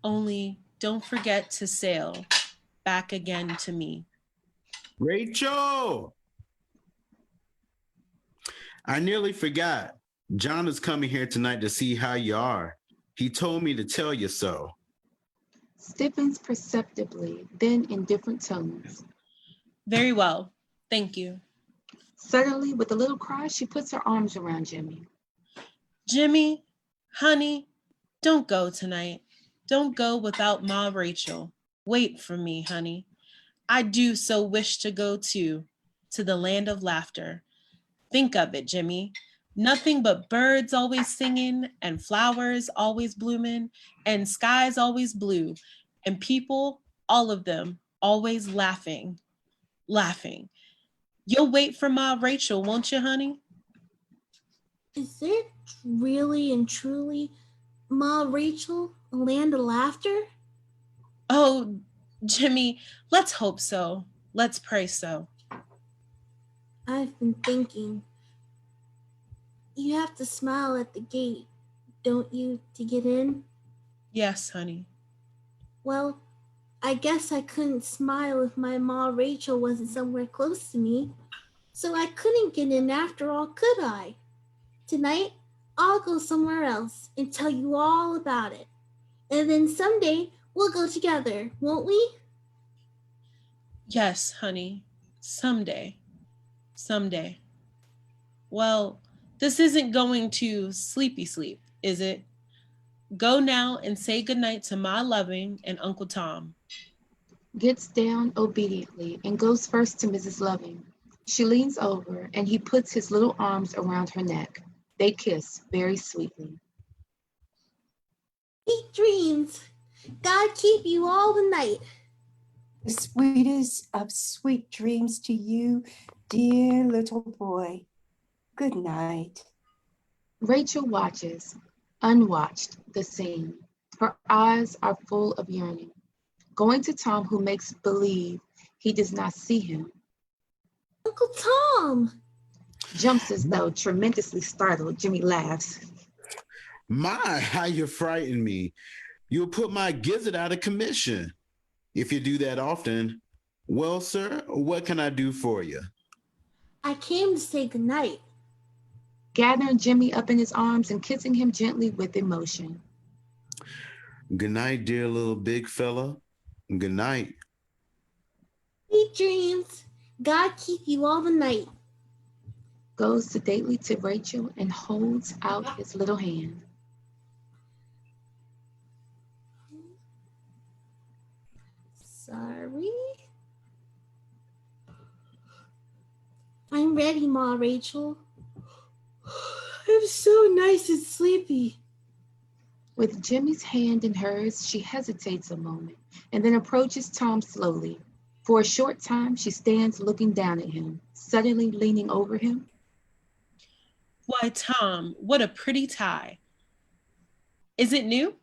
Only don't forget to sail back again to me. Rachel! I nearly forgot. John is coming here tonight to see how you are. He told me to tell you so. Stiffens perceptibly, then in different tones. Very well. Thank you. Suddenly, with a little cry, she puts her arms around Jimmy. Jimmy, honey, don't go tonight. Don't go without Ma Rachel. Wait for me, honey. I do so wish to go too. to the land of laughter. Think of it, Jimmy. Nothing but birds always singing, and flowers always blooming, and skies always blue, and people, all of them, always laughing, laughing. You'll wait for Ma Rachel, won't you, honey? Is there really and truly, Ma Rachel, a land of laughter? Oh, Jimmy, let's hope so. Let's pray so. I've been thinking. You have to smile at the gate, don't you, to get in? Yes, honey. Well, I guess I couldn't smile if my Ma Rachel wasn't somewhere close to me. So I couldn't get in after all, could I? Tonight, I'll go somewhere else and tell you all about it. And then someday, we'll go together, won't we? Yes, honey. Someday. Someday. Well, this isn't going to sleepy sleep, is it? Go now and say goodnight to Ma Loving and Uncle Tom. Gets down obediently and goes first to Mrs. Loving. She leans over and he puts his little arms around her neck. They kiss very sweetly. Sweet dreams. God keep you all the night. The sweetest of sweet dreams to you, dear little boy. Good night. Rachel watches, unwatched, the scene. Her eyes are full of yearning. Going to Tom, who makes believe he does not see him. Uncle Tom! Jumps as though tremendously startled. Jimmy laughs. My, how you frighten me. You'll put my gizzard out of commission. If you do that often, well, sir, what can I do for you? I came to say goodnight. Gathering Jimmy up in his arms and kissing him gently with emotion. Good night, dear little big fella. Good night. Sweet dreams. God keep you all the night. Goes sedately to Rachel and holds out his little hand. Sorry. I'm ready, Ma Rachel. I'm so nice and sleepy. With Jimmy's hand in hers, she hesitates a moment and then approaches Tom slowly. For a short time, she stands looking down at him, suddenly leaning over him. Why, Tom, what a pretty tie. Is it new?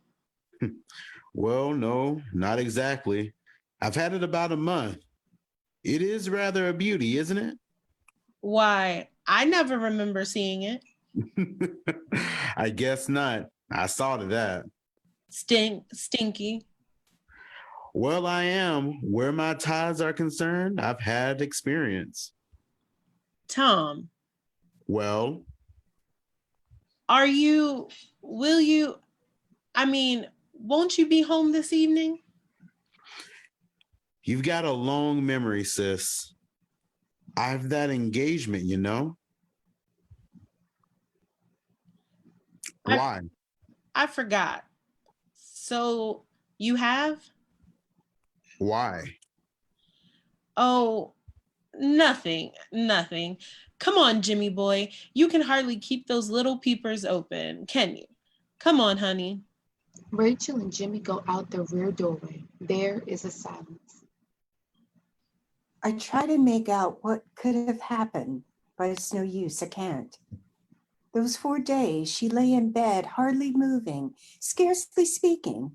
Well, no, not exactly. I've had it about a month. It is rather a beauty, isn't it? Why, I never remember seeing it. I guess not. I saw to that. Stinky. Well, I am. Where my ties are concerned, I've had experience. Tom. Well? Won't you be home this evening? You've got a long memory, sis. I've that engagement, you know? Why? I forgot. So you have? Why? Oh, nothing. Come on, Jimmy boy. You can hardly keep those little peepers open, can you? Come on, honey. Rachel and Jimmy go out the rear doorway. There is a silence. I try to make out what could have happened, but it's no use, I can't. Those 4 days, she lay in bed, hardly moving, scarcely speaking.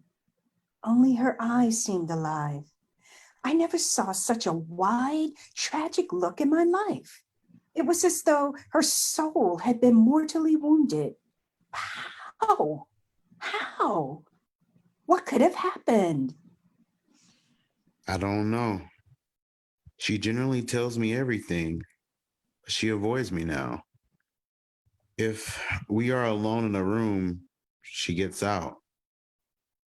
Only her eyes seemed alive. I never saw such a wide, tragic look in my life. It was as though her soul had been mortally wounded. How? How? What could have happened? I don't know. She generally tells me everything, but she avoids me now. If we are alone in a room, she gets out.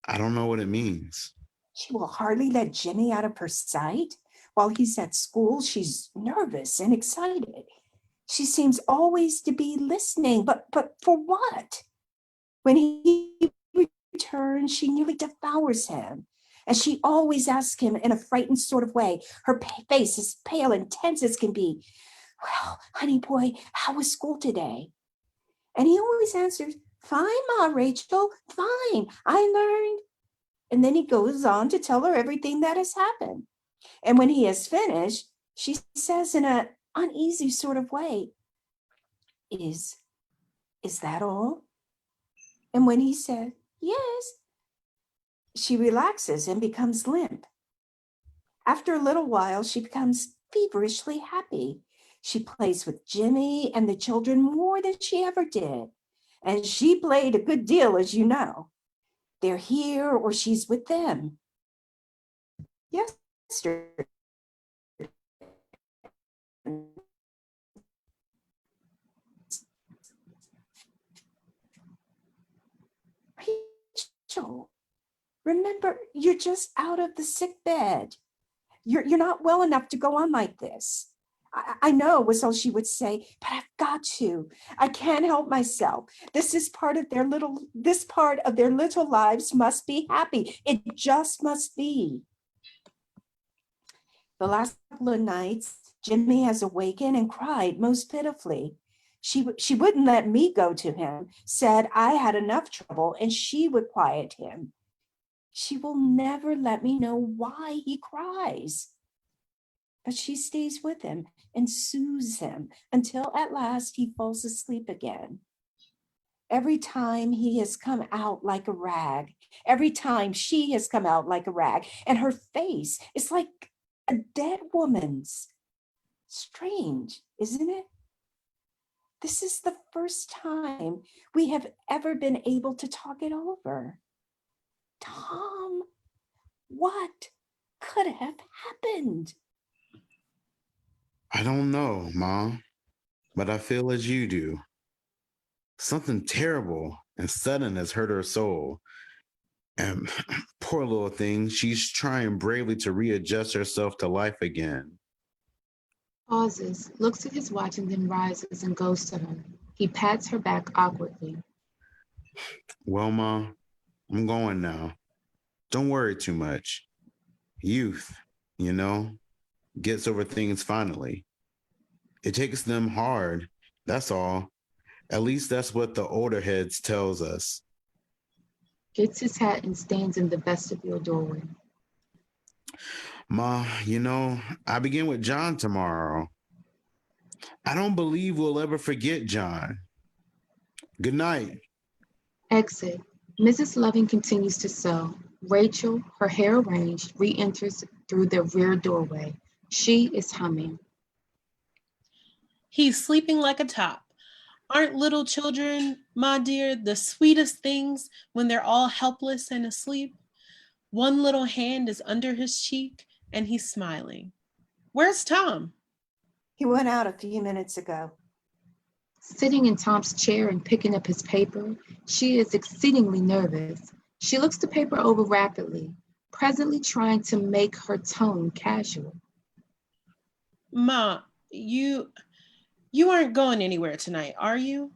I don't know what it means. She will hardly let Jimmy out of her sight. While he's at school, she's nervous and excited. She seems always to be listening, but for what? When he returns, she nearly devours him. And she always asks him in a frightened sort of way. Her face is pale and tense as can be. Well, honey boy, how was school today? And he always answers, fine, Ma Rachel, fine, I learned. And then he goes on to tell her everything that has happened. And when he has finished, she says in an uneasy sort of way, Is that all? And when he said, yes, she relaxes and becomes limp. After a little while, she becomes feverishly happy. She plays with Jimmy and the children more than she ever did. And she played a good deal, as you know. They're here or she's with them. Yesterday, Rachel, remember, you're just out of the sick bed. You're not well enough to go on like this. I know was all she would say, but I've got to. I can't help myself. This part of their little lives must be happy. It just must be. The last couple of nights, Jimmy has awakened and cried most pitifully. She wouldn't let me go to him, said I had enough trouble and she would quiet him. She will never let me know why he cries. But she stays with him and soothes him until at last he falls asleep again. Every time he has come out like a rag, every time she has come out like a rag, and her face is like a dead woman's. Strange, isn't it? This is the first time we have ever been able to talk it over. Tom, what could have happened? I don't know, Mom, but I feel as you do. Something terrible and sudden has hurt her soul. And poor little thing, she's trying bravely to readjust herself to life again. Pauses, looks at his watch, and then rises and goes to her. He pats her back awkwardly. Well, Ma, I'm going now. Don't worry too much. Youth, gets over things finally. It takes them hard, that's all. At least that's what the older heads tells us. Gets his hat and stands in the vestibule doorway. Ma, I begin with John tomorrow. I don't believe we'll ever forget John. Good night. Exit. Mrs. Loving continues to sew. Rachel, her hair arranged, re-enters through the rear doorway. She is humming. He's sleeping like a top. Aren't little children, my dear, the sweetest things when they're all helpless and asleep? One little hand is under his cheek and he's smiling. Where's Tom? He went out a few minutes ago. Sitting in Tom's chair and picking up his paper, she is exceedingly nervous. She looks the paper over rapidly, presently trying to make her tone casual. Ma, you aren't going anywhere tonight, are you?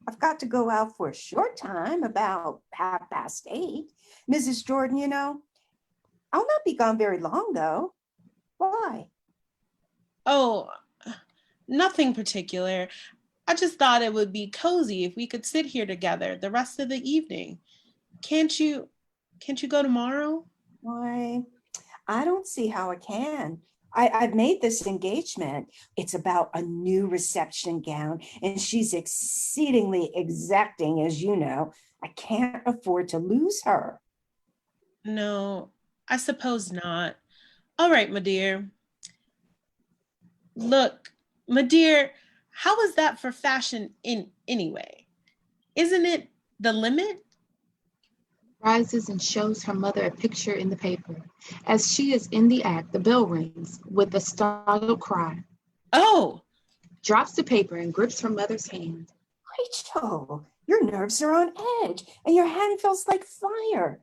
I've got to go out for a short time, about 8:30. Mrs. Jordan, I'll not be gone very long, though. Why? Oh, nothing particular. I just thought it would be cozy if we could sit here together the rest of the evening. Can't you go tomorrow? Why, I don't see how I can. I've made this engagement. It's about a new reception gown, and she's exceedingly exacting, as you know. I can't afford to lose her. No, I suppose not. All right, my dear. Look, my dear, how is that for fashion anyway? Isn't it the limit? Rises and shows her mother a picture in the paper. As she is in the act, the bell rings with a startled cry. Oh! Drops the paper and grips her mother's hand. Rachel, your nerves are on edge and your hand feels like fire.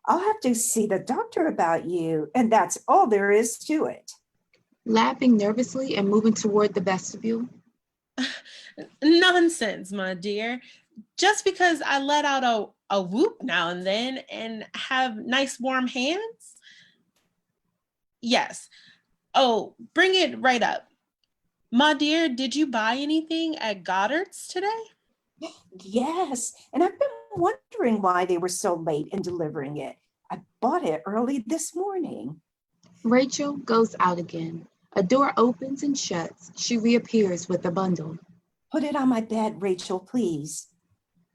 I'll have to see the doctor about you, and that's all there is to it. Laughing nervously and moving toward the vestibule. Nonsense, my dear. Just because I let out a whoop now and then and have nice warm hands? Yes. Oh, bring it right up. Ma dear, did you buy anything at Goddard's today? Yes, and I've been wondering why they were so late in delivering it. I bought it early this morning. Rachel goes out again. A door opens and shuts. She reappears with a bundle. Put it on my bed, Rachel, please.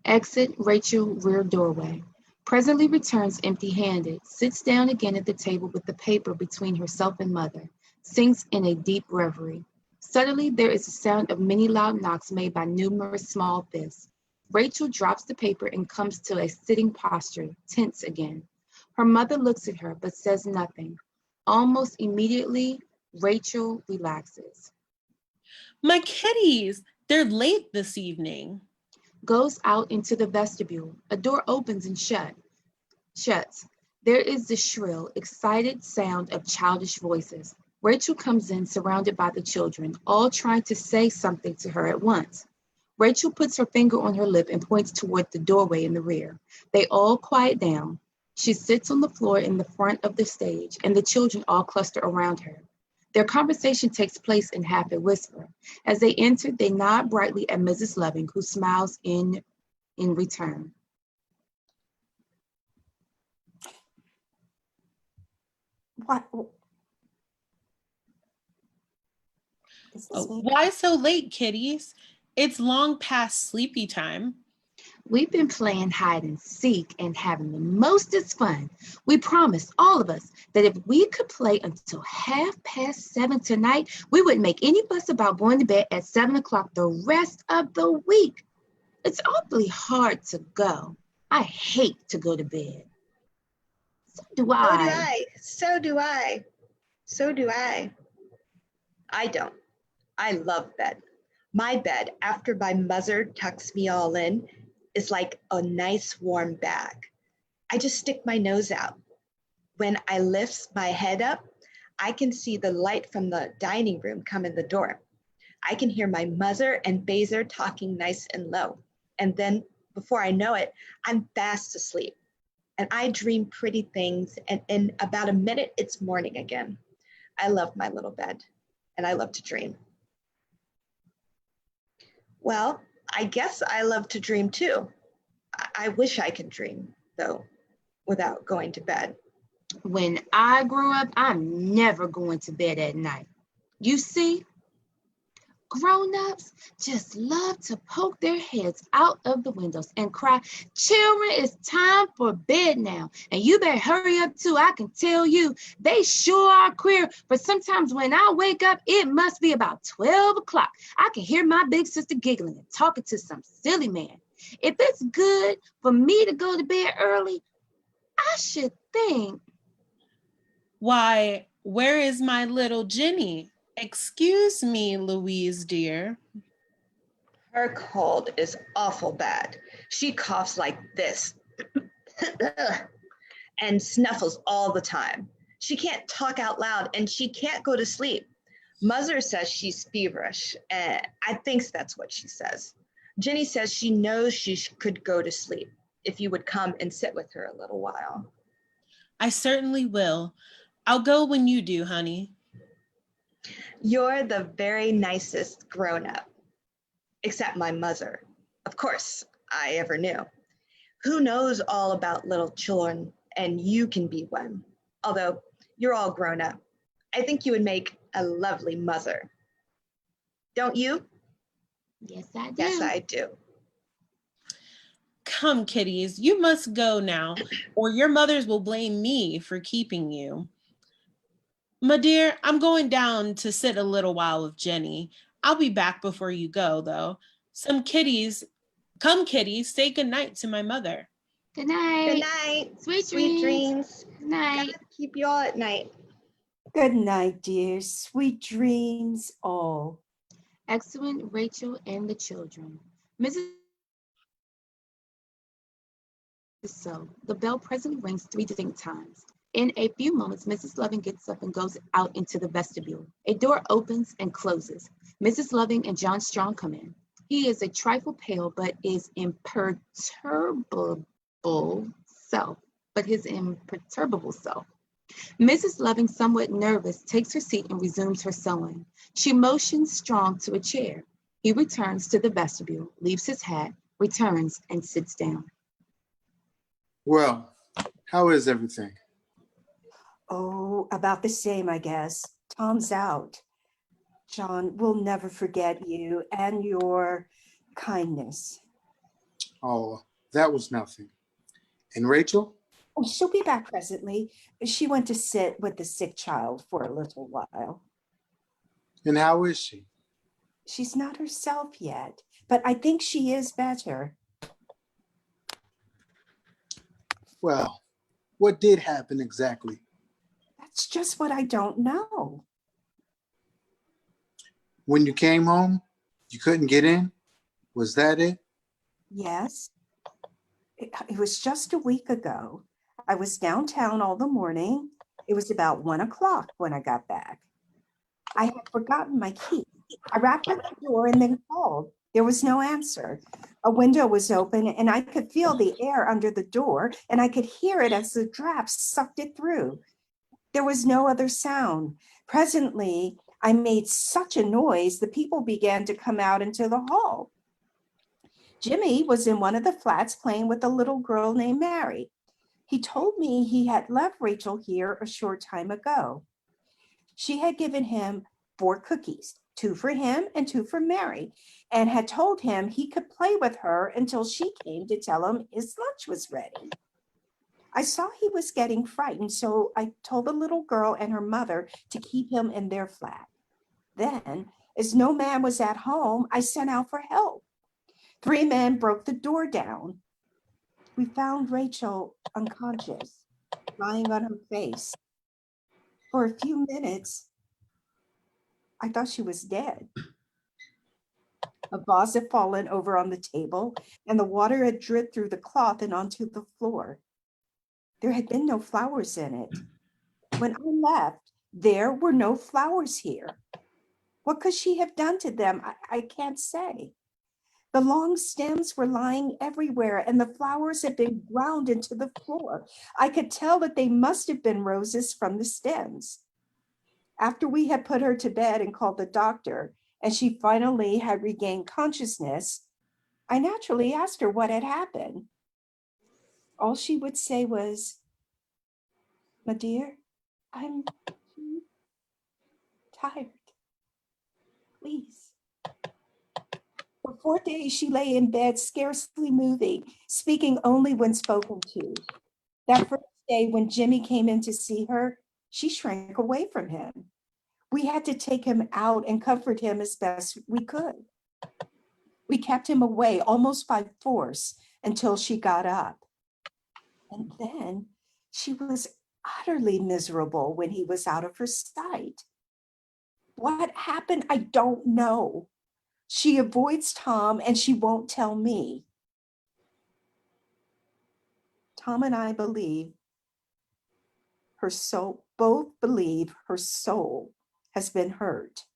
Exit Rachel rear doorway. Presently returns empty-handed, sits down again at the table with the paper between herself and mother, sinks in a deep reverie. Suddenly there is a sound of many loud knocks made by numerous small fists. Rachel drops the paper and comes to a sitting posture, tense again. Her mother looks at her but says nothing. Almost immediately, Rachel relaxes. My kitties, they're late this evening. Goes out into the vestibule. A door opens and shuts. There is the shrill, excited sound of childish voices. Rachel comes in surrounded by the children, all trying to say something to her at once. Rachel puts her finger on her lip and points toward the doorway in the rear. They all quiet down. She sits on the floor in the front of the stage, and the children all cluster around her. Their conversation takes place in half a whisper. As they enter, they nod brightly at Mrs. Loving, who smiles in return. What? Why so late, kitties? It's long past sleepy time. We've been playing hide and seek and having the mostest fun. We promised, all of us, that if we could play until 7:30 tonight, we wouldn't make any fuss about going to bed at 7 o'clock the rest of the week. It's awfully hard to go. I hate to go to bed. So do I. So do I. So do I. I don't. I love bed. My bed, after my mother tucks me all in, is like a nice warm bag. I just stick my nose out. When I lift my head up, I can see the light from the dining room come in the door. I can hear my mother and Baser talking nice and low. And then before I know it, I'm fast asleep. And I dream pretty things, and in about a minute, it's morning again. I love my little bed, and I love to dream. Well, I guess I love to dream too. I wish I could dream, though, without going to bed. When I grow up, I'm never going to bed at night. You see, grown-ups just love to poke their heads out of the windows and cry, "Children, it's time for bed now. And you better hurry up too. I can tell you, they sure are queer. But sometimes when I wake up, it must be about 12 o'clock. I can hear my big sister giggling and talking to some silly man. If it's good for me to go to bed early, I should think." Why, where is my little Jenny? Excuse me, Louise, dear. Her cold is awful bad. She coughs like this and snuffles all the time. She can't talk out loud and she can't go to sleep. Mother says she's feverish, and I think that's what she says. Jenny says she knows she could go to sleep if you would come and sit with her a little while. I certainly will. I'll go when you do, honey. You're the very nicest grown-up, except my mother. Of course, I ever knew. Who knows all about little children, and you can be one. Although you're all grown up. I think you would make a lovely mother. Don't you? Yes, I do. Yes, I do. Come, kitties, you must go now, or your mothers will blame me for keeping you. My dear, I'm going down to sit a little while with Jenny. I'll be back before you go, though. Come kitties, say goodnight to my mother. Good night. Good night. Sweet dreams. Good night. God keep you all at night. Good night, dears. Sweet dreams all. Excellent, Rachel and the children. Mrs. So, the bell presently rings 3 distinct times. In a few moments, Mrs. Loving gets up and goes out into the vestibule. A door opens and closes. Mrs. Loving and John Strong come in. He is a trifle pale, but his imperturbable self. Mrs. Loving, somewhat nervous, takes her seat and resumes her sewing. She motions Strong to a chair. He returns to the vestibule, leaves his hat, returns, and sits down. Well, how is everything? Oh, about the same, I guess. Tom's out. John, we'll never forget you and your kindness. Oh, that was nothing. And Rachel? Oh, she'll be back presently. She went to sit with the sick child for a little while. And how is she? She's not herself yet, but I think she is better. Well, what did happen exactly? That's just what I don't know. When you came home, you couldn't get in? Was that it? Yes, it was just a week ago. I was downtown all the morning. It was about 1 o'clock when I got back. I had forgotten my key. I rapped at the door and then called. There was no answer. A window was open and I could feel the air under the door and I could hear it as the drafts sucked it through. There was no other sound. Presently, I made such a noise, the people began to come out into the hall. Jimmy was in one of the flats playing with a little girl named Mary. He told me he had left Rachel here a short time ago. She had given him 4 cookies, 2 for him and 2 for Mary, and had told him he could play with her until she came to tell him his lunch was ready. I saw he was getting frightened, so I told the little girl and her mother to keep him in their flat. Then, as no man was at home, I sent out for help. 3 men broke the door down. We found Rachel unconscious, lying on her face. For a few minutes, I thought she was dead. A vase had fallen over on the table, and the water had dripped through the cloth and onto the floor. There had been no flowers in it. When I left, there were no flowers here. What could she have done to them? I can't say. The long stems were lying everywhere, and the flowers had been ground into the floor. I could tell that they must have been roses from the stems. After we had put her to bed and called the doctor, and she finally had regained consciousness, I naturally asked her what had happened. All she would say was, "My dear, I'm too tired. Please." For 4 days, she lay in bed, scarcely moving, speaking only when spoken to. That first day when Jimmy came in to see her, she shrank away from him. We had to take him out and comfort him as best we could. We kept him away almost by force until she got up. And then she was utterly miserable when he was out of her sight. What happened? I don't know. She avoids Tom and she won't tell me. Tom and I believe her soul, both believe her soul has been hurt.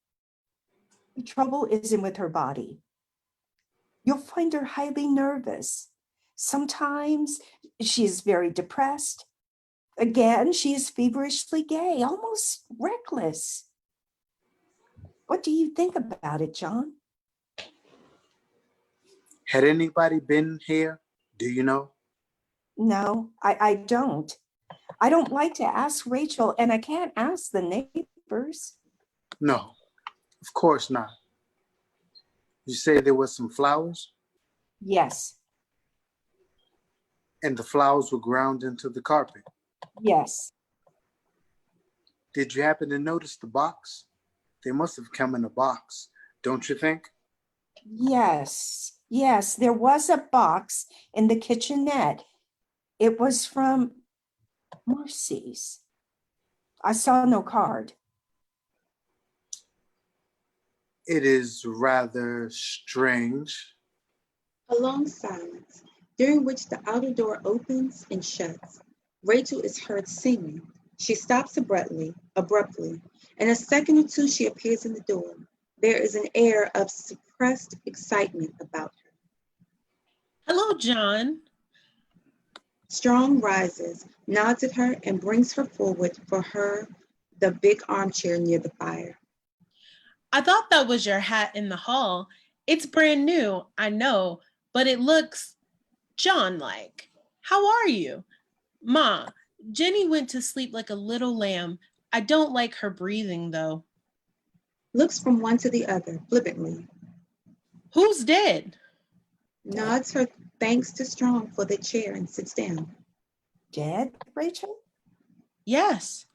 The trouble isn't with her body. You'll find her highly nervous. Sometimes she is very depressed. Again, she is feverishly gay, almost reckless. What do you think about it, John? Had anybody been here? Do you know? No, I don't. I don't like to ask Rachel, and I can't ask the neighbors. No, of course not. You say there were some flowers? Yes, And the flowers were ground into the carpet. yes. Did you happen to notice the box? They must have come in a box, don't you think? Yes, yes, there was a box in the kitchenette. It was from Marcy's. I saw no card. It is rather strange. A long silence, during which the outer door opens and shuts. Rachel is heard singing. She stops abruptly, In a second or two, she appears in the door. There is an air of suppressed excitement about her. Hello, John. Strong rises, nods at her, and brings her forward for her the big armchair near the fire. I thought that was your hat in the hall. It's brand new, I know, but it looks John-like. How are you? Ma, Jenny went to sleep like a little lamb. I don't like her breathing, though. Looks from one to the other, flippantly. Who's dead? Nods her thanks to Strong for the chair and sits down. Dead, Rachel? Yes.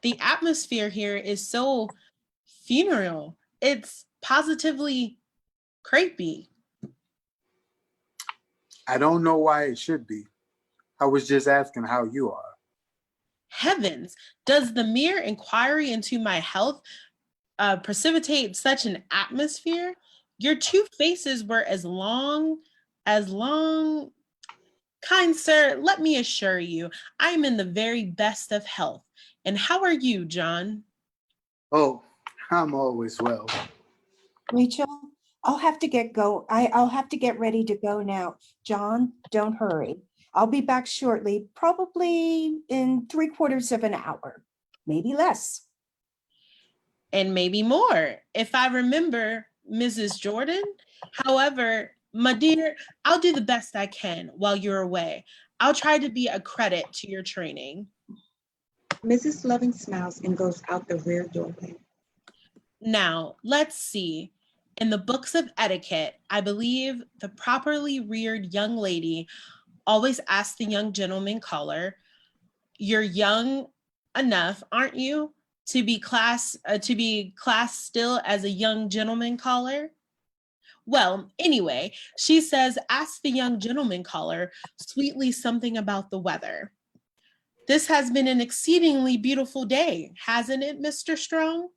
The atmosphere here is so funereal. It's positively creepy. I don't know why it should be. I was just asking how you are. Heavens, does the mere inquiry into my health precipitate such an atmosphere? Your two faces were as long. Kind sir, let me assure you, I am in the very best of health. And how are you, John? Oh, I'm always well. Rachel, I'll have to get ready to go now. John, don't hurry. I'll be back shortly, probably in 3/4 of an hour, maybe less. And maybe more, if I remember Mrs. Jordan. However, my dear, I'll do the best I can while you're away. I'll try to be a credit to your training. Mrs. Loving smiles and goes out the rear doorway. Now, let's see. In the books of etiquette, I believe the properly reared young lady always asks the young gentleman caller, "You're young enough, aren't you, to be classed still as a young gentleman caller?" Well, anyway, she says, ask the young gentleman caller sweetly something about the weather. This has been an exceedingly beautiful day, hasn't it, Mr. Strong?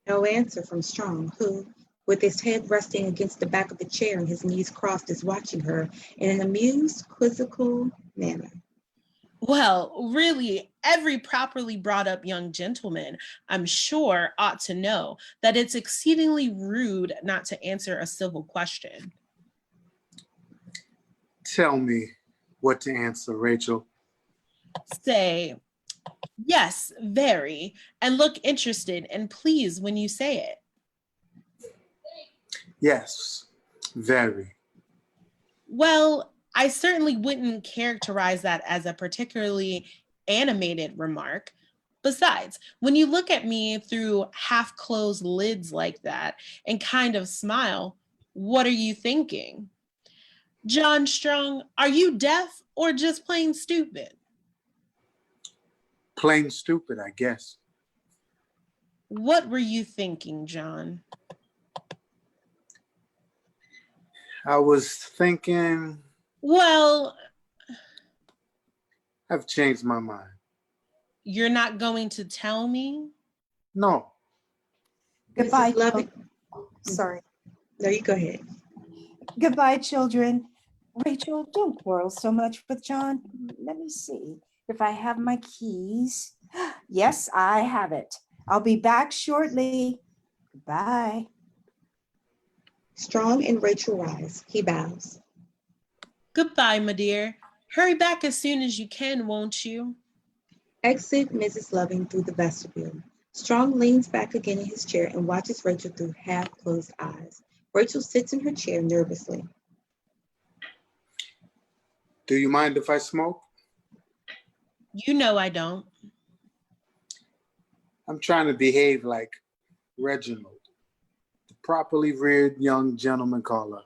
No answer from Strong, who, with his head resting against the back of the chair and his knees crossed, is watching her in an amused, quizzical manner. Well, really, every properly brought up young gentleman, I'm sure, ought to know that it's exceedingly rude not to answer a civil question. Tell me what to answer, Rachel. Say, yes, very, and look interested and pleased when you say it. Yes, very. Well, I certainly wouldn't characterize that as a particularly animated remark. Besides, when you look at me through half-closed lids like that and kind of smile, what are you thinking? John Strong, are you deaf or just plain stupid? Plain stupid, I guess. What were you thinking, John? I was thinking. Well, I've changed my mind. you're not going to tell me? No. Goodbye. Loving. Sorry. No, you go ahead. Goodbye, children. Rachel, don't quarrel so much with John. Let me see if I have my keys. Yes, I have it. I'll be back shortly. Goodbye. Strong and Rachel rise. He bows. Goodbye, my dear. Hurry back as soon as you can, won't you? Exit Mrs. Loving through the vestibule. Strong leans back again in his chair and watches Rachel through half-closed eyes. Rachel sits in her chair nervously. Do you mind if I smoke? You know I don't. I'm trying to behave like Reginald, the properly reared young gentleman caller.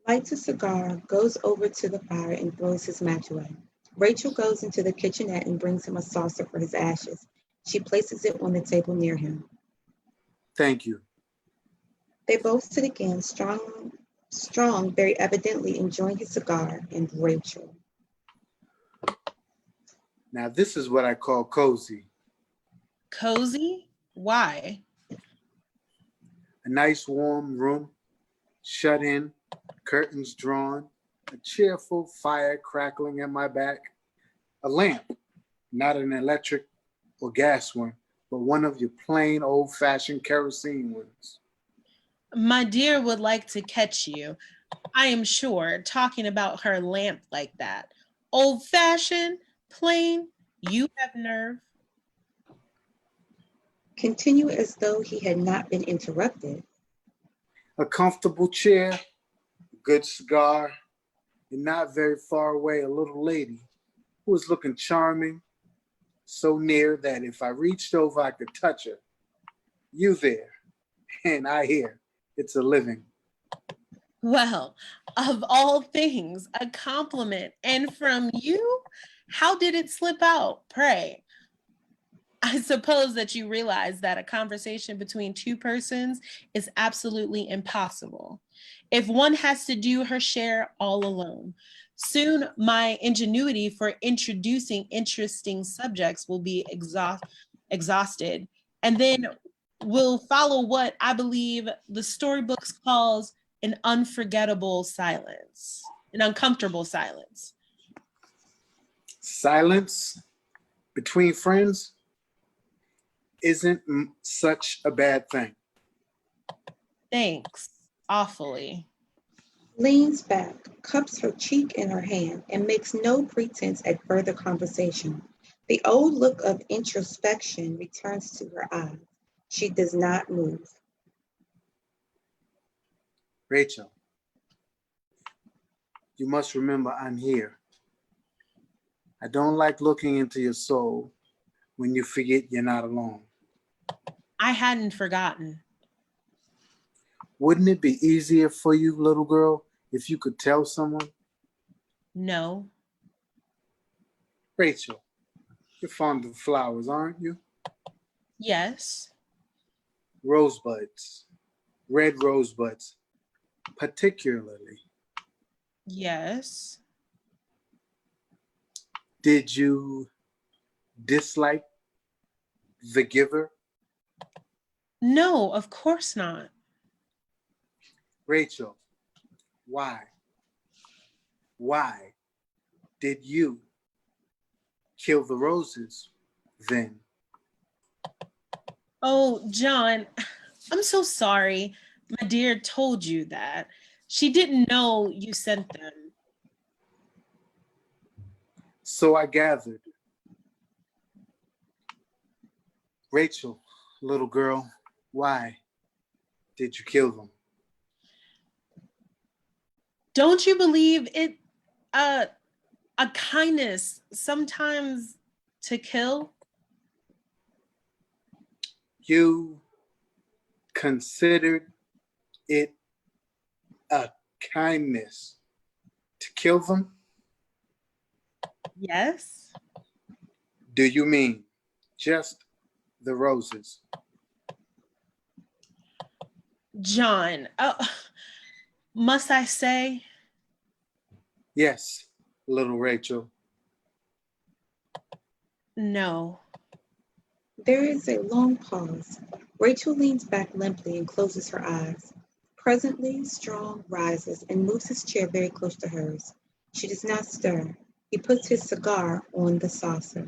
Lights a cigar, goes over to the fire and throws his match away. Rachel goes into the kitchenette and brings him a saucer for his ashes. She places it on the table near him. Thank you. They both sit again, Strong very evidently enjoying his cigar, and Rachel. Now this is what I call cozy. Cozy? Why? A nice warm room, shut in, curtains drawn, a cheerful fire crackling in my back, a lamp, not an electric or gas one, but one of your plain old-fashioned kerosene ones. My dear would like to catch you, I am sure, talking about her lamp like that. Old-fashioned, plain, you have nerve. Continue as though he had not been interrupted. A comfortable chair, a good cigar, and not very far away, a little lady who was looking charming, so near that if I reached over, I could touch her. You there, and I here. It's a living. Well, of all things, a compliment. And from you, how did it slip out, pray? I suppose that you realize that a conversation between two persons is absolutely impossible if one has to do her share all alone. Soon, my ingenuity for introducing interesting subjects will be exhausted, and then will follow what I believe the storybooks calls an unforgettable silence, an uncomfortable silence. Silence between friends isn't such a bad thing. Thanks, awfully. Leans back, cups her cheek in her hand, and makes no pretense at further conversation. The old look of introspection returns to her eyes. She does not move. Rachel, you must remember I'm here. I don't like looking into your soul when you forget you're not alone. I hadn't forgotten. Wouldn't it be easier for you, little girl, if you could tell someone? No. Rachel, you're fond of flowers, aren't you? Yes. Rosebuds, red rosebuds, particularly. Yes. Did you dislike the giver? No, of course not. Rachel, why? Why did you kill the roses then? Oh, John, I'm so sorry. My dear told you that. She didn't know you sent them. So I gathered. Rachel, little girl, why did you kill them? Don't you believe it a kindness sometimes to kill? You considered it a kindness to kill them? Yes. Do you mean just the roses? John, must I say? Yes, little Rachel. No. There is a long pause. Rachel leans back limply and closes her eyes. Presently, Strong rises and moves his chair very close to hers. She does not stir. He puts his cigar on the saucer.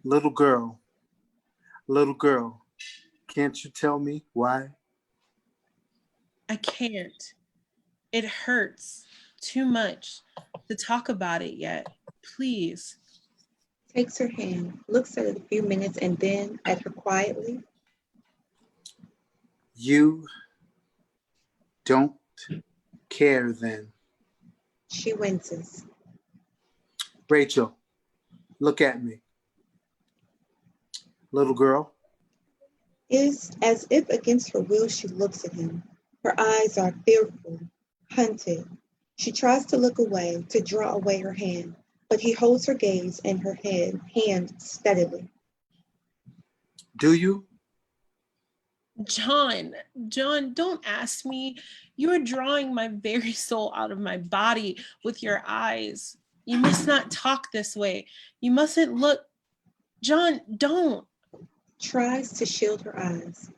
Little girl, can't you tell me why? I can't. It hurts too much to talk about it yet. Please. Takes her hand, looks at it a few minutes, and then at her quietly. You don't care then. She winces. Rachel, look at me. Little girl. Is as if against her will she looks at him. Her eyes are fearful, hunted. She tries to look away, to draw away her hand, but he holds her gaze and her hand steadily. Do you? John, don't ask me. You're drawing my very soul out of my body with your eyes. You must not talk this way. You mustn't look. John, don't. Tries to shield her eyes.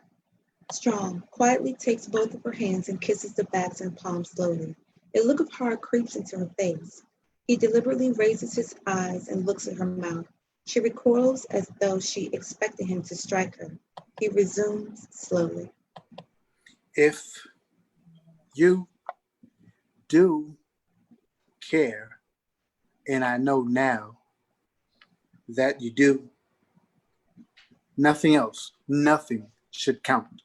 Strong quietly takes both of her hands and kisses the backs and palms slowly. A look of horror creeps into her face. He deliberately raises his eyes and looks at her mouth. She recoils as though she expected him to strike her. He resumes slowly. If you do care, and I know now that you do. Nothing else, nothing should count.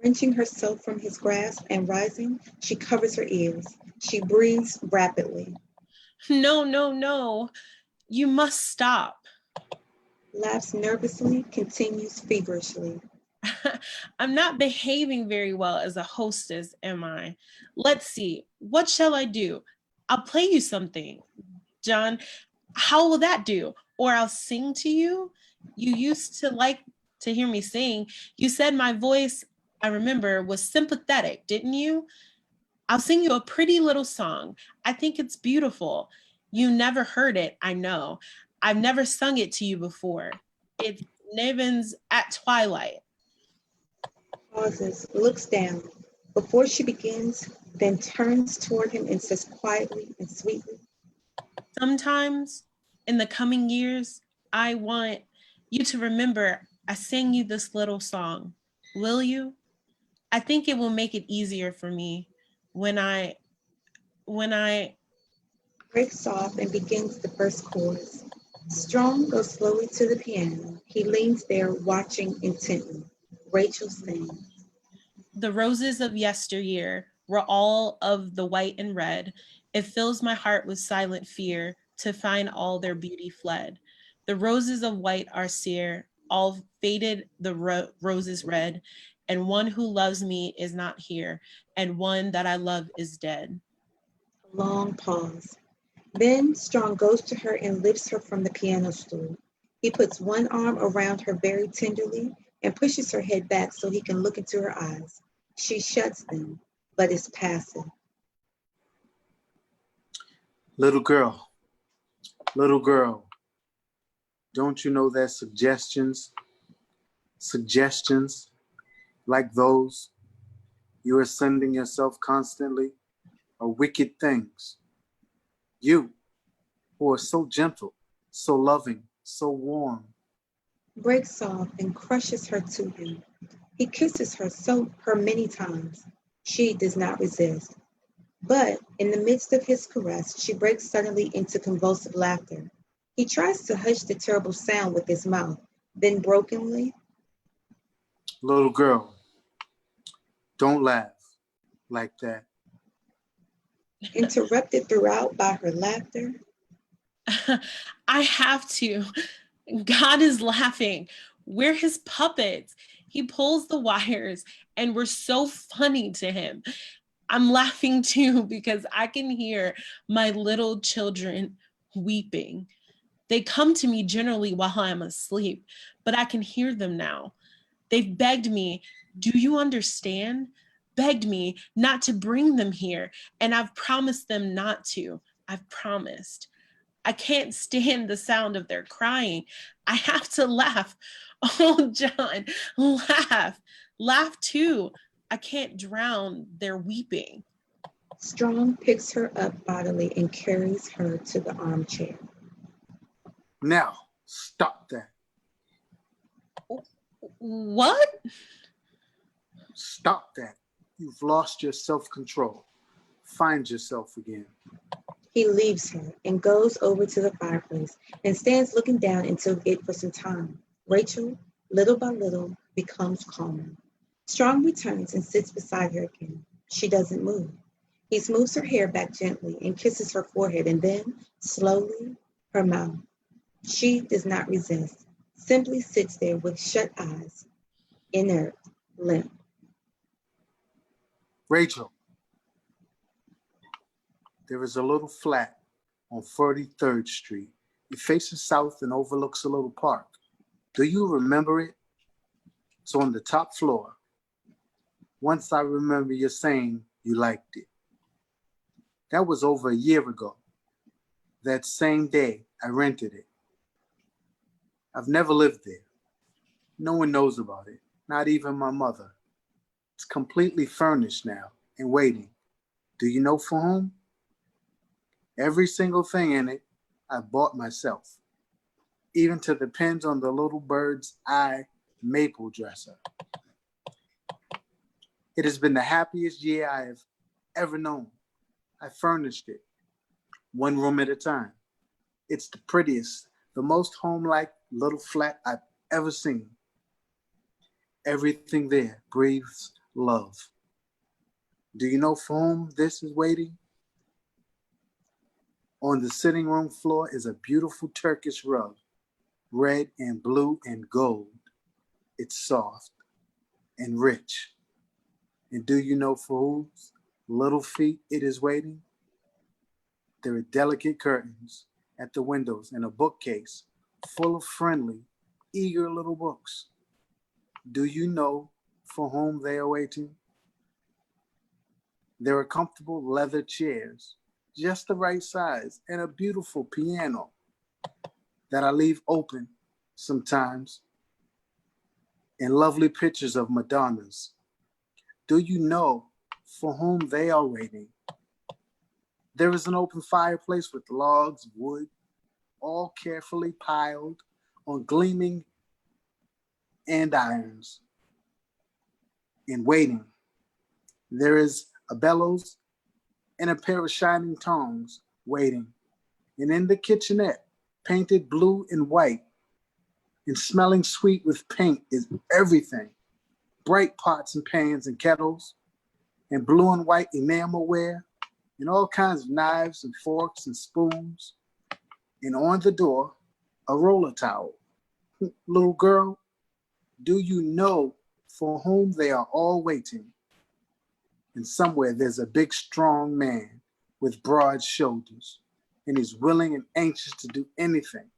Wrenching herself from his grasp and rising, she covers her ears. She breathes rapidly. No, no, no. You must stop. Laughs nervously, continues feverishly. I'm not behaving very well as a hostess, am I? Let's see. What shall I do? I'll play you something. John, how will that do? Or I'll sing to you? You used to like to hear me sing. You said my voice, I remember, was sympathetic, didn't you? I'll sing you a pretty little song. I think it's beautiful. You never heard it, I know. I've never sung it to you before. It's Nevin's at Twilight. Pauses, looks down. Before she begins, then turns toward him and says quietly and sweetly, Sometimes in the coming years, I want you to remember I sang you this little song. Will you? I think it will make it easier for me when I breaks off and begins the first chorus. Strong goes slowly to the piano. He leans there watching intently. Rachel sings. the roses of yesteryear were all of the white and red. It fills my heart with silent fear to find all their beauty fled. The roses of white are sere, all faded the roses red, and one who loves me is not here, and one that I love is dead. A long pause. Then Strong goes to her and lifts her from the piano stool. He puts one arm around her very tenderly and pushes her head back so he can look into her eyes. She shuts them, but is passive. Little girl, don't you know that suggestions like those you are sending yourself constantly are wicked things? You, who are so gentle, so loving, so warm. Breaks off and crushes her to him. He kisses her many times. She does not resist. But in the midst of his caress, she breaks suddenly into convulsive laughter. He tries to hush the terrible sound with his mouth, then brokenly, Little girl, don't laugh like that. interrupted throughout by her laughter. I have to. God is laughing. We're his puppets. He pulls the wires and we're so funny to him. I'm laughing too because I can hear my little children weeping. They come to me generally while I'm asleep, but I can hear them now. They've begged me, do you understand? Begged me not to bring them here, and I've promised them not to. I've promised. I can't stand the sound of their crying. I have to laugh. Oh, John, laugh. Laugh too. I can't drown their weeping. Strong picks her up bodily and carries her to the armchair. Now, stop that. What? Stop that. You've lost your self-control. Find yourself again. He leaves her and goes over to the fireplace and stands looking down into it for some time. Rachel, little by little, becomes calmer. Strong returns and sits beside her again. She doesn't move. He smooths her hair back gently and kisses her forehead and then, slowly, her mouth. She does not resist, simply sits there with shut eyes, inert, limp. Rachel, there is a little flat on 43rd Street. It faces south and overlooks a little park. Do you remember it? It's on the top floor. Once I remember you saying you liked it. That was over a year ago. That same day, I rented it. I've never lived there. No one knows about it, not even my mother. It's completely furnished now and waiting. Do you know for whom? Every single thing in it, I bought myself. Even to the pins on the little bird's eye maple dresser. It has been the happiest year I have ever known. I furnished it, one room at a time. It's the prettiest, the most home-like little flat I've ever seen. Everything there breathes love. Do you know for whom this is waiting? On the sitting room floor is a beautiful Turkish rug, red and blue and gold. It's soft and rich. And do you know for whose little feet it is waiting? There are delicate curtains at the windows and a bookcase full of friendly, eager little books. Do you know for whom they are waiting? There are comfortable leather chairs, just the right size, and a beautiful piano that I leave open sometimes, and lovely pictures of Madonnas. Do you know for whom they are waiting? There is an open fireplace with logs of wood, all carefully piled on gleaming andirons. And waiting, there is a bellows and a pair of shining tongs waiting. And in the kitchenette, painted blue and white and smelling sweet with paint, is everything. Bright pots and pans and kettles and blue and white enamelware and all kinds of knives and forks and spoons. And on the door, a roller towel. Little girl, do you know for whom they are all waiting? And somewhere there's a big, strong man with broad shoulders, and he's willing and anxious to do anything.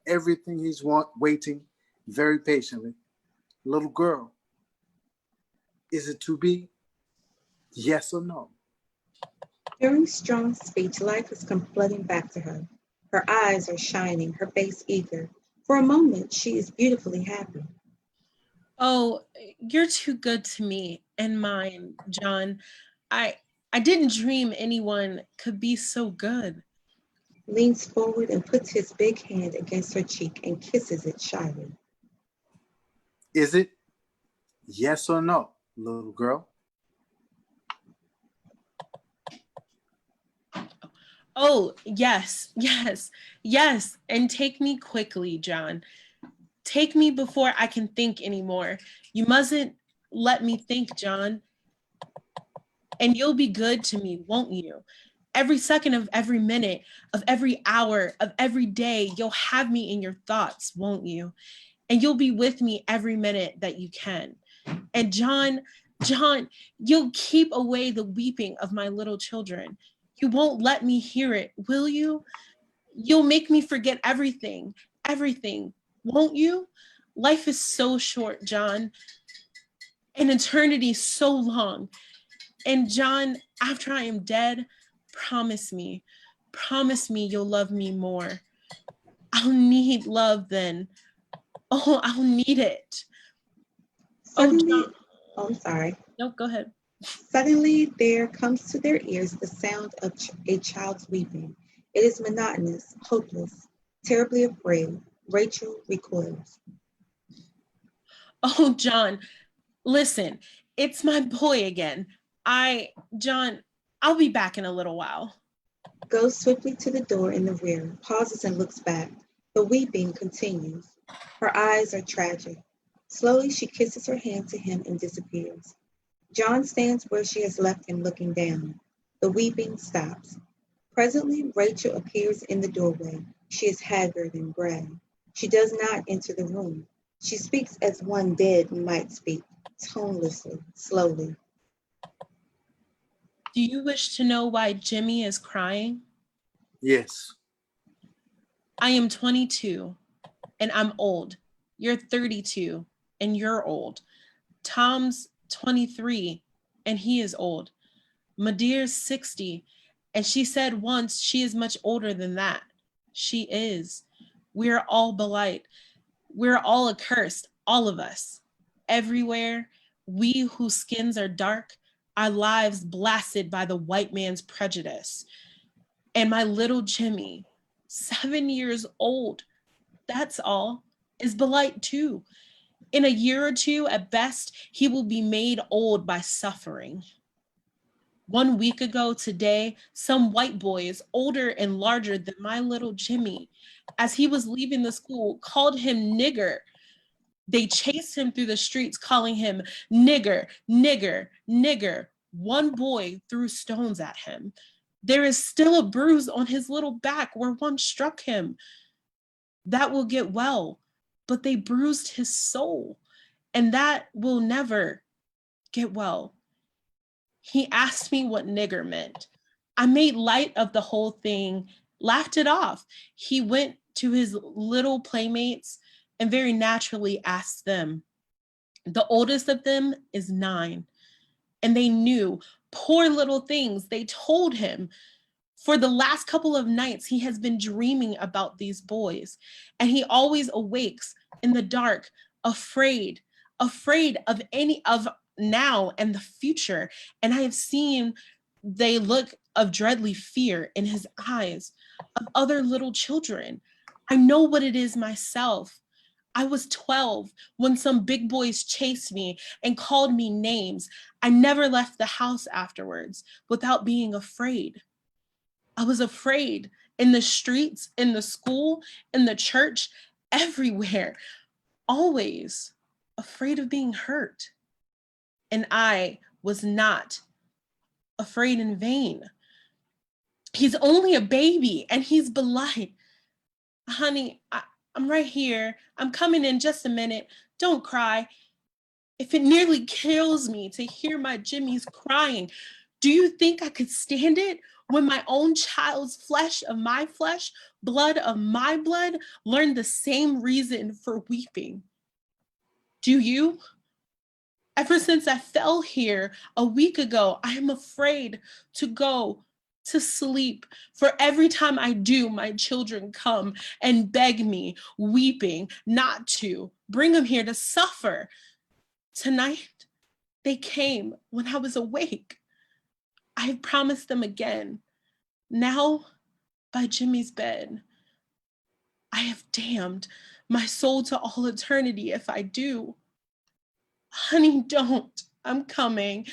Everything he's waiting very patiently. Little girl, is it to be? Yes or no? During Strong's speech, life has come flooding back to her. Her eyes are shining, her face eager. For a moment, she is beautifully happy. Oh, you're too good to me and mine, John. I didn't dream anyone could be so good. Leans forward and puts his big hand against her cheek and kisses it shyly. Is it? Yes or no, little girl? Oh, yes, yes, yes. And take me quickly, John. Take me before I can think anymore. You mustn't let me think, John. And you'll be good to me, won't you? Every second of every minute, of every hour, of every day, you'll have me in your thoughts, won't you? And you'll be with me every minute that you can. And John, you'll keep away the weeping of my little children. You won't let me hear it, will you? You'll make me forget everything, won't you? Life is so short, John, and eternity so long. And John, after I am dead, promise me you'll love me more. I'll need love then. Oh, I'll need it. Suddenly, I'm sorry. No, go ahead. Suddenly, there comes to their ears the sound of a child's weeping. It is monotonous, hopeless, terribly afraid. Rachel recoils. Oh, John, listen, it's my boy again. John, I'll be back in a little while. Goes swiftly to the door in the rear, pauses and looks back. The weeping continues. Her eyes are tragic. Slowly, she kisses her hand to him and disappears. John stands where she has left him, looking down. The weeping stops. Presently, Rachel appears in the doorway. She is haggard and gray. She does not enter the room. She speaks as one dead might speak, tonelessly, slowly. Do you wish to know why Jimmy is crying? Yes. I am 22 and I'm old. You're 32 and you're old. Tom's 23 and he is old. Madeir's 60 and she said once she is much older than that. She is. We're all belite. We're all accursed, all of us. Everywhere, we whose skins are dark, our lives blasted by the white man's prejudice. And my little Jimmy, 7 years old, that's all, is belite too. In a year or two, at best, he will be made old by suffering. 1 week ago today, some white boys, older and larger than my little Jimmy, as he was leaving the school, called him nigger. They chased him through the streets, calling him nigger, nigger, nigger. One boy threw stones at him. There is still a bruise on his little back where one struck him. That will get well, but they bruised his soul, and that will never get well. He asked me what nigger meant. I made light of the whole thing, laughed it off. He went to his little playmates and very naturally asked them. The oldest of them is 9, and they knew, poor little things. They told him. For the last couple of nights, he has been dreaming about these boys, and he always awakes in the dark, afraid of any of now and the future. And I have seen they look of dreadly fear in his eyes of other little children. I know what it is myself. I was 12 when some big boys chased me and called me names. I never left the house afterwards without being afraid. I was afraid in the streets, in the school, in the church, everywhere, always afraid of being hurt. And I was not afraid in vain. He's only a baby and he's beloved. Honey, I'm right here. I'm coming in just a minute. Don't cry. If it nearly kills me to hear my Jimmy's crying, do you think I could stand it when my own child's flesh of my flesh, blood of my blood, learned the same reason for weeping? Do you? Ever since I fell here a week ago, I am afraid to go to sleep. For every time I do, my children come and beg me, weeping, not to bring them here to suffer. Tonight, they came when I was awake. I have promised them again. Now, by Jimmy's bed, I have damned my soul to all eternity if I do. Honey, don't. I'm coming.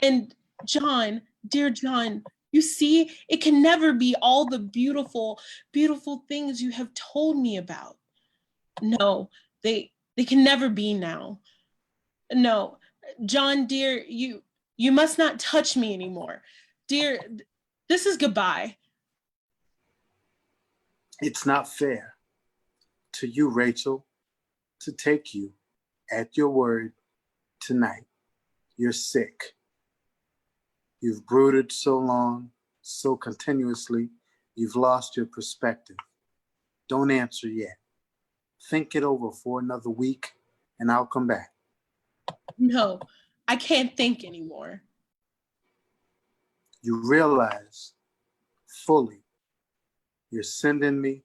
And John, dear John, you see, it can never be all the beautiful, beautiful things you have told me about. No, they can never be now. No, John, dear, you must not touch me anymore. Dear, this is goodbye. It's not fair to you, Rachel, to take you at your word tonight. You're sick. You've brooded so long, so continuously, you've lost your perspective. Don't answer yet. Think it over for another week, and I'll come back. No, I can't think anymore. You realize fully you're sending me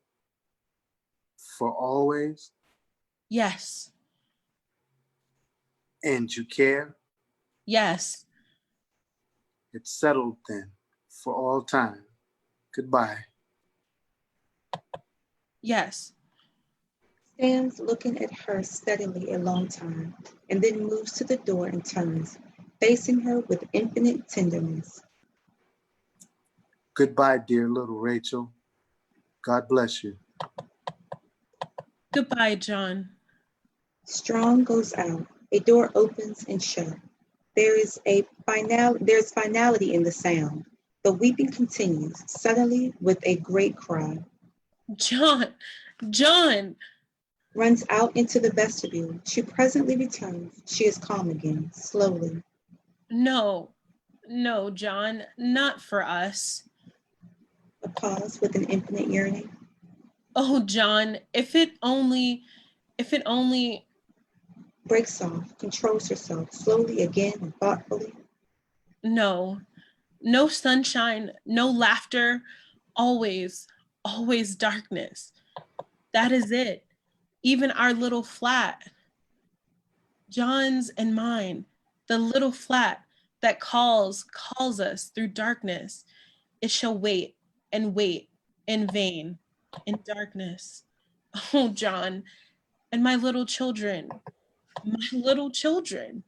for always, Yes, and you care? yes. It's settled then, for all time. Goodbye. Yes. Stands looking at her steadily a long time, and then moves to the door and turns, facing her with infinite tenderness. Goodbye, dear little Rachel. God bless you. Goodbye, John. Strong goes out. A door opens and shut. There's finality in the sound. The weeping continues, suddenly with a great cry. John, John. Runs out into the vestibule. She presently returns. She is calm again, slowly. No, no, John, not for us. A pause with an infinite yearning. Oh, John, if it only. Breaks off, controls herself, slowly again and thoughtfully. No, no sunshine, no laughter, always, always darkness. That is it. Even our little flat, John's and mine, the little flat that calls us through darkness. It shall wait and wait in vain in darkness. Oh, John, and my little children, my little children.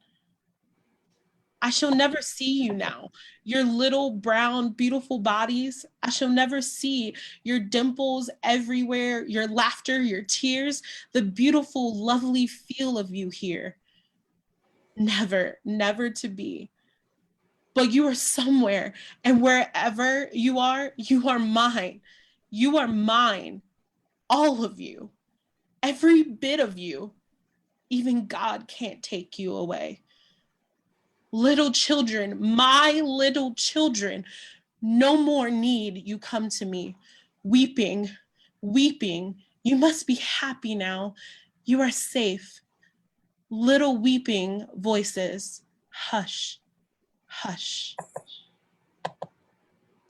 I shall never see you now. Your little brown, beautiful bodies. I shall never see your dimples everywhere, your laughter, your tears, the beautiful, lovely feel of you here. Never, never to be. But you are somewhere, and wherever you are mine. You are mine. All of you. Every bit of you. Even God can't take you away. Little children, my little children, no more need you come to me, weeping, weeping. You must be happy now. You are safe. Little weeping voices, hush, hush.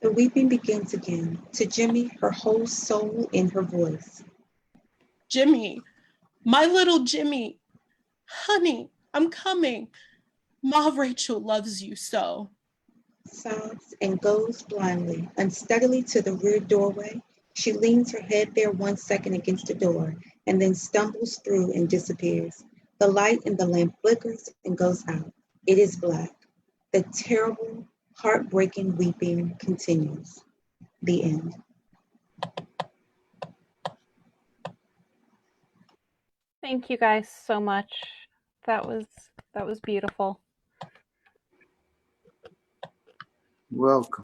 The weeping begins again, to Jimmy, her whole soul in her voice. Jimmy, my little Jimmy, honey, I'm coming. Ma Rachel loves you so. Sobs and goes blindly, unsteadily to the rear doorway. She leans her head there 1 second against the door and then stumbles through and disappears. The light in the lamp flickers and goes out. It is black. The terrible, heartbreaking weeping continues. The end. Thank you guys so much. That was beautiful. Welcome.